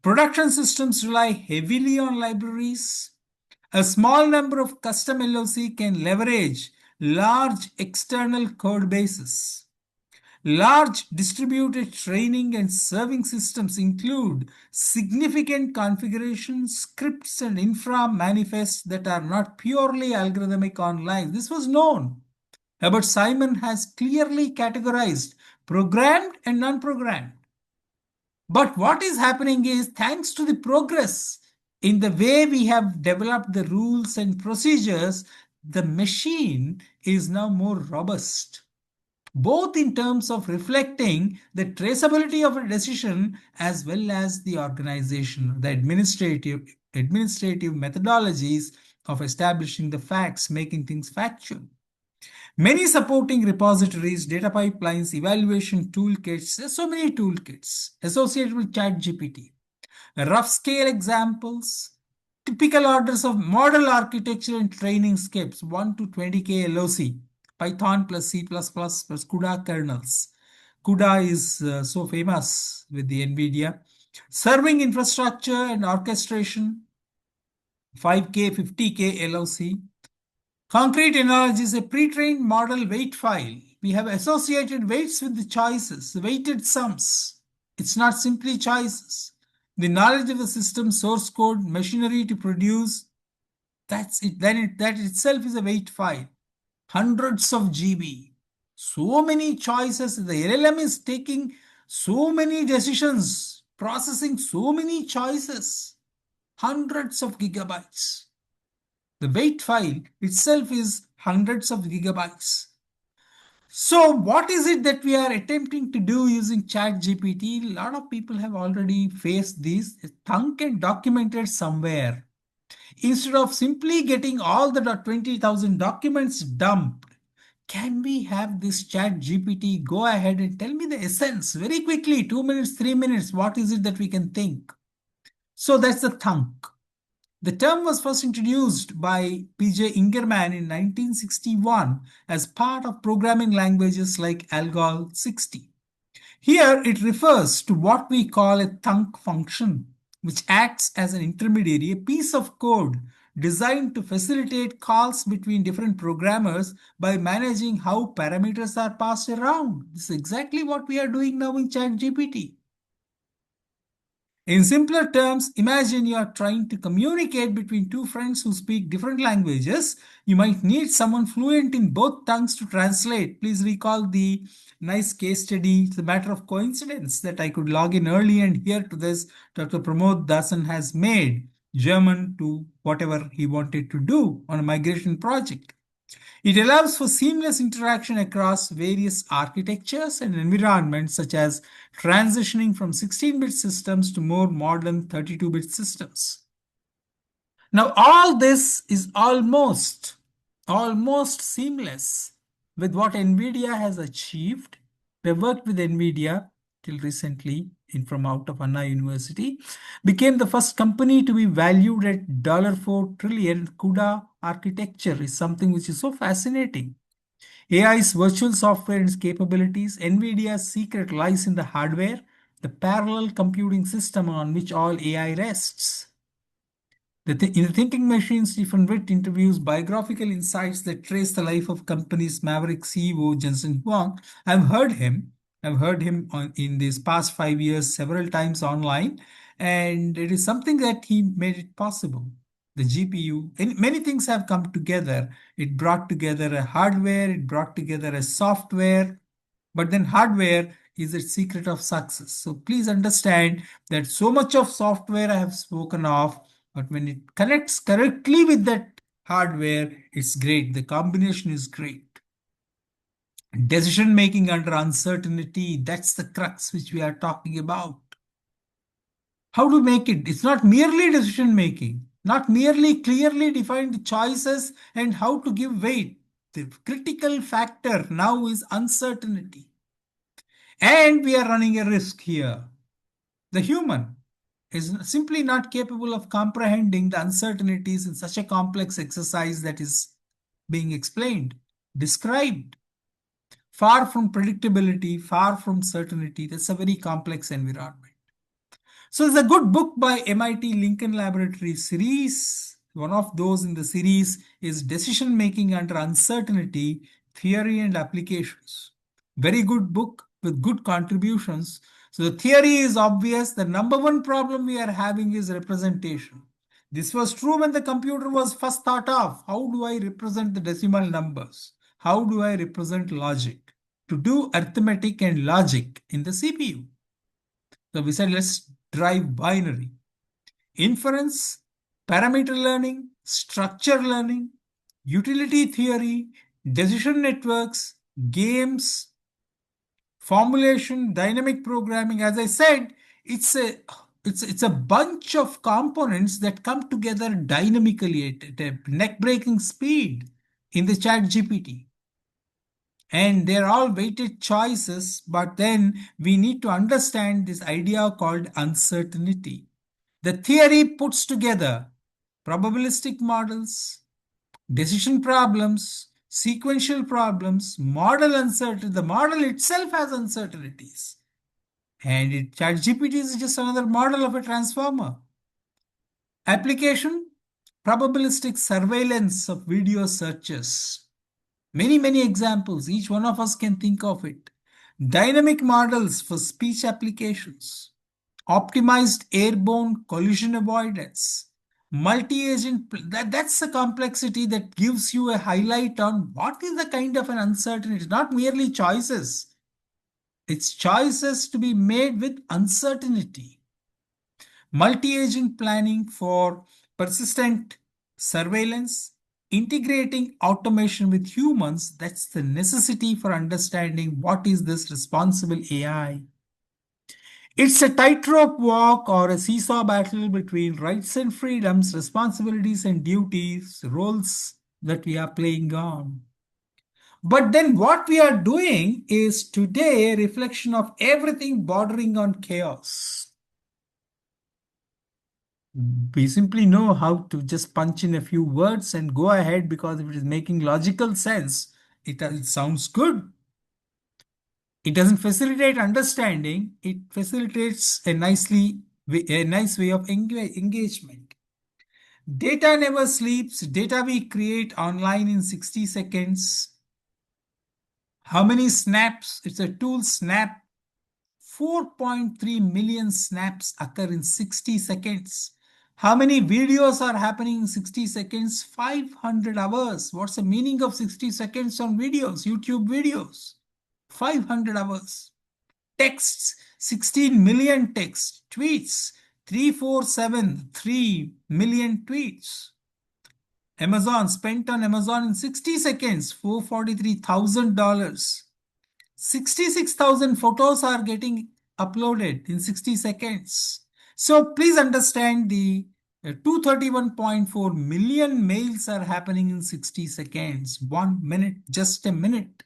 Production systems rely heavily on libraries. A small number of custom LOC can leverage large external code bases. Large distributed training and serving systems include significant configurations, scripts, and infra manifests that are not purely algorithmic online. This was known. But Simon has clearly categorized programmed and non-programmed. But what is happening is, thanks to the progress in the way we have developed the rules and procedures, the machine is now more robust, both in terms of reflecting the traceability of a decision as well as the organization, the administrative methodologies of establishing the facts, making things factual. Many supporting repositories, data pipelines, evaluation toolkits, there's so many toolkits associated with ChatGPT. Rough scale examples, typical orders of model architecture and training scripts, 1 to 20K LOC, Python plus C++ plus CUDA kernels. CUDA is so famous with the NVIDIA. Serving infrastructure and orchestration, 5K, 50K LOC. Concrete analogy is a pre-trained model weight file. We have associated weights with the choices, weighted sums. It's not simply choices. The knowledge of the system, source code, machinery to produce, that's it. Then that itself is a weight file. Hundreds of GB. So many choices. The LLM is taking so many decisions, processing so many choices. Hundreds of gigabytes. The weight file itself is hundreds of gigabytes. So what is it that we are attempting to do using ChatGPT? A lot of people have already faced this. Thunk and documented somewhere. Instead of simply getting all the 20,000 documents dumped, can we have this ChatGPT go ahead and tell me the essence very quickly, 2 minutes, 3 minutes, what is it that we can think? So that's the thunk. The term was first introduced by P.J. Ingerman in 1961 as part of programming languages like ALGOL 60. Here it refers to what we call a thunk function, which acts as an intermediary, a piece of code designed to facilitate calls between different programmers by managing how parameters are passed around. This is exactly what we are doing now in ChatGPT. In simpler terms, imagine you are trying to communicate between two friends who speak different languages. You might need someone fluent in both tongues to translate. Please recall the nice case study. It's a matter of coincidence that I could log in early and hear to this. Dr. Pramod Dasan has made German to whatever he wanted to do on a migration project. It allows for seamless interaction across various architectures and environments, such as transitioning from 16-bit systems to more modern 32-bit systems. Now, all this is almost seamless with what NVIDIA has achieved. We worked with NVIDIA till recently from out of Anna University, became the first company to be valued at $4 trillion. CUDA architecture is something which is so fascinating. AI's virtual software and its capabilities, NVIDIA's secret lies in the hardware, the parallel computing system on which all AI rests. In the Thinking Machines, Stephen Witt interviews biographical insights that trace the life of company's maverick CEO, Jensen Huang. I've heard him in these past 5 years several times online, and it is something that he made it possible. The GPU, and many things have come together. It brought together a hardware, it brought together a software, but then hardware is the secret of success. So please understand that so much of software I have spoken of, but when it connects correctly with that hardware, it's great. The combination is great. Decision making under uncertainty, that's the crux which we are talking about. How to make it? It's not merely decision making, not merely clearly defined choices and how to give weight. The critical factor now is uncertainty. And we are running a risk here. The human is simply not capable of comprehending the uncertainties in such a complex exercise that is being explained, described. Far from predictability, far from certainty. That's a very complex environment. So there's a good book by MIT Lincoln Laboratory series. One of those in the series is Decision Making Under Uncertainty, Theory and Applications. Very good book with good contributions. So the theory is obvious. The number one problem we are having is representation. This was true when the computer was first thought of. How do I represent the decimal numbers? How do I represent logic? To do arithmetic and logic in the CPU. So we said, let's drive binary. Inference, parameter learning, structure learning, utility theory, decision networks, games, formulation, dynamic programming. As I said, it's a bunch of components that come together dynamically at a neck-breaking speed in the chat GPT. And they're all weighted choices, but then we need to understand this idea called uncertainty. The theory puts together probabilistic models, decision problems, sequential problems, model uncertainty. The model itself has uncertainties. And ChatGPT is just another model of a transformer. Application, probabilistic surveillance of video searches. Many examples. Each one of us can think of it. Dynamic models for speech applications. Optimized airborne collision avoidance. Multi-agent, that's the complexity that gives you a highlight on what is the kind of an uncertainty. It's not merely choices. It's choices to be made with uncertainty. Multi-agent planning for persistent surveillance, integrating automation with humans. That's the necessity for understanding what is this responsible AI. It's a tightrope walk or a seesaw battle between rights and freedoms, responsibilities and duties, roles that we are playing on. But then what we are doing is today a reflection of everything bordering on chaos. We simply know how to just punch in a few words and go ahead, because if it is making logical sense, it sounds good. It doesn't facilitate understanding, it facilitates a nice way of engagement. Data never sleeps. Data we create online in 60 seconds. How many snaps? It's a tool, Snap. 4.3 million snaps occur in 60 seconds. How many videos are happening in 60 seconds? 500 hours. What's the meaning of 60 seconds on videos, YouTube videos? 500 hours. Texts, 16 million texts. Tweets, 3473 million tweets. Amazon spent on Amazon in 60 seconds, $443,000. 66,000 photos are getting uploaded in 60 seconds. So please understand the 231.4 million mails are happening in 60 seconds. 1 minute, just a minute.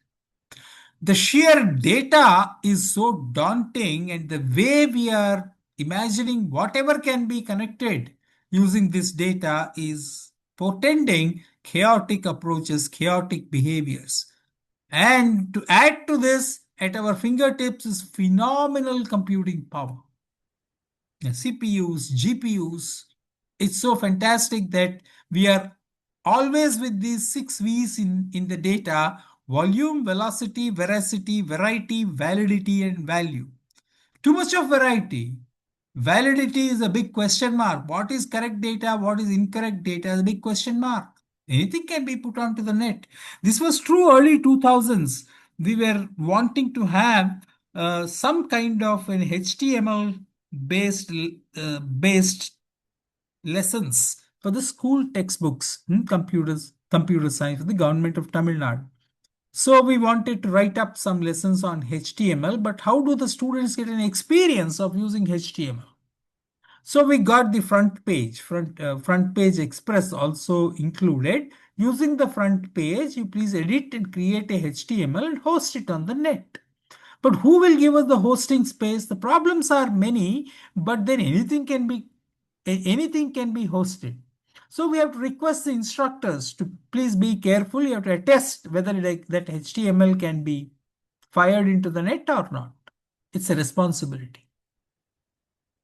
The sheer data is so daunting, and the way we are imagining whatever can be connected using this data is portending chaotic approaches, chaotic behaviors. And to add to this, at our fingertips is phenomenal computing power. CPUs, GPUs, it's so fantastic that we are always with these 6 V's in the data: volume, velocity, veracity, variety, validity, and value. Too much of variety. Validity is a big question mark. What is correct data? What is incorrect data is a big question mark. Anything can be put onto the net. This was true early 2000s. We were wanting to have some kind of an HTML based lessons for the school textbooks in computer science for the government of Tamil Nadu. So we wanted to write up some lessons on HTML, but how do the students get an experience of using HTML? So we got the front page express also included. Using the front page, you please edit and create a HTML and host it on the net. But who will give us the hosting space? The problems are many, but then anything can be hosted. So we have to request the instructors to please be careful. You have to attest whether that HTML can be fired into the net or not. It's a responsibility.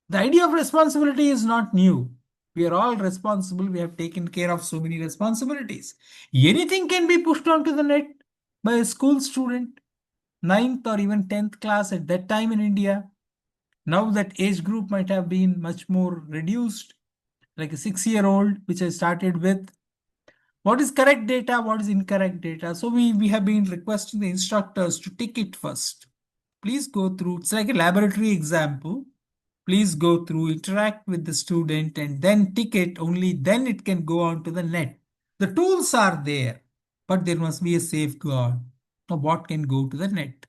The idea of responsibility is not new. We are all responsible. We have taken care of so many responsibilities. Anything can be pushed onto the net by a school student, 9th or even 10th class at that time in India. Now that age group might have been much more reduced, like a 6-year-old, which I started with. What is correct data? What is incorrect data? So we have been requesting the instructors to tick it first. Please go through. It's like a laboratory example. Please go through, interact with the student, and then tick it. Only then it can go on to the net. The tools are there, but there must be a safeguard of what can go to the net.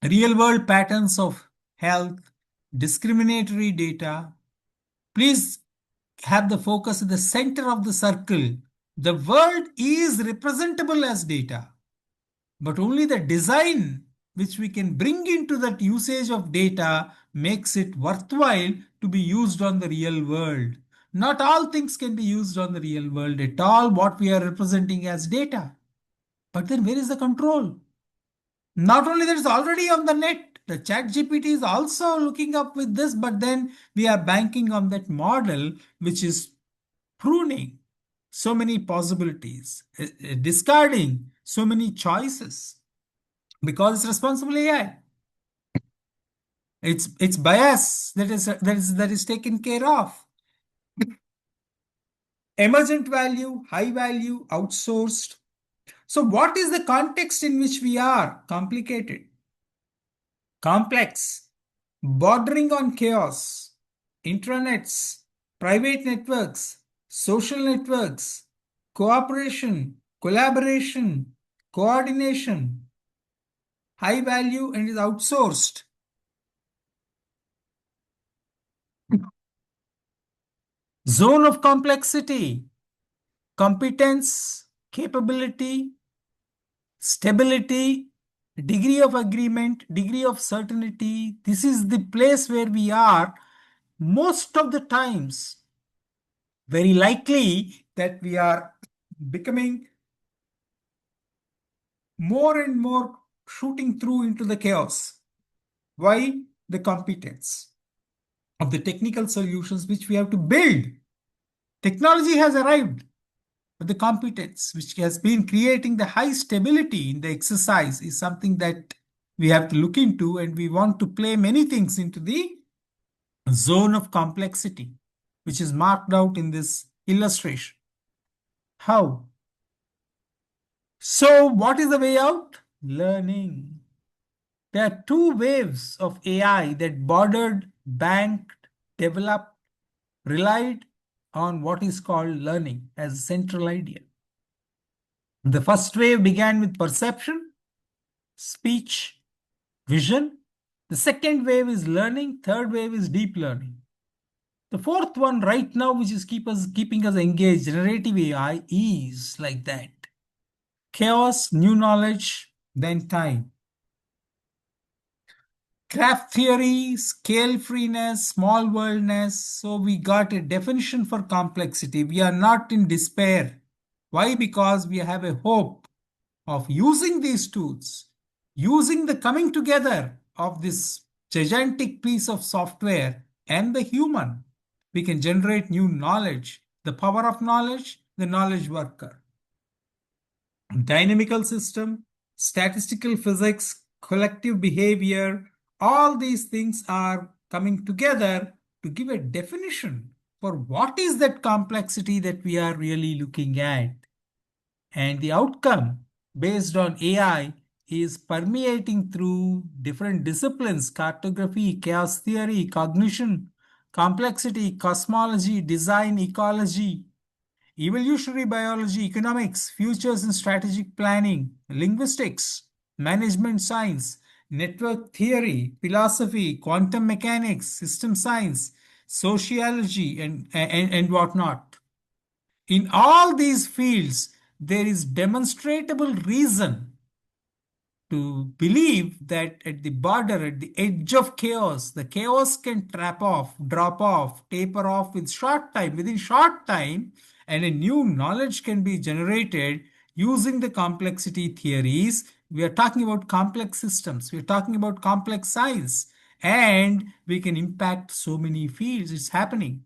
Real world patterns of health, discriminatory data. Please have the focus at the center of the circle. The world is representable as data, but only the design which we can bring into that usage of data makes it worthwhile to be used on the real world. Not all things can be used on the real world at all, what we are representing as data. But then where is the control? Not only that, it's already on the net. The chat GPT is also looking up with this, but then we are banking on that model, which is pruning so many possibilities, discarding so many choices, because it's responsible AI. It's bias that is taken care of. Emergent value, high value, outsourced. So what is the context in which we are? Complicated, complex, bordering on chaos, intranets, private networks, social networks, cooperation, collaboration, coordination, high value and is outsourced. Zone of complexity, competence, capability, stability, degree of agreement, degree of certainty. This is the place where we are most of the times. Very likely that we are becoming more and more shooting through into the chaos. Why? The competence of the technical solutions which we have to build. Technology has arrived, but the competence which has been creating the high stability in the exercise is something that we have to look into, and we want to play many things into the zone of complexity, which is marked out in this illustration. How? So what is the way out? Learning. There are two waves of AI that bordered, banked, developed, relied on what is called learning as a central idea. The first wave began with perception, speech, vision. The second wave is learning. Third wave is deep learning. The fourth one right now, which is keeping us engaged, generative AI, is like that. Chaos, new knowledge, then time. Graph theory, scale freeness, small worldness. So we got a definition for complexity. We are not in despair. Why? Because we have a hope of using these tools, using the coming together of this gigantic piece of software and the human. We can generate new knowledge, the power of knowledge, the knowledge worker. Dynamical system, statistical physics, collective behavior, all these things are coming together to give a definition for what is that complexity that we are really looking at. And the outcome based on AI is permeating through different disciplines: cartography, chaos theory, cognition, complexity, cosmology, design, ecology, evolutionary biology, economics, futures and strategic planning, linguistics, management science, network theory, philosophy, quantum mechanics, system science, sociology, and whatnot. In all these fields, there is demonstrable reason to believe that at the border, at the edge of chaos, the chaos can drop off, taper off within short time, and a new knowledge can be generated using the complexity theories. We are talking about complex systems. We are talking about complex science, and we can impact so many fields. It's happening.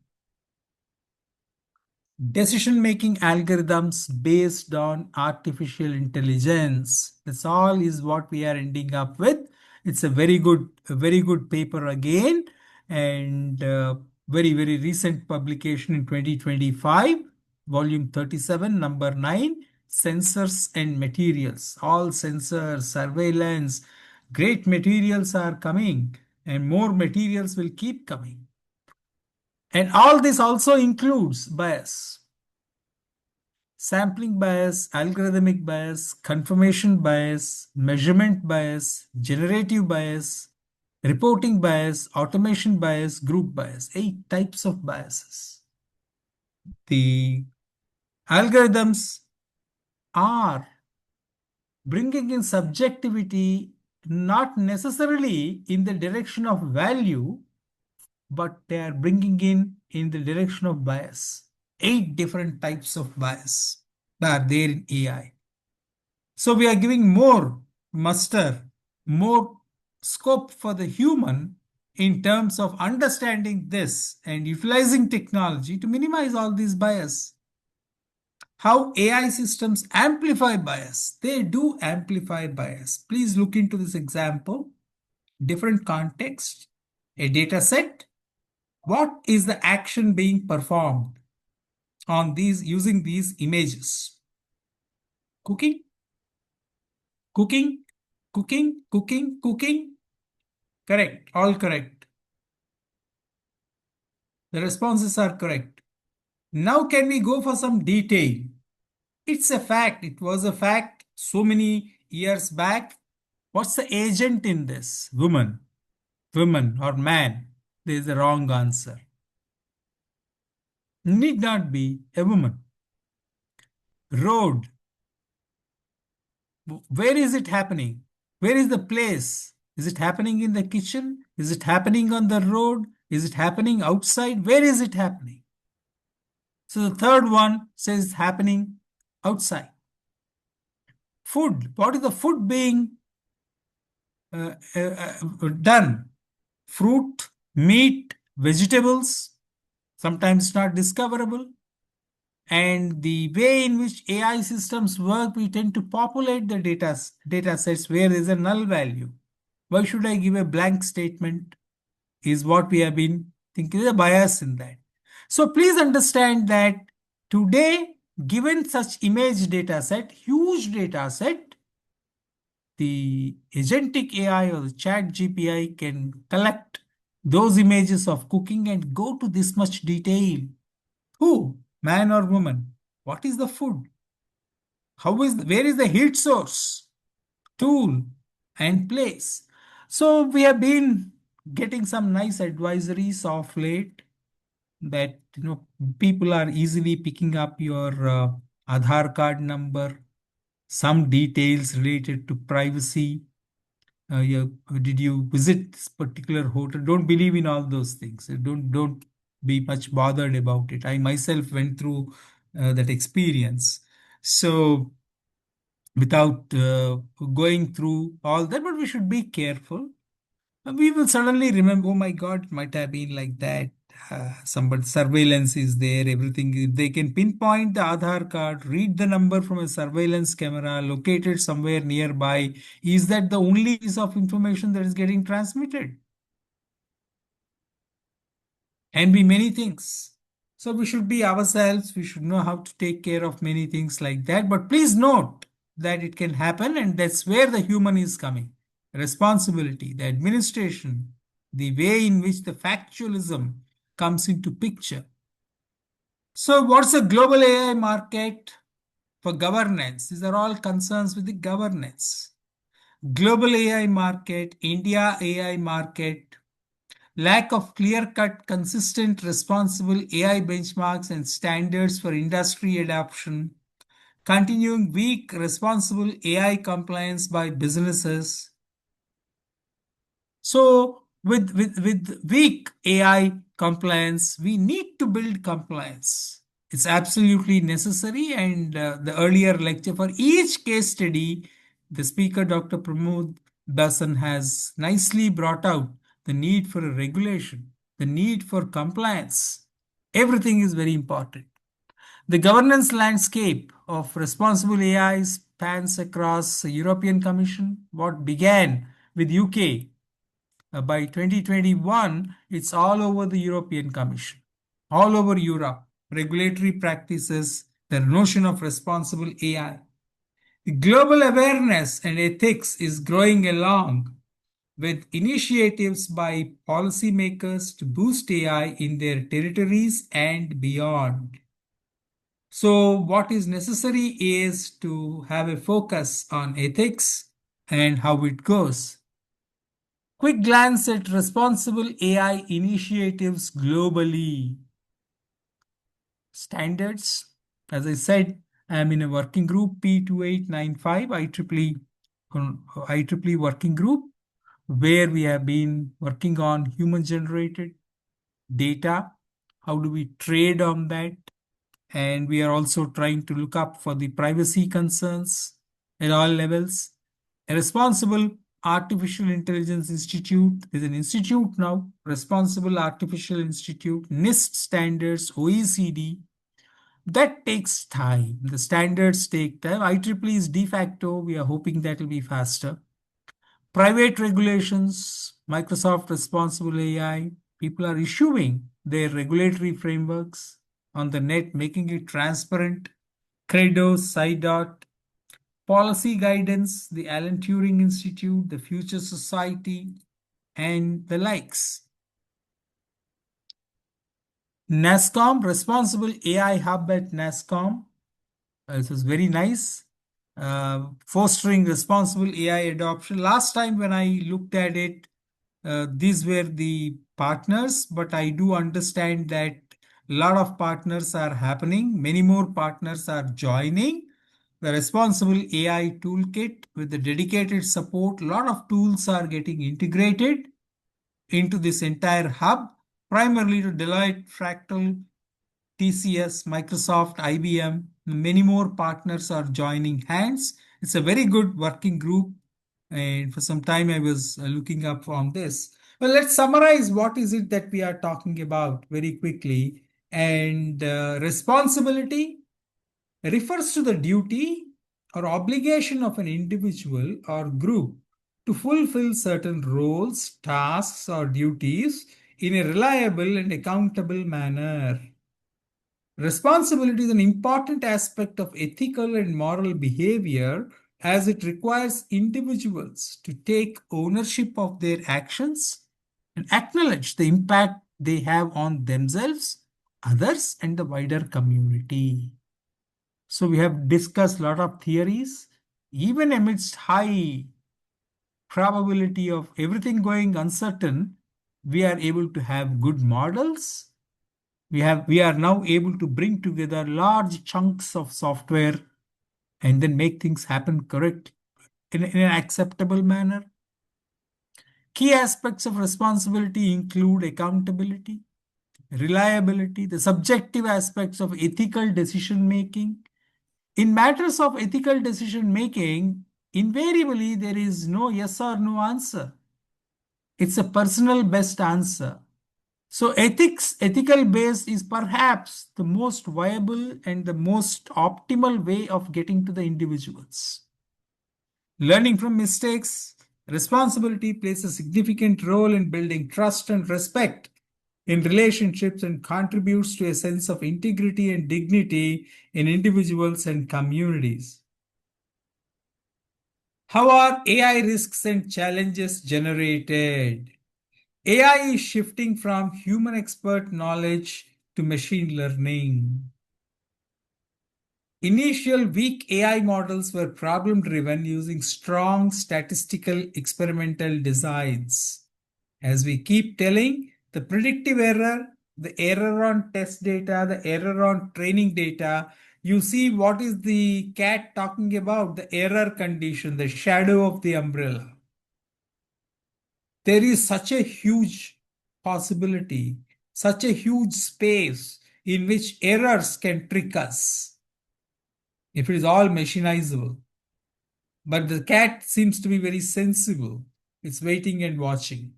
Decision-making algorithms based on artificial intelligence. That's all is what we are ending up with. It's a very good paper again, and very recent publication in 2025, volume 37, number 9, sensors and materials. All sensors, surveillance, great materials are coming, and more materials will keep coming. And all this also includes bias. Sampling bias, algorithmic bias, confirmation bias, measurement bias, generative bias, reporting bias, automation bias, group bias. 8 types of biases. The algorithms are bringing in subjectivity not necessarily in the direction of value, but they are bringing in the direction of bias. 8 different types of bias are there in AI. So we are giving more muster, more scope for the human in terms of understanding this and utilizing technology to minimize all these bias. How AI systems amplify bias. They do amplify bias. Please look into this example. Different context, a data set. What is the action being performed on these using these images? Cooking, cooking, cooking. Correct. All correct. The responses are correct. Now can we go for some detail? It's a fact. It was a fact so many years back. What's the agent in this? Woman or man? There is a wrong answer. Need not be a woman. Road. Where is it happening? Where is the place? Is it happening in the kitchen? Is it happening on the road? Is it happening outside? Where is it happening? So the third one says happening outside. Food. What is the food being done? Fruit, meat, vegetables. Sometimes it's not discoverable. And the way in which AI systems work, we tend to populate the data sets where there is a null value. Why should I give a blank statement? Is what we have been thinking. There's a bias in that. So please understand that today, given such image data set, huge data set, the agentic AI or the chat GPI can collect those images of cooking and go to this much detail. Who? Man or woman? What is the food? Where is the heat source? Tool and place. So we have been getting some nice advisories of late that people are easily picking up your Aadhaar card number, some details related to privacy. Did you visit this particular hotel? Don't believe in all those things. Don't be much bothered about it. I myself went through that experience. So without going through all that, but we should be careful. We will suddenly remember, oh my God, it might have been like that. Somebody surveillance is there, everything. If they can pinpoint the Aadhaar card, read the number from a surveillance camera located somewhere nearby, is that the only piece of information that is getting transmitted? Can be many things. So we should be ourselves. We should know how to take care of many things like that. But please note, that it can happen, and that's where the human is coming. Responsibility, the administration, the way in which the factualism comes into picture. So what's the global AI market for governance? These are all concerns with the governance. Global AI market, India AI market, lack of clear-cut, consistent, responsible AI benchmarks and standards for industry adoption, continuing weak, responsible AI compliance by businesses. So with weak AI compliance, we need to build compliance. It's absolutely necessary. And the earlier lecture, for each case study, the speaker, Dr. Pramod Dasan, has nicely brought out the need for a regulation, the need for compliance. Everything is very important. The governance landscape of responsible AI spans across the European Commission. What began with UK, by 2021, it's all over the European Commission, all over Europe, regulatory practices, the notion of responsible AI. The global awareness and ethics is growing along with initiatives by policymakers to boost AI in their territories and beyond. So what is necessary is to have a focus on ethics and how it goes. Quick glance at responsible AI initiatives globally. Standards. As I said, I am in a working group P2895 IEEE working group, where we have been working on human generated data. How do we trade on that? And we are also trying to look up for the privacy concerns at all levels. A responsible Artificial Intelligence Institute is an institute now, Responsible Artificial Institute, NIST standards, OECD. That takes time. The standards take time. IEEE is de facto. We are hoping that will be faster. Private regulations, Microsoft Responsible AI, people are issuing their regulatory frameworks on the net, making it transparent. Credo, SciDot, policy guidance, the Alan Turing Institute, the Future Society, and the likes. NASSCOM, Responsible AI Hub at NASSCOM. This was very nice. Fostering responsible AI adoption. Last time when I looked at it, these were the partners, but I do understand that a lot of partners are happening. Many more partners are joining. The Responsible AI Toolkit with the dedicated support, a lot of tools are getting integrated into this entire hub, primarily to Deloitte, Fractal, TCS, Microsoft, IBM. Many more partners are joining hands. It's a very good working group. And for some time, I was looking up on this. Well, let's summarize what is it that we are talking about very quickly. And responsibility refers to the duty or obligation of an individual or group to fulfill certain roles, tasks, or duties in a reliable and accountable manner. Responsibility is an important aspect of ethical and moral behavior as it requires individuals to take ownership of their actions and acknowledge the impact they have on themselves, others, and the wider community. So we have discussed a lot of theories. Even amidst high probability of everything going uncertain, we are able to have good models. We are now able to bring together large chunks of software and then make things happen correct in an acceptable manner. Key aspects of responsibility include accountability, reliability, the subjective aspects of ethical decision making. In matters of ethical decision making, invariably there is no yes or no answer. It's a personal best answer. So ethical base is perhaps the most viable and the most optimal way of getting to the individuals. Learning from mistakes, responsibility plays a significant role in building trust and respect in relationships and contributes to a sense of integrity and dignity in individuals and communities. How are AI risks and challenges generated? AI is shifting from human expert knowledge to machine learning. Initial weak AI models were problem-driven using strong statistical experimental designs. As we keep telling, the predictive error, the error on test data, the error on training data, you see what is the cat talking about? The error condition, the shadow of the umbrella. There is such a huge possibility, such a huge space in which errors can trick us if it is all machinizable. But the cat seems to be very sensible. It's waiting and watching.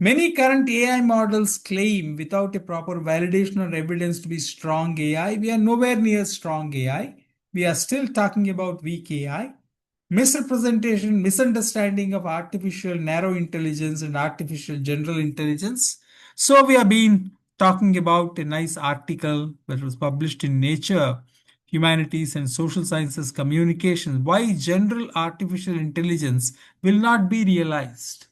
Many current AI models claim without a proper validation or evidence to be strong AI. We are nowhere near strong AI. We are still talking about weak AI. Misrepresentation, misunderstanding of artificial narrow intelligence and artificial general intelligence. So we have been talking about a nice article that was published in Nature, Humanities and Social Sciences Communications, why general artificial intelligence will not be realized.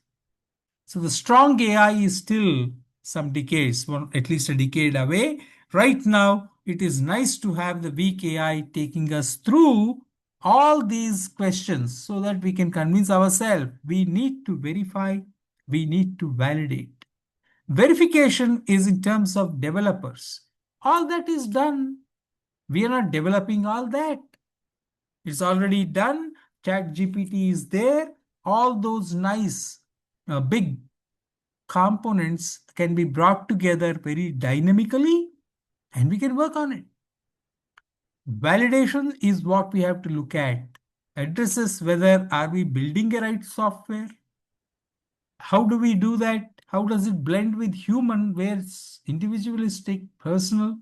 So the strong AI is still some decades, at least a decade away. Right now, it is nice to have the weak AI taking us through all these questions so that we can convince ourselves we need to verify, we need to validate. Verification is in terms of developers. All that is done. We are not developing all that. It's already done. ChatGPT is there. All those nice big components can be brought together very dynamically and we can work on it. Validation is what we have to look at. Addresses whether are we building a right software? How do we do that? How does it blend with human where it's individualistic, personal?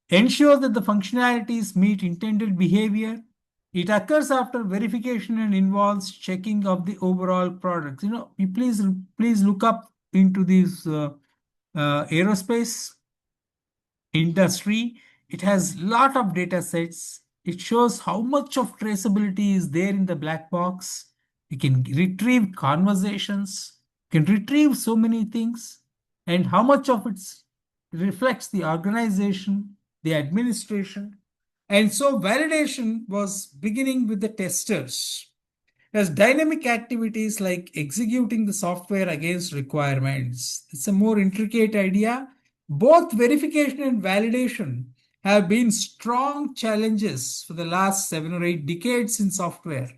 Ensure that the functionalities meet intended behavior. It occurs after verification and involves checking of the overall products. You please look up into these aerospace industry. It has lot of data sets. It shows how much of traceability is there in the black box. You can retrieve conversations, you can retrieve so many things, and how much of it reflects the organization, the administration. And so validation was beginning with the testers. As dynamic activities like executing the software against requirements. It's a more intricate idea. Both verification and validation have been strong challenges for the last 7 or 8 decades in software.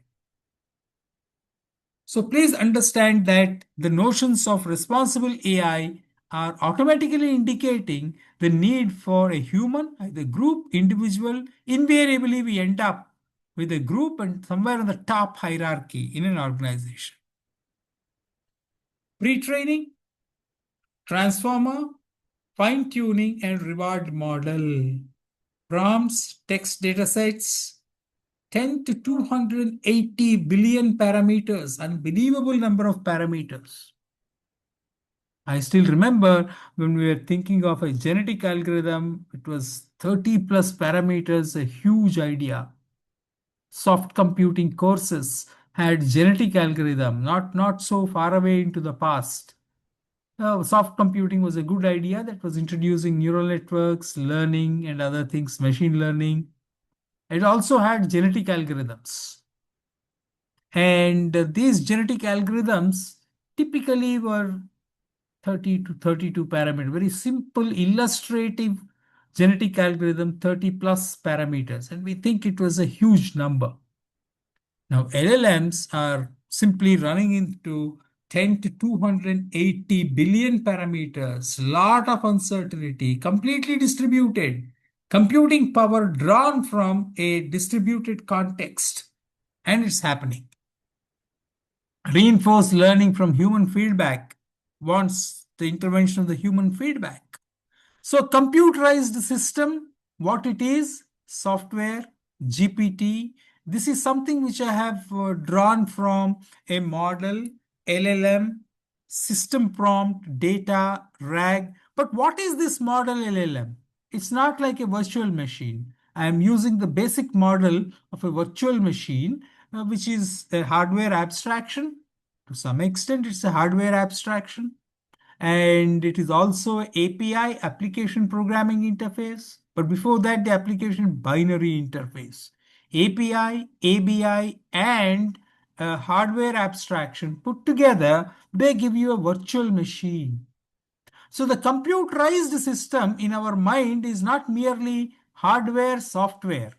So please understand that the notions of responsible AI are automatically indicating the need for a human, either group, individual. Invariably, we end up with a group and somewhere on the top hierarchy in an organization. Pre-training, transformer, fine-tuning, and reward model. Prompts, text datasets, 10 to 280 billion parameters, unbelievable number of parameters. I still remember when we were thinking of a genetic algorithm, it was 30 plus parameters, a huge idea. Soft computing courses had genetic algorithm, not so far away into the past. Soft computing was a good idea that was introducing neural networks, learning, and other things, machine learning. It also had genetic algorithms. And these genetic algorithms typically were 30 to 32 parameters, very simple, illustrative genetic algorithm, 30 plus parameters. And we think it was a huge number. Now, LLMs are simply running into 10 to 280 billion parameters, lot of uncertainty, completely distributed, computing power drawn from a distributed context, and it's happening. Reinforced learning from human feedback wants the intervention of the human feedback. So computerized system, what it is, software, GPT, this is something which I have drawn from a model, LLM, system prompt, data, RAG. But what is this model LLM? It's not like a virtual machine. I am using the basic model of a virtual machine which is a hardware abstraction. To some extent, it's a hardware abstraction. And it is also API, application programming interface. But before that, the application binary interface. API, ABI, and hardware abstraction put together, they give you a virtual machine. So the computerized system in our mind is not merely hardware, software.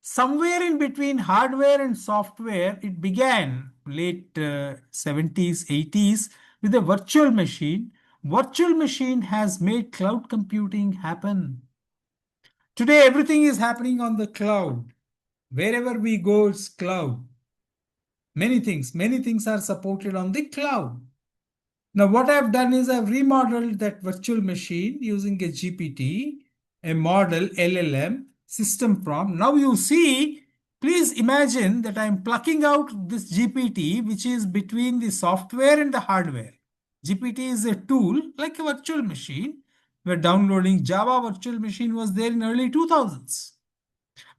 Somewhere in between hardware and software, it began late 70s, 80s with a virtual machine. Virtual machine has made cloud computing happen. Today, everything is happening on the cloud. Wherever we go, it's cloud. Many things are supported on the cloud. Now, what I've done is I've remodeled that virtual machine using a GPT, a model LLM, system prompt. Now you see, please imagine that I'm plucking out this GPT, which is between the software and the hardware. GPT is a tool like a virtual machine. We're downloading Java virtual machine was there in early 2000s.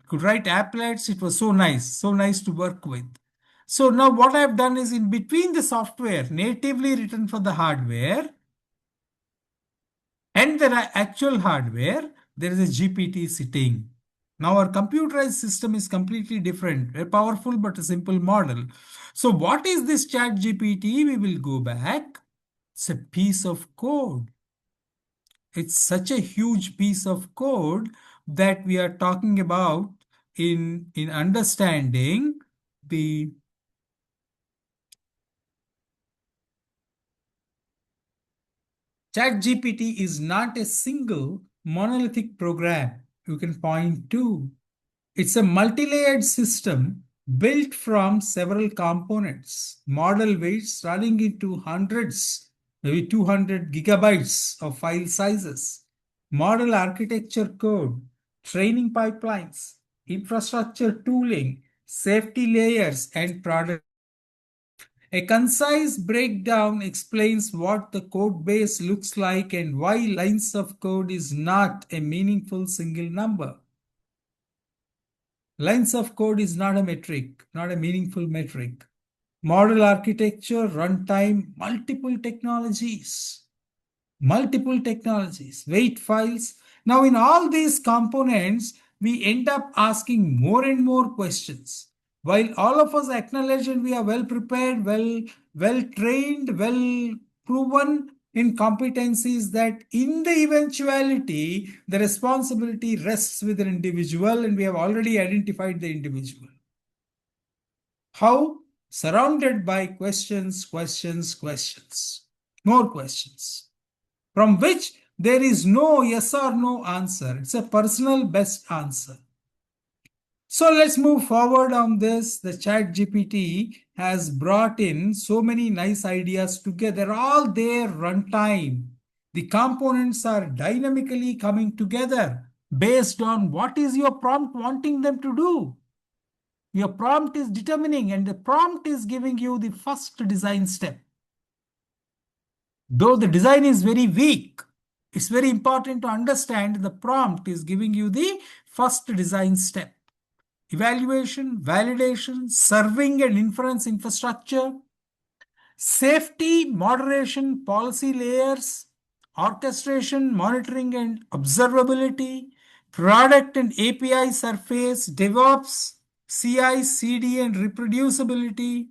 Could write applets. It was so nice to work with. So now what I've done is in between the software natively written for the hardware and the actual hardware, there is a GPT sitting. Now our computerized system is completely different, a powerful but a simple model. So what is this chat GPT? We will go back. It's a piece of code. It's such a huge piece of code that we are talking about in understanding the ChatGPT is not a single monolithic program you can point to. It's a multi-layered system built from several components, model weights running into hundreds, maybe 200 gigabytes of file sizes, model architecture code, training pipelines, infrastructure tooling, safety layers, and product. A concise breakdown explains what the code base looks like and why lines of code is not a meaningful single number. Lines of code is not a metric, not a meaningful metric. Model architecture, runtime, multiple technologies, weight files. Now in all these components, we end up asking more and more questions. While all of us acknowledge and we are well prepared, well trained, well proven in competencies, that in the eventuality, the responsibility rests with an individual, and we have already identified the individual. How? Surrounded by questions, more questions, from which there is no yes or no answer. It's a personal best answer. So let's move forward on this. The chat GPT has brought in so many nice ideas together, all their runtime. The components are dynamically coming together based on what is your prompt wanting them to do. Your prompt is determining, and the prompt is giving you the first design step. Though the design is very weak, it's very important to understand the prompt is giving you the first design step. Evaluation, validation, serving and inference infrastructure, safety, moderation, policy layers, orchestration, monitoring and observability, product and API surface, DevOps, CI, CD and reproducibility.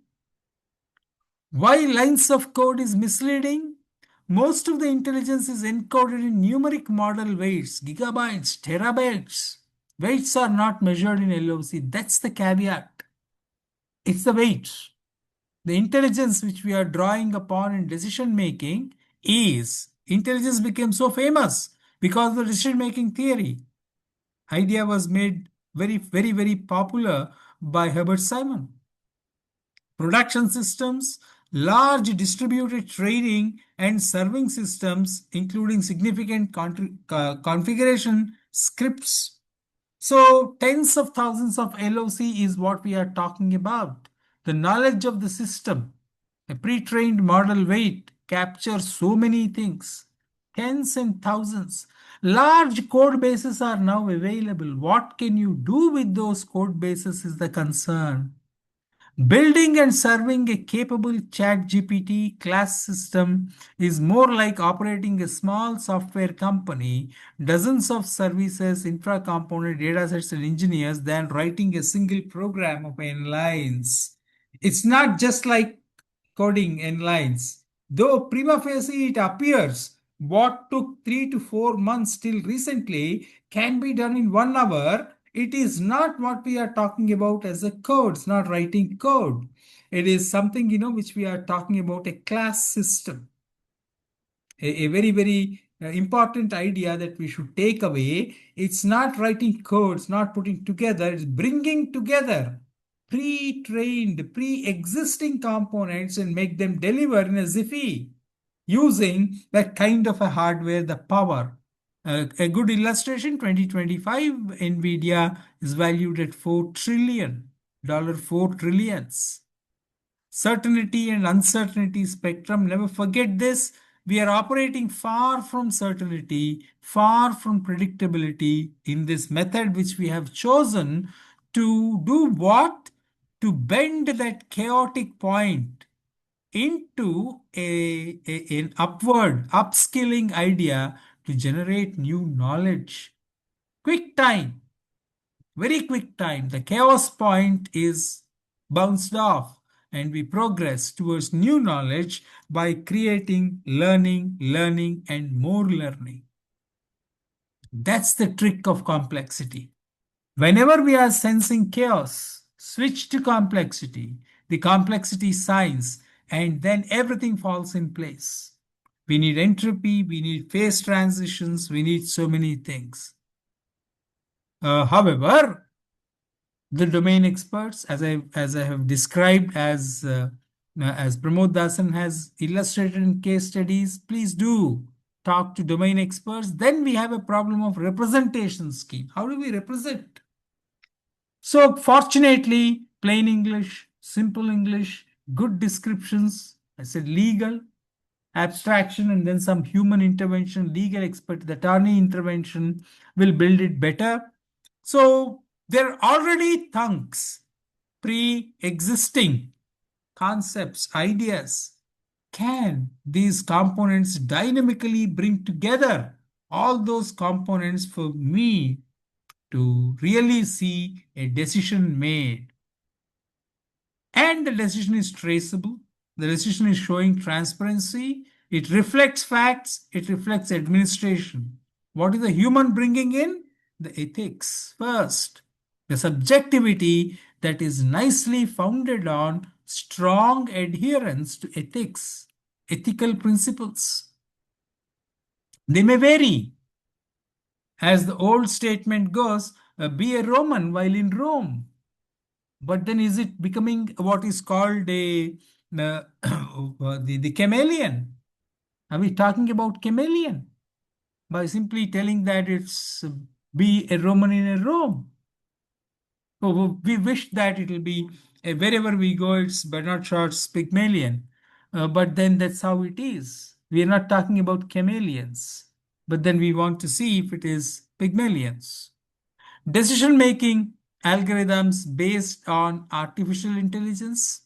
Why lines of code is misleading? Most of the intelligence is encoded in numeric model weights, gigabytes, terabytes. Weights are not measured in LOC. That's the caveat. It's the weights. The intelligence which we are drawing upon in decision making is, intelligence became so famous because of the decision making theory. Idea was made very popular by Herbert Simon. Production systems, large distributed training and serving systems, including significant configuration scripts. So tens of thousands of LOC is what we are talking about. The knowledge of the system, a pre-trained model weight captures so many things, tens and thousands. Large code bases are now available. What can you do with those code bases is the concern. Building and serving a capable ChatGPT class system is more like operating a small software company, dozens of services, infra component, datasets, and engineers than writing a single program of n lines. It's not just like coding n lines. Though prima facie it appears what took 3 to 4 months till recently can be done in 1 hour, it is not what we are talking about as a code. It's not writing code. It is something, which we are talking about a class system. A very, very important idea that we should take away. It's not writing code, it's not putting together, it's bringing together pre-trained, pre-existing components and make them deliver in a Ziffy using that kind of a hardware, the power. A good illustration, 2025, NVIDIA is valued at $4 trillion, $4 trillions. Certainty and uncertainty spectrum, never forget this. We are operating far from certainty, far from predictability in this method which we have chosen to do what? To bend that chaotic point into an upward, upskilling idea to generate new knowledge. Quick time, very quick time. The chaos point is bounced off and we progress towards new knowledge by creating learning, learning, and more learning. That's the trick of complexity. Whenever we are sensing chaos, switch to complexity. The complexity signs, and then everything falls in place. We need entropy, we need phase transitions, we need so many things. However, the domain experts, as I have described, as Pramod Dasan has illustrated in case studies, please do talk to domain experts. Then we have a problem of representation scheme. How do we represent? So fortunately, plain English, simple English, good descriptions. I said legal, abstraction, and then some human intervention, legal expert, the attorney intervention will build it better. So there are already thunks, pre-existing concepts, ideas. Can these components dynamically bring together all those components for me to really see a decision made? And the decision is traceable. The decision is showing transparency. It reflects facts. It reflects administration. What is the human bringing in? The ethics first. The subjectivity that is nicely founded on strong adherence to ethics, ethical principles. They may vary. As the old statement goes, be a Roman while in Rome. But then is it becoming what is called the chameleon? Are we talking about chameleon? By simply telling that it's be a Roman in a Rome. So we wish that it will be wherever we go, it's Bernard Shaw's Pygmalion. But then that's how it is. We are not talking about chameleons. But then we want to see if it is Pygmalions. Decision-making algorithms based on artificial intelligence.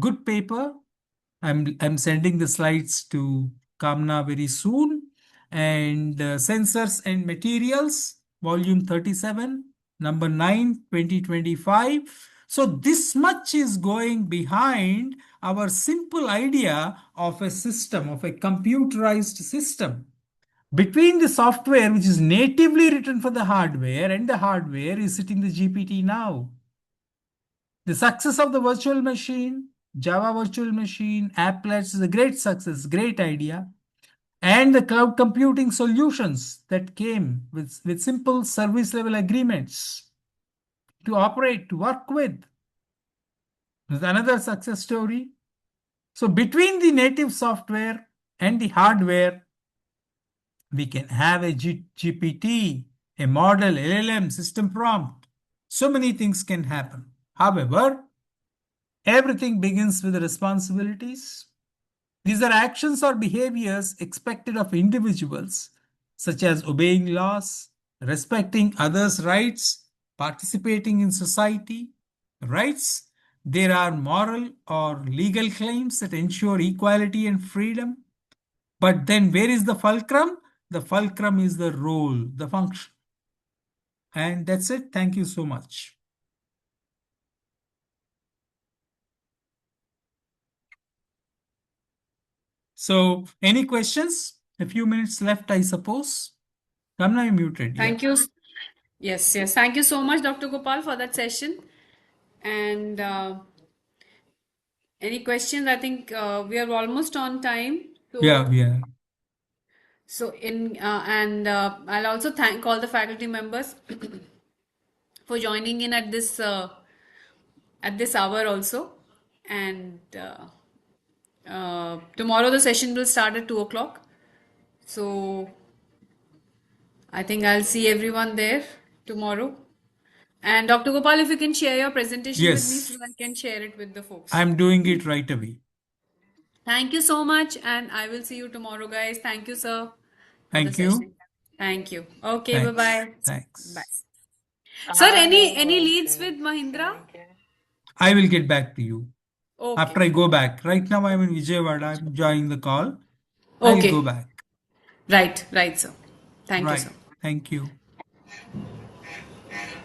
Good paper. I'm sending the slides to Kamna very soon. And Sensors and Materials, volume 37, number 9, 2025. So this much is going behind our simple idea of a system, of a computerized system. Between the software which is natively written for the hardware and the hardware is sitting the GPT now. The success of the virtual machine, Java virtual machine, applets is a great success, great idea. And the cloud computing solutions that came with simple service level agreements to operate, to work with. There's another success story. So between the native software and the hardware, we can have a GPT, a model, LLM, system prompt. So many things can happen. However, everything begins with responsibilities. These are actions or behaviors expected of individuals, such as obeying laws, respecting others' rights, participating in society, rights There are moral or legal claims that ensure equality and freedom. But then where is the fulcrum? The fulcrum is the role, the function. And that's it. Thank you so much. So, any questions? A few minutes left, I suppose. Kamna, you're muted. Thank you. Yes, yes. Thank you so much, Dr. Gopal, for that session. And any questions? I think we are almost on time. So, Yeah. So I'll also thank all the faculty members for joining in at this hour also. And tomorrow the session will start at 2 o'clock. So I think I'll see everyone there tomorrow. And Dr. Gopal, if you can share your presentation with me Yes. so I can share it with the folks. I'm doing it right away. Thank you so much, and I will see you tomorrow, guys. Thank you, sir, for the Thank you. session. Thank you. Okay, Thanks. bye-bye. Thanks. Bye. Sir, any leads with Mahindra? I will get back to you Okay. after I go back. Right now, I'm in Vijayawada. I'm joining the call. I'll Okay. go back. Right, sir. Thank you, Right. sir. Thank you.